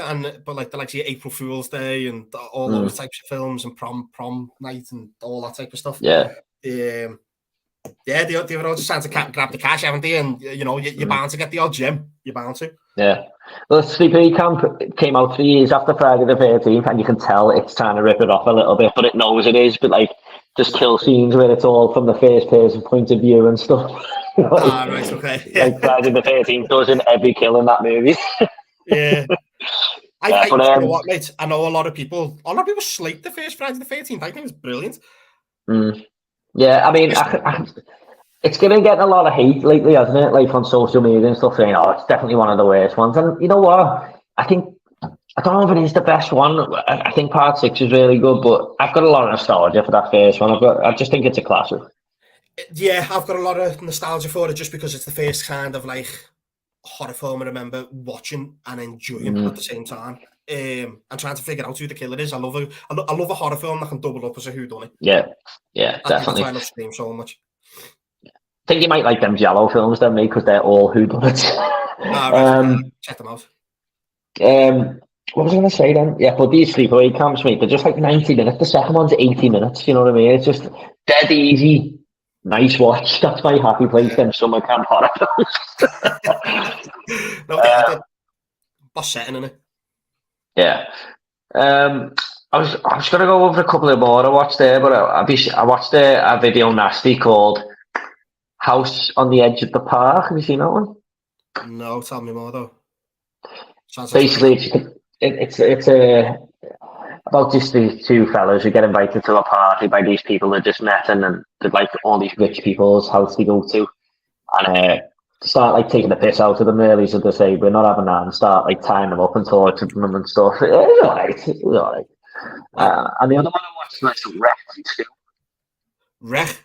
But like the April Fool's Day and all those types of films and prom night and all that type of stuff. Yeah. They were all just trying to grab the cash, haven't they? And you know, you're bound to get the odd gem. You're bound to. Yeah. Well, Sleepaway Camp came out 3 years after Friday the 13th, and you can tell it's trying to rip it off a little bit, but it knows it is. But like, there's kill scenes where it's all from the first person point of view and stuff. Right, okay. Like Friday the 13th does in every kill in that movie. Yeah. You know what, mate? I know a lot of people slate the first Friday the 13th. I think it's brilliant. Yeah, I mean, it's getting a lot of hate lately, hasn't it? Like on social media and stuff, saying, "Oh, it's definitely one of the worst ones." And you know what? I don't know if it is the best one. I think Part 6 is really good, but I've got a lot of nostalgia for that first one. I just think it's a classic. Yeah, I've got a lot of nostalgia for it just because it's the first kind of like horror film I remember watching and enjoying at the same time. And trying to figure out who the killer is. I love a horror film that can double up as a whodunit. Yeah, definitely. I love Scream so much. I think you might like them Giallo films, then, mate, because they're all whodunits. Right, check them out. What was I going to say then? Yeah, but these sleepaway camps, mate, they're just like 90 minutes. The second one's 80 minutes, you know what I mean? It's just dead easy, nice watch. That's my happy place, them summer camp horror films. No, yeah, boss setting in it. Yeah. I was going to go over a couple of more I watched there, but I watched a video nasty called House on the Edge of the Park. Have you seen that one? No, tell me more though. Basically, it's about just these two fellas who get invited to a party by these people they just met, and they're like all these rich people's house they go to, and start like taking the piss out of them really. So they say we're not having that, and start like tying them up and torturing them and stuff. It's alright. It's alright. And the other one I watched was Wreck. Wreck.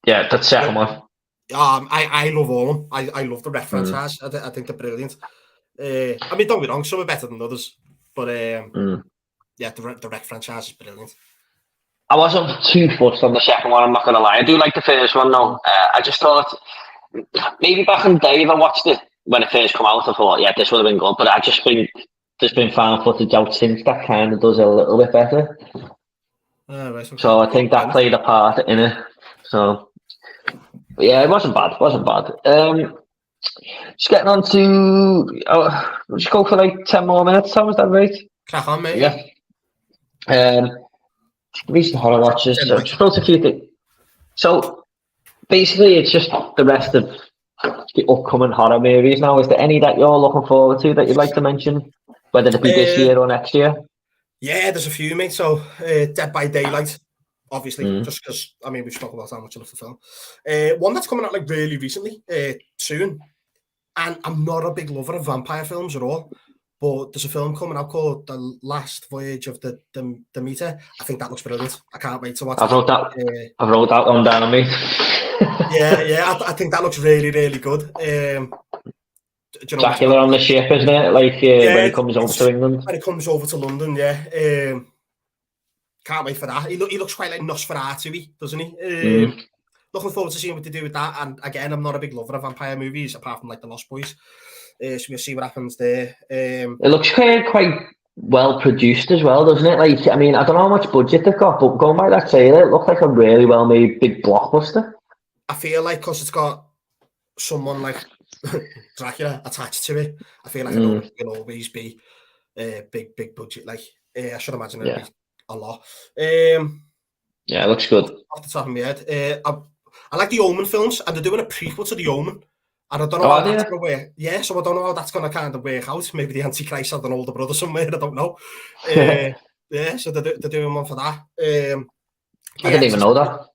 Yeah, that's the second one. I love all of them. I love the Wreck franchise. I think they're brilliant. I mean, don't be wrong, some are better than others, but yeah, the Wreck franchise is brilliant. I wasn't too fussed on the second one, I'm not going to lie. I do like the first one though. I just thought, maybe back in the day if I watched it when it first came out, I thought, yeah, this would have been good, but I just think there's been found footage out since that kind of does it a little bit better. Right, okay. So I think that played a part in it. So, but yeah, it wasn't bad. Just getting on to, we'll just go for like 10 more minutes. How was that, right? Crack on, mate. Yeah. Recent horror watches. So just wrote a few things. So basically, it's just the rest of the upcoming horror movies now. Is there any that you're looking forward to that you'd like to mention, whether it be this year or next year? Yeah, there's a few, mate. So Dead by Daylight, obviously, just because I mean we've spoken about how much I love the film. One that's coming out like really recently, soon. And I'm not a big lover of vampire films at all, but there's a film coming out called The Last Voyage of the Demeter. I think that looks brilliant. I can't wait to watch I wrote that one down, mate. yeah, I think that looks really, really good. Dracula on the ship, isn't it? Like when he comes over to England. When he comes over to London, yeah. Can't wait for that. He looks quite like Nosferatu-y, doesn't he? Looking forward to seeing what they do with that. And again, I'm not a big lover of vampire movies, apart from like The Lost Boys. So we'll see what happens there. It looks quite well produced as well, doesn't it? Like, I mean, I don't know how much budget they've got, but going by that trailer, it looks like a really well made big blockbuster. I feel like because it's got someone like Dracula attached to it, I feel like it will always be big budget. Like, I should imagine it'll be a lot. Yeah, it looks good. Off the top of my head, I like the Omen films, and they're doing a prequel to the Omen. And I don't know how that's going to work. Yeah, so I don't know how that's going to kind of work out. Maybe the Antichrist had an older brother somewhere. I don't know. Yeah, so they're doing one for that. I didn't even know that.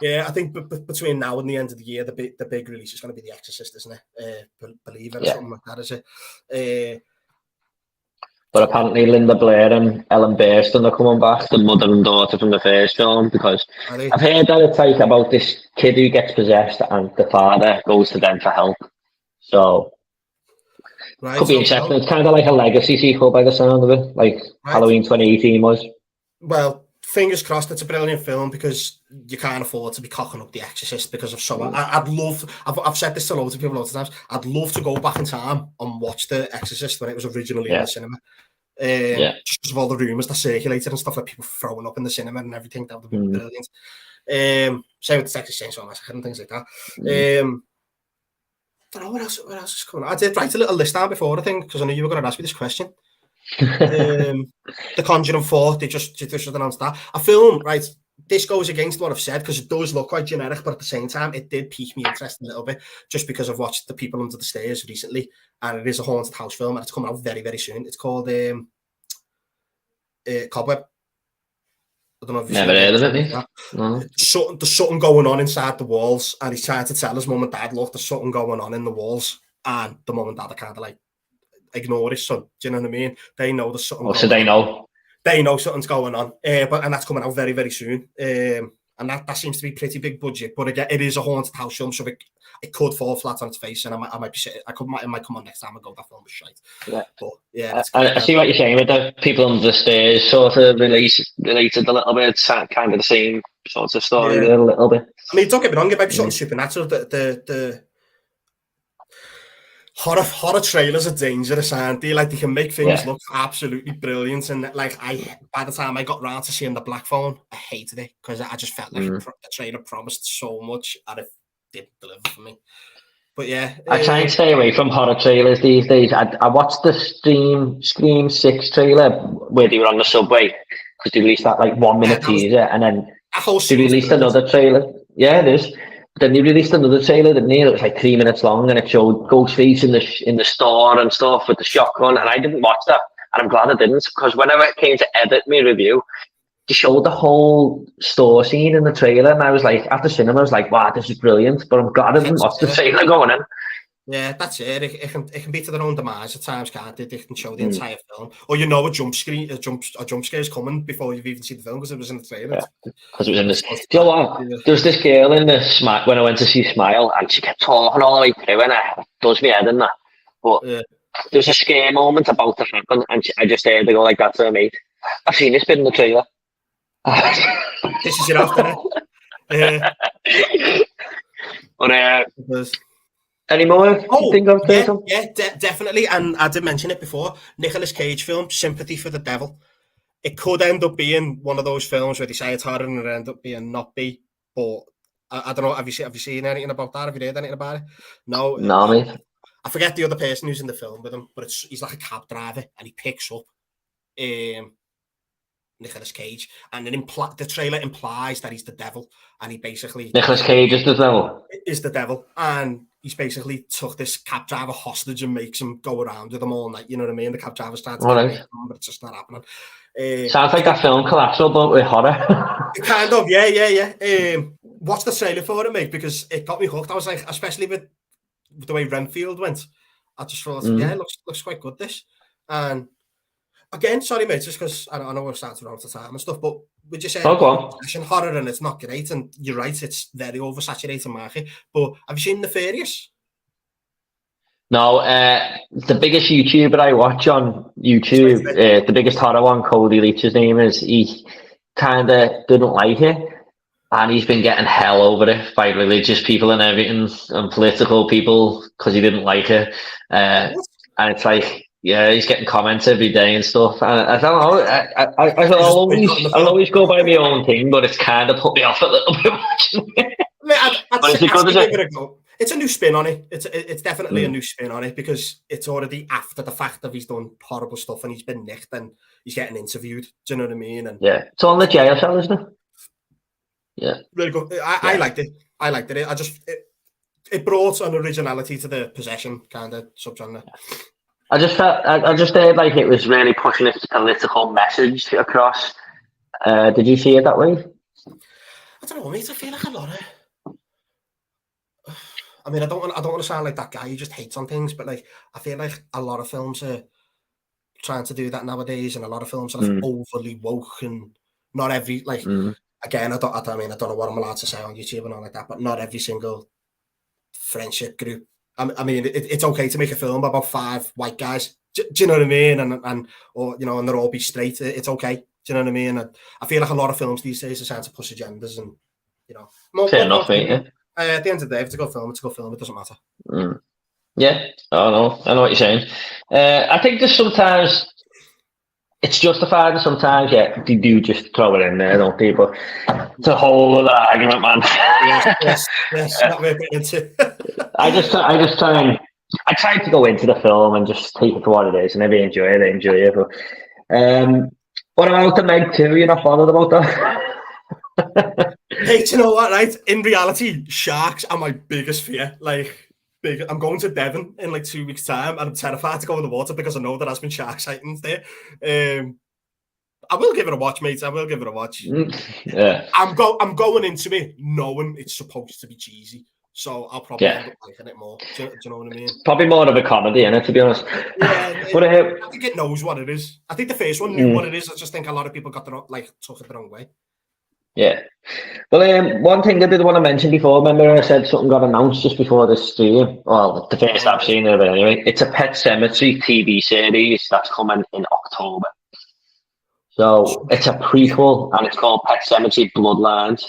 Yeah, I think between now and the end of the year, the big release is going to be The Exorcist, isn't it? Believe it or something like that, is it? But apparently Linda Blair and Ellen Burstyn are coming back, the mother and daughter from the first film, because I've heard that it's like about this kid who gets possessed and the father goes to them for help. So could be interesting. It's kind of like a legacy sequel by the sound of it, like Halloween 2018 was. Well, fingers crossed. It's a brilliant film because you can't afford to be cocking up The Exorcist because of so. I'd love. I've said this to loads of people loads of times. I'd love to go back in time and watch The Exorcist when it was originally in the cinema. Just because of all the rumours that circulated and stuff, like people throwing up in the cinema and everything. That would be brilliant. Same with the Texas Chainsaw Massacre and things like that. I don't know what else is coming on. I did write a little list down before, I think, because I knew you were going to ask me this question. The Conjuring 4, they just announced that. A film, right? This goes against what I've said because it does look quite generic, but at the same time, it did pique me interest a little bit just because I've watched The People Under the Stairs recently, and it is a haunted house film, and it's coming out very, very soon. It's called Cobweb. I don't know if you've never heard of it. No. There's something going on inside the walls, and he's trying to tell his mum and dad, look, there's something going on in the walls, and the mum and dad are kind of like, ignore his son. Do you know what I mean? They know there's something. So they know. They know something's going on, and that's coming out very, very soon. And that seems to be pretty big budget. But again, it is a haunted house film, so it could fall flat on its face, and I might be shit. It might come on next time I go. That film was shite. Yeah, but yeah. I see what you're saying with the People Under the Stairs, sort of related a little bit. It's kind of the same sort of story there, a little bit. I mean, don't get me wrong. It might be something supernatural. Horror trailers are dangerous, aren't they? Like, they can make things look absolutely brilliant. And like, by the time I got round to seeing the Black Phone, I hated it because I just felt like the trailer promised so much and it didn't deliver for me. But yeah, I try and stay away from horror trailers these days. I watched the Scream 6 trailer where they were on the subway because they released that like 1 minute teaser, and then they released another trailer. Yeah, it is. Then they released another trailer that near it was like 3 minutes long, and it showed Ghostface in the store and stuff with the shotgun, and I didn't watch that, and I'm glad I didn't, because whenever it came to edit my review, they showed the whole store scene in the trailer, and I was like, after cinema, I was like, wow, this is brilliant, but I'm glad I didn't watch the trailer going in. Yeah, that's it. It can be to their own demise at times, can't it? They can show the entire film, or you know a jump scare is coming before you've even seen the film because it was in the trailer. Because it was in this. Do you know what? There was this girl in the when I went to see Smile, and she kept talking all the way through, and it does me head in that. But there was a scare moment about to happen, and I just heard her go like that to her mate. I've seen this bit in the trailer. This is it after it. But any more? Definitely. And I did mention it before. Nicolas Cage film, Sympathy for the Devil. It could end up being one of those films where they say it's horror and it end up being not be. But I don't know. Have you seen anything about that? Have you heard anything about it? No, mate. I forget the other person who's in the film with him, but he's like a cab driver, and he picks up Nicolas Cage, and then the trailer implies that he's the devil, and he basically Nicolas Cage is the devil. Is the devil, and he's basically took this cab driver hostage and makes him go around with them all night. You know what I mean? The cab driver's trying to get him, but it's just not happening. Sounds like that film Collateral, but with horror. Kind of, yeah. Watch the trailer for it, mate, because it got me hooked. I was like, especially with the way Renfield went, I just thought, it looks quite good, this. And again, sorry, mate, just because I know we're starting to run out of time and stuff, but we just said horror and it's not great, and you're right, it's very oversaturated market. But have you seen Nefarious? No, the biggest YouTuber I watch on YouTube, the biggest horror one, Cody Leach's name is, he kind of didn't like it, and he's been getting hell over it by religious people and everything, and political people, because he didn't like it. And it's like, yeah, he's getting comments every day and stuff. And I don't know. I'll always go by my own thing, but it's kind of put me off a little bit watching it. It's a new spin on it. It's definitely a new spin on it, because it's already after the fact that he's done horrible stuff and he's been nicked and he's getting interviewed. Do you know what I mean? And yeah, it's on the jail cell, isn't it? Yeah, really good. I liked it. I just it brought an originality to the possession kind of subgenre. I just heard like it was really pushing its political message across. Did you see it that way? I don't know, mate. I feel like a lot of. I mean, I don't want to sound like that guy who just hates on things, but like I feel like a lot of films are trying to do that nowadays, and a lot of films are like overly woke, and not every again. I don't know what I'm allowed to say on YouTube and all like that, but not every single friendship group. I mean, it's okay to make a film about 5 white guys. Do you know what I mean? And they're all be straight. It's okay. Do you know what I mean? And I feel like a lot of films these days are trying to push agendas, and fair enough, mate. At the end of the day, if it's a good film, it's a good film. It doesn't matter. Yeah, I know what you're saying. I think there's sometimes it's justified, and sometimes they do just throw it in there, don't they? But it's a whole other argument, man. Yes. Not really into. I try to go into the film and just take it for what it is, and if they enjoy it, But what about the Meg 2? You're not bothered about that? Hey, do you know what, right? In reality, sharks are my biggest fear. I'm going to Devon in like 2 weeks' time, and I'm terrified to go in the water because I know there has been shark sightings there. I will give it a watch, mate. I will give it a watch. Yeah. I'm going into it knowing it's supposed to be cheesy, so I'll probably end up liking it more. Do you know what I mean? Probably more of a comedy, innit, to be honest. Yeah, I think it knows what it is. I think the first one knew what it is. I just think a lot of people took it the wrong way. Yeah. Well, one thing I did want to mention before, remember I said something got announced just before this stream? Well, the first I've seen of it anyway. It's a Pet Sematary TV series that's coming in October. So it's a prequel, and it's called Pet Sematary Bloodlines.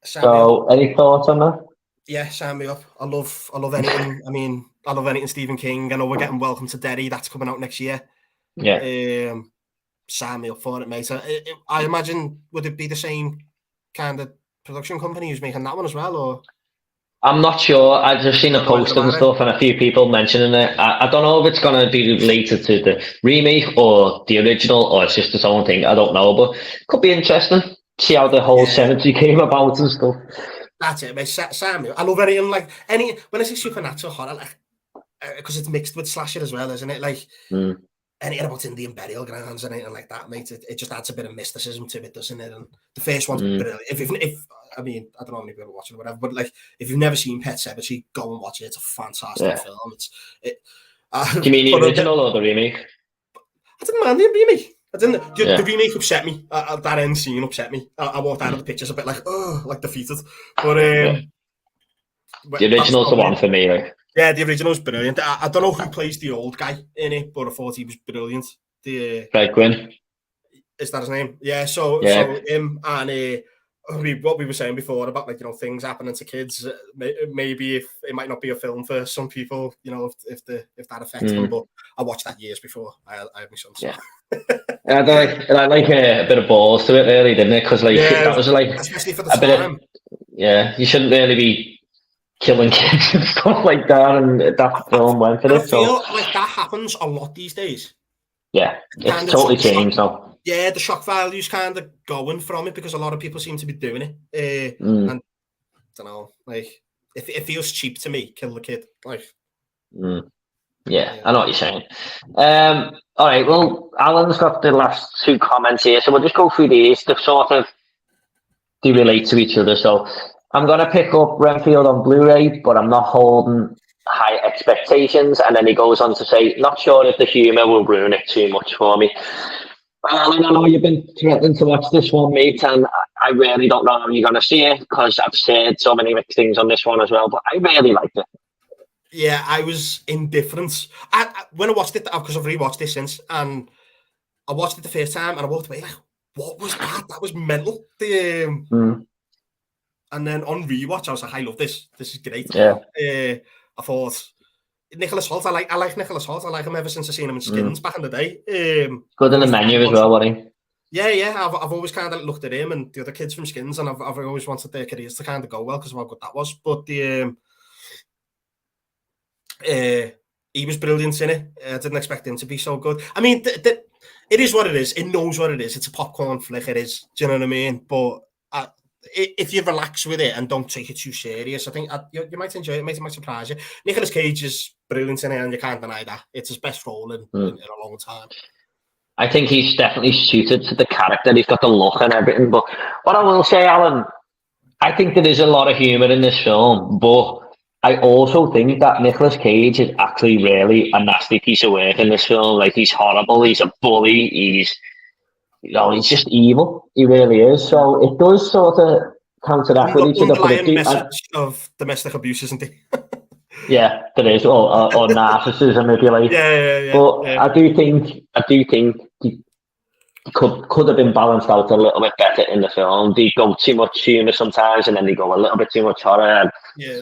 So any thoughts on that? Yeah, sign me up. I love anything. I mean, I love anything Stephen King. I know we're getting Welcome to Derry. That's coming out next year. Yeah. Sign me up for it, mate. I imagine, would it be the same kind of production company who's making that one as well, or? I'm not sure. I've just seen the posters and stuff, and a few people mentioning it. I don't know if it's going to be related to the remake or the original, or it's just its own thing. I don't know, but it could be interesting. See how the whole cemetery came about and stuff. That's it, mate. Samuel. I love anything like when I say supernatural horror, like because it's mixed with slasher as well, isn't it? Like anything about Indian burial grounds and anything like that, mate. It just adds a bit of mysticism to it, doesn't it? And the first one's brilliant. If I mean, I don't know how many people watching or whatever, but like if you've never seen Pet Sematary, go and watch it. It's a fantastic film. Do you mean the original or the remake? I didn't mind the remake. The remake upset me. That end scene upset me. I walked out of the pictures a bit like, oh, like defeated. But the original's the one for me, like. Yeah, the original's brilliant. I don't know who plays the old guy in it, but I thought he was brilliant. Fred Gwynn. Is that his name? Yeah. So him and what we were saying before about like things happening to kids. Maybe if it might not be a film for some people, if that affects them. But I watched that years before I had my son. So. Yeah. I like a bit of balls to it, really, didn't it? Because that was like especially for the time. You shouldn't really be killing kids and stuff like that, and that film went for it. I feel like that happens a lot these days. Yeah, it's totally changed now. Yeah, the shock value's kind of going from it because a lot of people seem to be doing it. And I don't know, like it feels cheap to me. Kill the kid, like. Yeah, I know what you're saying. All right, well, Alan's got the last two comments here, so we'll just go through these. They relate to each other. So I'm going to pick up Renfield on Blu-ray, but I'm not holding high expectations. And then he goes on to say, not sure if the humour will ruin it too much for me. Alan, I know you've been threatening to watch this one, mate, and I really don't know how you're going to see it because I've said so many mixed things on this one as well, but I really liked it. Yeah, I was indifferent. When I watched it, because I've rewatched it since, and I watched it the first time, and I walked away like, what was that? That was mental. And then on rewatch, I was like, I love this. This is great. Yeah. I thought Nicholas Hoult. I like Nicholas Hoult. I like him ever since I seen him in Skins back in the day. Good in the Menu as well, wasn't he? Yeah. I've always kind of looked at him and the other kids from Skins, and I've always wanted their careers to kind of go well because of how good that was. But he was brilliant in it. I didn't expect him to be so good. I mean, it is what it is. It knows what it is. It's a popcorn flick. It is. Do you know what I mean? But if you relax with it and don't take it too serious, I think you might enjoy it. It might surprise you. Nicolas Cage is brilliant in it, and you can't deny that. It's his best role in a long time. I think he's definitely suited to the character. He's got the look and everything. But what I will say, Alan, I think there is a lot of humour in this film, but I also think that Nicolas Cage is actually really a nasty piece of work in this film. Like, he's horrible. He's a bully. He's just evil. He really is. So it does sort of counteract with each other. But message of domestic abuse, isn't he? Yeah, there is, or narcissism, if you like. Yeah. But I do think he could have been balanced out a little bit better in the film. They go too much humour sometimes, and then they go a little bit too much horror. Yeah.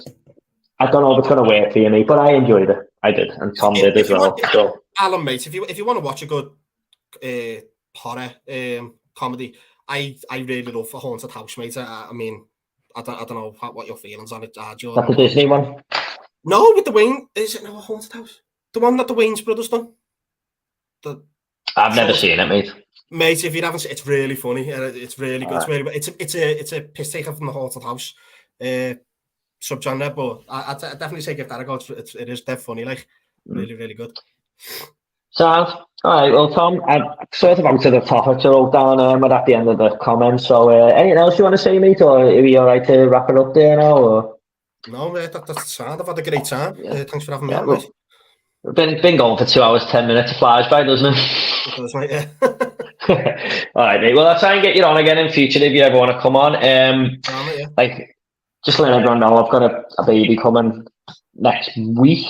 I don't know if it's going to work for you, but I enjoyed it. I did, and Tom did as well. So, Alan, mate, if you want to watch a good horror comedy, I really love A Haunted House, mate. I mean, I don't know what your feelings on it are. That's the Disney one? No, with the Wayne. Is it A Haunted House? The one that the Wayne's brothers done? I've never seen it, mate. Mate, if you haven't seen it, it's really funny. It's really good. It's a piss taker from The Haunted House subgenre, but I definitely say give that a go. It is dead funny, like really, really good. Sounds all right. Well, Tom, I'm sort of out to the topic to wrote down at the end of the comments. So, anything else you want to say, mate, or are we all right to wrap it up there now? Or? No, mate, that's the sound. I've had a great time. Yeah. Thanks for having me on, mate. We've been going for 2 hours, 10 minutes. It flies by, doesn't it? It does, mate, yeah. All right, mate. Well, I'll try and get you on again in future if you ever want to come on. Just let everyone know I've got a baby coming next week.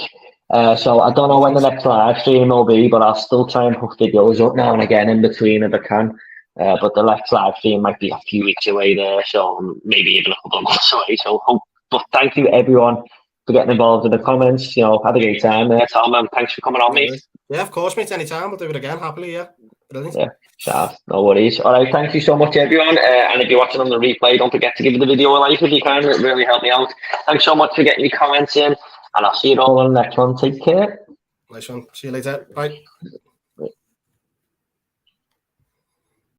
So I don't know when the next live stream will be, but I'll still try and hook videos up now and again in between if I can. But the next live stream might be a few weeks away there, so maybe even a couple of months away. But thank you everyone for getting involved in the comments. You know, had a great time there, Tom, and thanks for coming on, mate. Yeah, of course, mate. Anytime. We'll do it again, happily, yeah. Brilliant. Yeah, sure. No worries. All right, thank you so much, everyone. And if you're watching on the replay, don't forget to give the video a like if you can. It really helped me out. Thanks so much for getting your comments in, and I'll see you all on the next one. Take care. Nice one. See you later. Bye.